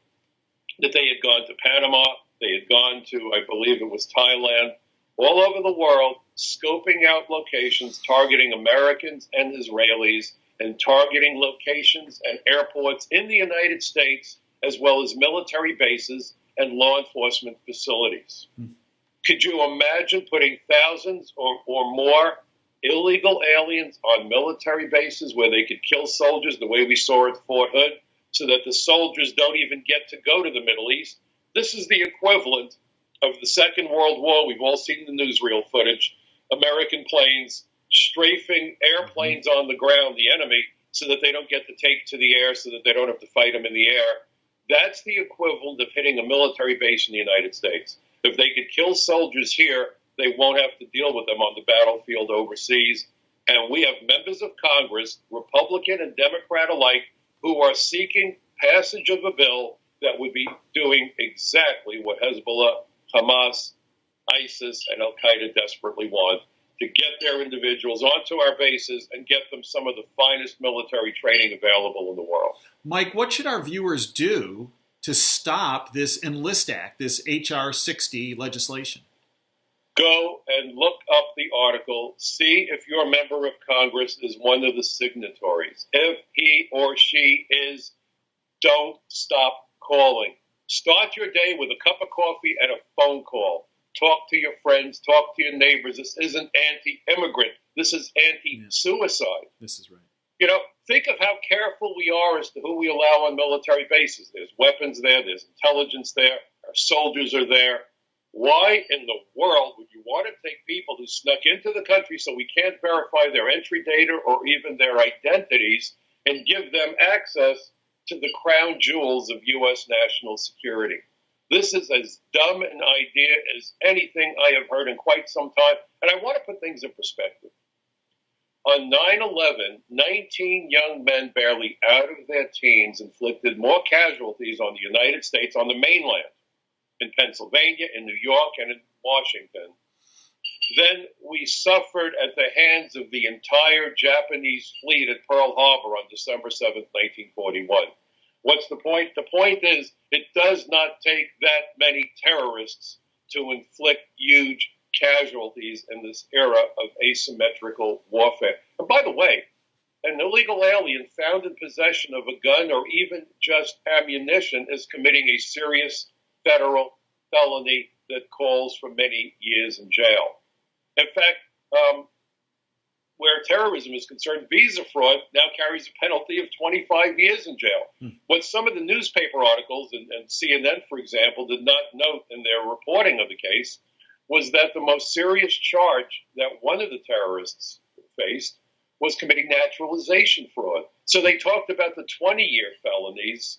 that they had gone to Panama, they had gone to, I believe it was Thailand, all over the world, scoping out locations, targeting Americans and Israelis, and targeting locations and airports in the United States, as well as military bases and law enforcement facilities. Could you imagine putting thousands or more illegal aliens on military bases where they could kill soldiers the way we saw at Fort Hood, so that the soldiers don't even get to go to the Middle East? This is the equivalent of the Second World War. We've all seen the newsreel footage. American planes strafing airplanes on the ground, the enemy, so that they don't get to take to the air, so that they don't have to fight them in the air. That's the equivalent of hitting a military base in the United States. If they could kill soldiers here, they won't have to deal with them on the battlefield overseas. And we have members of Congress, Republican and Democrat alike, who are seeking passage of a bill that would be doing exactly what Hezbollah, Hamas, ISIS, and Al-Qaeda desperately want: to get their individuals onto our bases and get them some of the finest military training available in the world. Mike, what should our viewers do to stop this Enlist Act, this H.R. 60 legislation? Go and look up the article. See if your member of Congress is one of the signatories. If he or she is, don't stop calling. Start your day with a cup of coffee and a phone call. Talk to your friends. Talk to your neighbors. This isn't anti-immigrant. This is anti-suicide. This is right. You know, think of how careful we are as to who we allow on military bases. There's weapons there. There's intelligence there. Our soldiers are there. Why in the world would you want to take people who snuck into the country so we can't verify their entry data or even their identities and give them access to the crown jewels of U.S. national security? This is as dumb an idea as anything I have heard in quite some time. And I want to put things in perspective. On 9/11, 19 young men barely out of their teens inflicted more casualties on the United States on the mainland, in Pennsylvania, in New York, and in Washington, than we suffered at the hands of the entire Japanese fleet at Pearl Harbor on December 7th, 1941. What's the point? The point is it does not take that many terrorists to inflict huge casualties in this era of asymmetrical warfare. And by the way, an illegal alien found in possession of a gun or even just ammunition is committing a serious federal felony that calls for many years in jail. In fact, where terrorism is concerned, visa fraud now carries a penalty of 25 years in jail. What some of the newspaper articles and CNN, for example, did not note in their reporting of the case was that the most serious charge that one of the terrorists faced was committing naturalization fraud. So they talked about the 20-year felonies,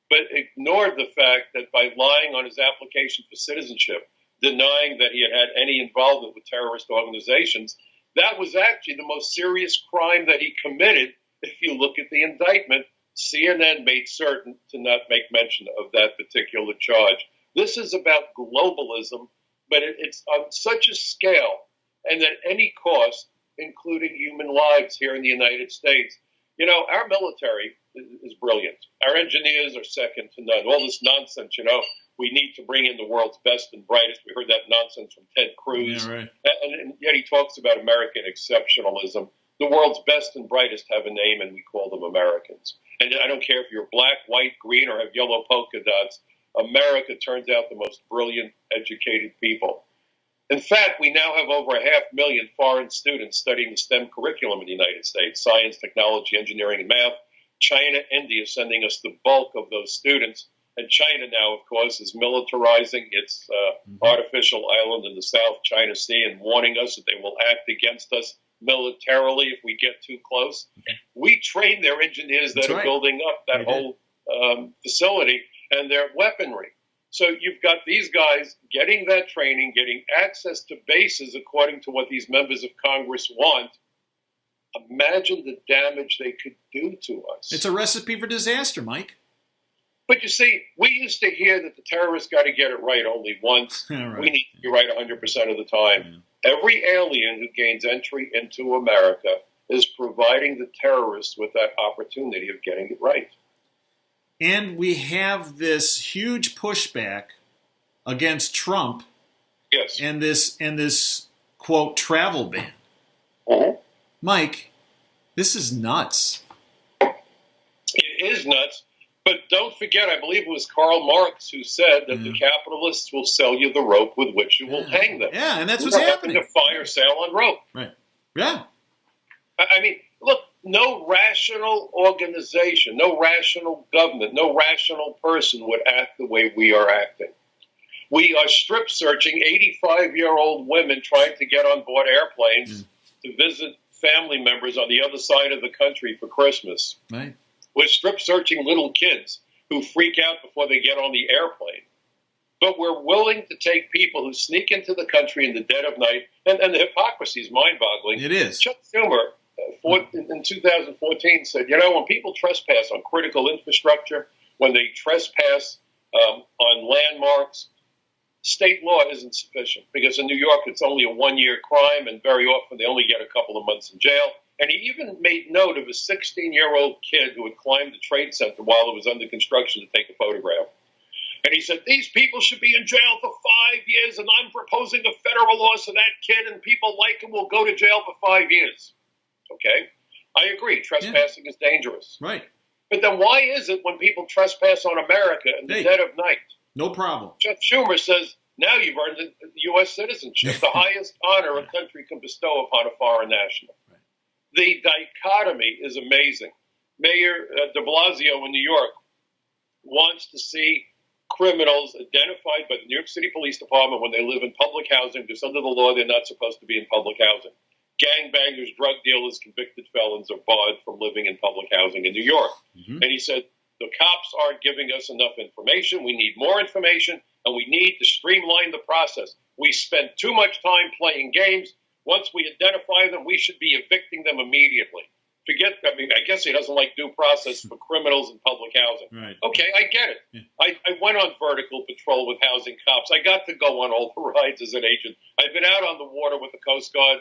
but ignored the fact that by lying on his application for citizenship, denying that he had had any involvement with terrorist organizations, that was actually the most serious crime that he committed. If you look at the indictment, CNN made certain to not make mention of that particular charge. This is about globalism, but it's on such a scale and at any cost, including human lives here in the United States. You know, our military is brilliant. Our engineers are second to none. All this nonsense, you know, we need to bring in the world's best and brightest. We heard that nonsense from Ted Cruz. Yeah, right. And yet he talks about American exceptionalism. The world's best and brightest have a name, and we call them Americans. And I don't care if you're black, white, green, or have yellow polka dots. America turns out the most brilliant, educated people. In fact, we now have over 500,000 foreign students studying the STEM curriculum in the United States, science, technology, engineering, and math. China, India sending us the bulk of those students. And China now, of course, is militarizing its artificial island in the South China Sea and warning us that they will act against us militarily if we get too close. Okay. We train their engineers that are building up that whole facility and their weaponry. So you've got these guys getting that training, getting access to bases according to what these members of Congress want. Imagine the damage they could do to us. It's a recipe for disaster, Mike. But you see, we used to hear that the terrorists got to get it right only once. Right. We need to be right 100% of the time. Yeah. Every alien who gains entry into America is providing the terrorists with that opportunity of getting it right. And we have this huge pushback against Trump. Yes. And this quote travel ban. Mm-hmm. Mike, this is nuts. It is nuts. But don't forget, I believe it was Karl Marx who said that the capitalists will sell you the rope with which you will hang them. Yeah, and that's what's happening. A fire sale on rope. Right. Yeah. I mean, look, no rational organization, no rational government, no rational person would act the way we are acting. We are strip searching 85-year-old women trying to get on board airplanes to visit family members on the other side of the country for Christmas. Right. We're strip searching little kids who freak out before they get on the airplane. But we're willing to take people who sneak into the country in the dead of night, and the hypocrisy is mind-boggling. It is. Chuck Schumer in 2014 said, you know, when people trespass on critical infrastructure, when they trespass on landmarks, state law isn't sufficient because in New York it's only a 1-year crime, and very often they only get a couple of months in jail. And he even made note of a 16-year-old kid who had climbed the Trade Center while it was under construction to take a photograph. And he said, these people should be in jail for 5 years, and I'm proposing a federal law so that kid and people like him will go to jail for 5 years. Okay? I agree. Trespassing is dangerous. Right. But then why is it when people trespass on America in the dead of night? No problem. Chuck Schumer says, now you've earned U.S. citizenship, the highest honor a country can bestow upon a foreign national. Right. The dichotomy is amazing. Mayor de Blasio in New York wants to see criminals identified by the New York City Police Department when they live in public housing, because under the law they're not supposed to be in public housing. Gangbangers, drug dealers, convicted felons are barred from living in public housing in New York. Mm-hmm. And he said, the cops aren't giving us enough information. We need more information, and we need to streamline the process. We spend too much time playing games. Once we identify them, we should be evicting them immediately. I guess he doesn't like due process for criminals in public housing. Right. Okay, I get it. Yeah. I went on vertical patrol with housing cops. I got to go on all the rides as an agent. I've been out on the water with the Coast Guard,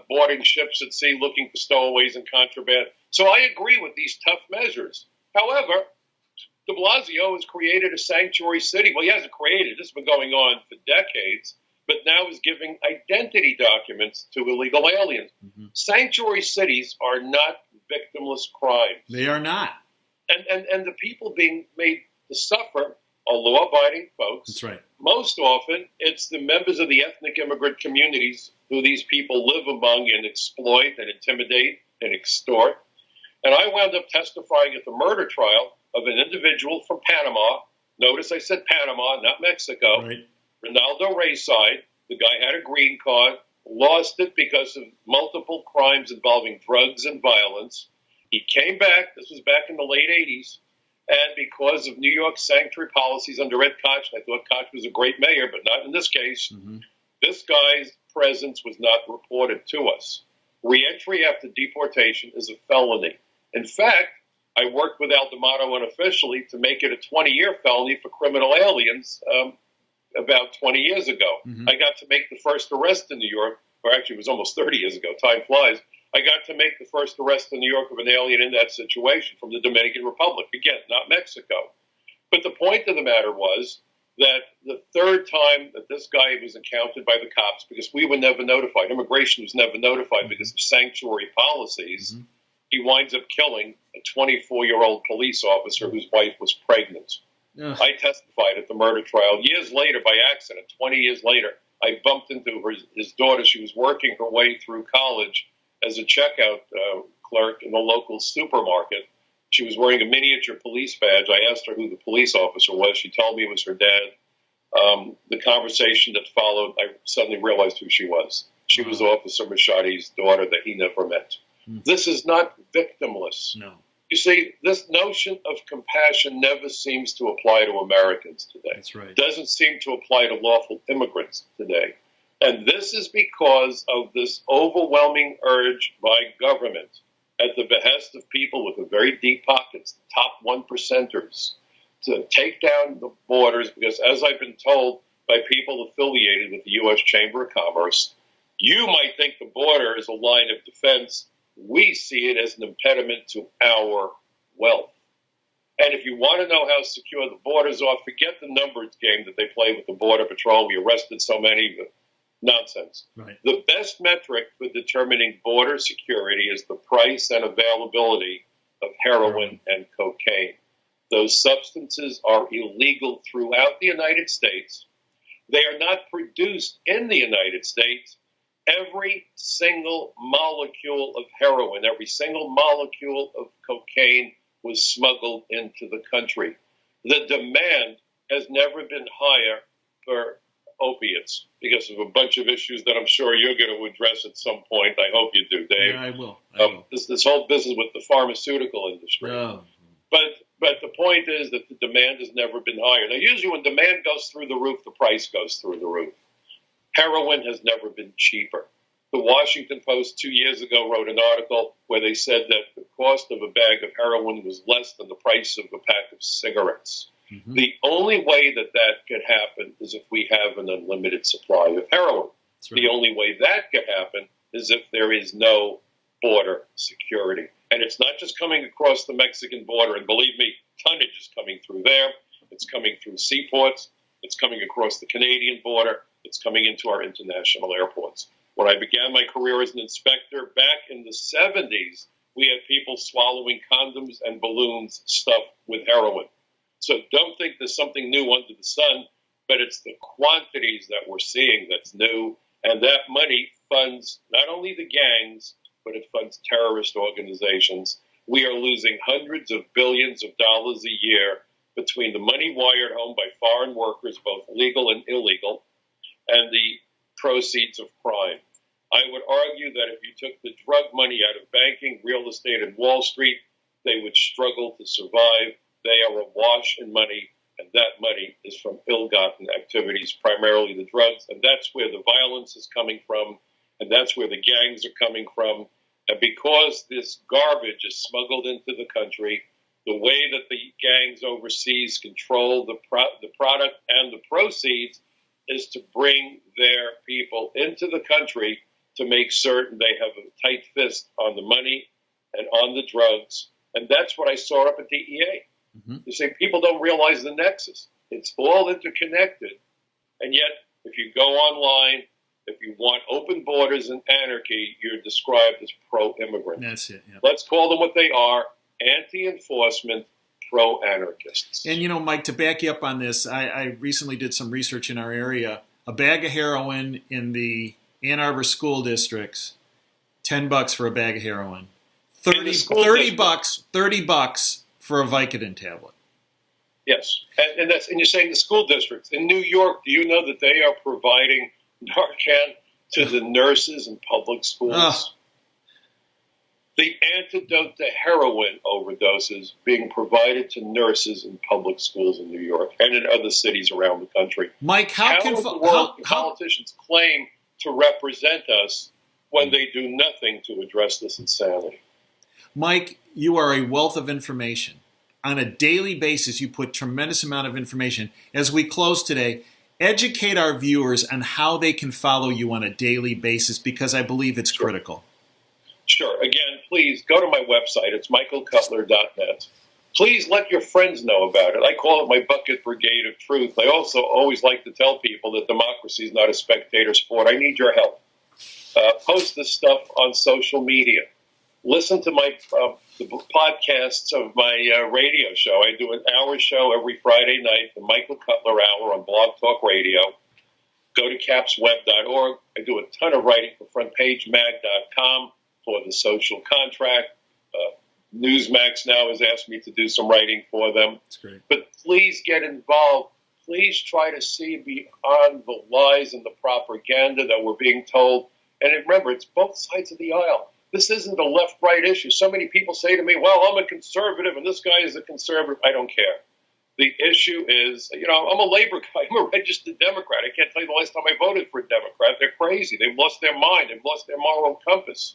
boarding ships at sea, looking for stowaways and contraband. So I agree with these tough measures. However, de Blasio has created a sanctuary city. Well, he hasn't created it. This has been going on for decades, but now is giving identity documents to illegal aliens. Mm-hmm. Sanctuary cities are not victimless crimes. They are not. And the people being made to suffer are law-abiding folks. That's right. Most often, it's the members of the ethnic immigrant communities who these people live among and exploit and intimidate and extort. And I wound up testifying at the murder trial of an individual from Panama. Notice I said Panama, not Mexico. Right. Ronaldo Rayside. The guy had a green card, lost it because of multiple crimes involving drugs and violence. He came back. This was back in the late 80s. And because of New York sanctuary policies under Ed Koch, I thought Koch was a great mayor, but not in this case, this guy's presence was not reported to us. Reentry after deportation is a felony. In fact, I worked with Al D'Amato unofficially to make it a 20-year felony for criminal aliens about 20 years ago. I got to make the first arrest in New York, or actually it was almost 30 years ago, time flies. I got to make the first arrest in New York of an alien in that situation from the Dominican Republic. Again, not Mexico. But the point of the matter was that the third time that this guy was encountered by the cops, because we were never notified, immigration was never notified because of sanctuary policies, he winds up killing a 24-year-old police officer whose wife was pregnant. I testified at the murder trial. Years later, by accident, 20 years later, I bumped into his daughter. She was working her way through college as a checkout clerk in the local supermarket. She was wearing a miniature police badge. I asked her who the police officer was. She told me it was her dad. The conversation that followed, I suddenly realized who she was. She was Officer Machadi's daughter that he never met. This is not victimless. No. You see, this notion of compassion never seems to apply to Americans today. That's right. Doesn't seem to apply to lawful immigrants today. And this is because of this overwhelming urge by government at the behest of people with very deep pockets, the top 1%ers, to take down the borders, because as I've been told by people affiliated with the U.S. Chamber of Commerce, you might think the border is a line of defense. We see it as an impediment to our wealth. And if you want to know how secure the borders are, forget the numbers game that they play with the Border Patrol. We arrested so many. Nonsense. Right. The best metric for determining border security is the price and availability of heroin and cocaine. Those substances are illegal throughout the United States. They are not produced in the United States. Every single molecule of heroin, every single molecule of cocaine was smuggled into the country. The demand has never been higher for opiates because of a bunch of issues that I'm sure you're going to address at some point. I hope you do, Dave. Yeah, I will. This whole business with the pharmaceutical industry. Oh. But the point is that the demand has never been higher. Now, usually when demand goes through the roof, the price goes through the roof. Heroin has never been cheaper. The Washington Post 2 years ago wrote an article where they said that the cost of a bag of heroin was less than the price of a pack of cigarettes. Mm-hmm. The only way that could happen is if we have an unlimited supply of heroin. Right. The only way that could happen is if there is no border security. And it's not just coming across the Mexican border. And believe me, tonnage is coming through there. It's coming through seaports. It's coming across the Canadian border. It's coming into our international airports. When I began my career as an inspector back in the 70s, we had people swallowing condoms and balloons stuffed with heroin. So don't think there's something new under the sun, but it's the quantities that we're seeing that's new. And that money funds not only the gangs, but it funds terrorist organizations. We are losing hundreds of billions of dollars a year between the money wired home by foreign workers, both legal and illegal, and the proceeds of crime. I would argue that if you took the drug money out of banking, real estate, and Wall Street, they would struggle to survive. They are awash in money, and that money is from ill-gotten activities, primarily the drugs, and that's where the violence is coming from, and that's where the gangs are coming from. And because this garbage is smuggled into the country, the way that the gangs overseas control the product and the proceeds is to bring their people into the country to make certain they have a tight fist on the money and on the drugs. And that's what I saw up at DEA. Mm-hmm. You say people don't realize the nexus. It's all interconnected. And yet, if you go online, if you want open borders and anarchy, you're described as pro-immigrant. That's it. Yeah. Let's call them what they are, anti-enforcement, pro-anarchists. And, Mike, to back you up on this, I recently did some research in our area. A bag of heroin in the Ann Arbor school districts, $10 for a bag of heroin. $30 bucks for a Vicodin tablet. Yes, and you're saying the school districts. In New York, do you know that they are providing Narcan to the nurses in public schools? The antidote to heroin overdoses being provided to nurses in public schools in New York and in other cities around the country. Mike, how can politicians claim to represent us when they do nothing to address this insanity? Mike, you are a wealth of information. On a daily basis, you put tremendous amount of information. As we close today, educate our viewers on how they can follow you on a daily basis, because I believe it's critical. Sure. Again, please go to my website. It's michaelcutler.net. Please let your friends know about it. I call it my bucket brigade of truth. I also always like to tell people that democracy is not a spectator sport. I need your help. Post this stuff on social media. Listen to my the podcasts of my radio show. I do an hour show every Friday night, the Michael Cutler Hour on Blog Talk Radio. Go to capsweb.org. I do a ton of writing for frontpagemag.com for the social contract. Newsmax now has asked me to do some writing for them. That's great. But please get involved. Please try to see beyond the lies and the propaganda that we're being told. And remember, it's both sides of the aisle. This isn't a left-right issue. So many people say to me, well, I'm a conservative and this guy is a conservative. I don't care. The issue is, I'm a labor guy. I'm a registered Democrat. I can't tell you the last time I voted for a Democrat. They're crazy. They've lost their mind. They've lost their moral compass.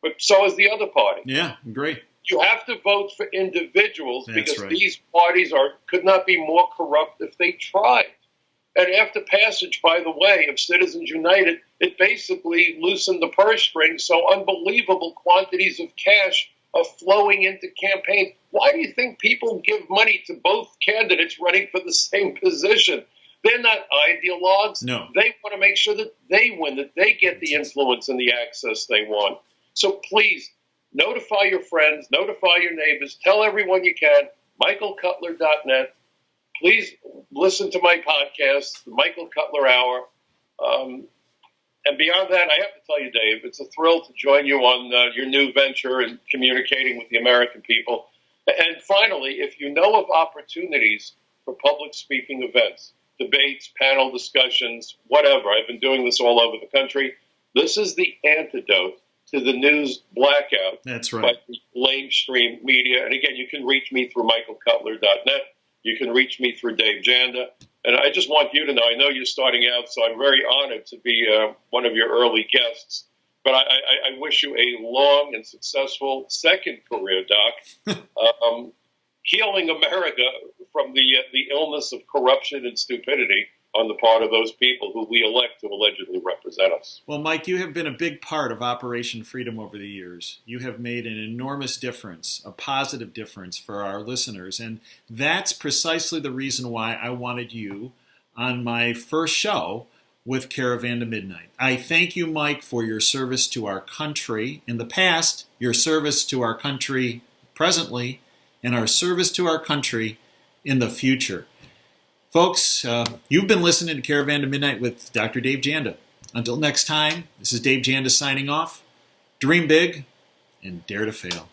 But so is the other party. Yeah, great. You have to vote for individuals because right. These parties could not be more corrupt if they tried. And after passage, by the way, of Citizens United, it basically loosened the purse strings, so unbelievable quantities of cash are flowing into campaigns. Why do you think people give money to both candidates running for the same position? They're not ideologues. No. They want to make sure that they win, that they get the influence and the access they want. So please, notify your friends, notify your neighbors, tell everyone you can, michaelcutler.net. Please listen to my podcast, the Michael Cutler Hour. And beyond that, I have to tell you, Dave, it's a thrill to join you on your new venture in communicating with the American people. And finally, if you know of opportunities for public speaking events, debates, panel discussions, whatever, I've been doing this all over the country. This is the antidote to the news blackout. That's right. By the lamestream media. And again, you can reach me through michaelcutler.net. You can reach me through Dave Janda. And I just want you to know, I know you're starting out, so I'm very honored to be one of your early guests. But I wish you a long and successful second career, Doc. Healing America from the illness of corruption and stupidity on the part of those people who we elect to allegedly represent us. Well, Mike, you have been a big part of Operation Freedom over the years. You have made an enormous difference, a positive difference for our listeners. And that's precisely the reason why I wanted you on my first show with Caravan to Midnight. I thank you, Mike, for your service to our country in the past, your service to our country presently, and our service to our country in the future. Folks, you've been listening to Caravan to Midnight with Dr. Dave Janda. Until next time, this is Dave Janda signing off. Dream big and dare to fail.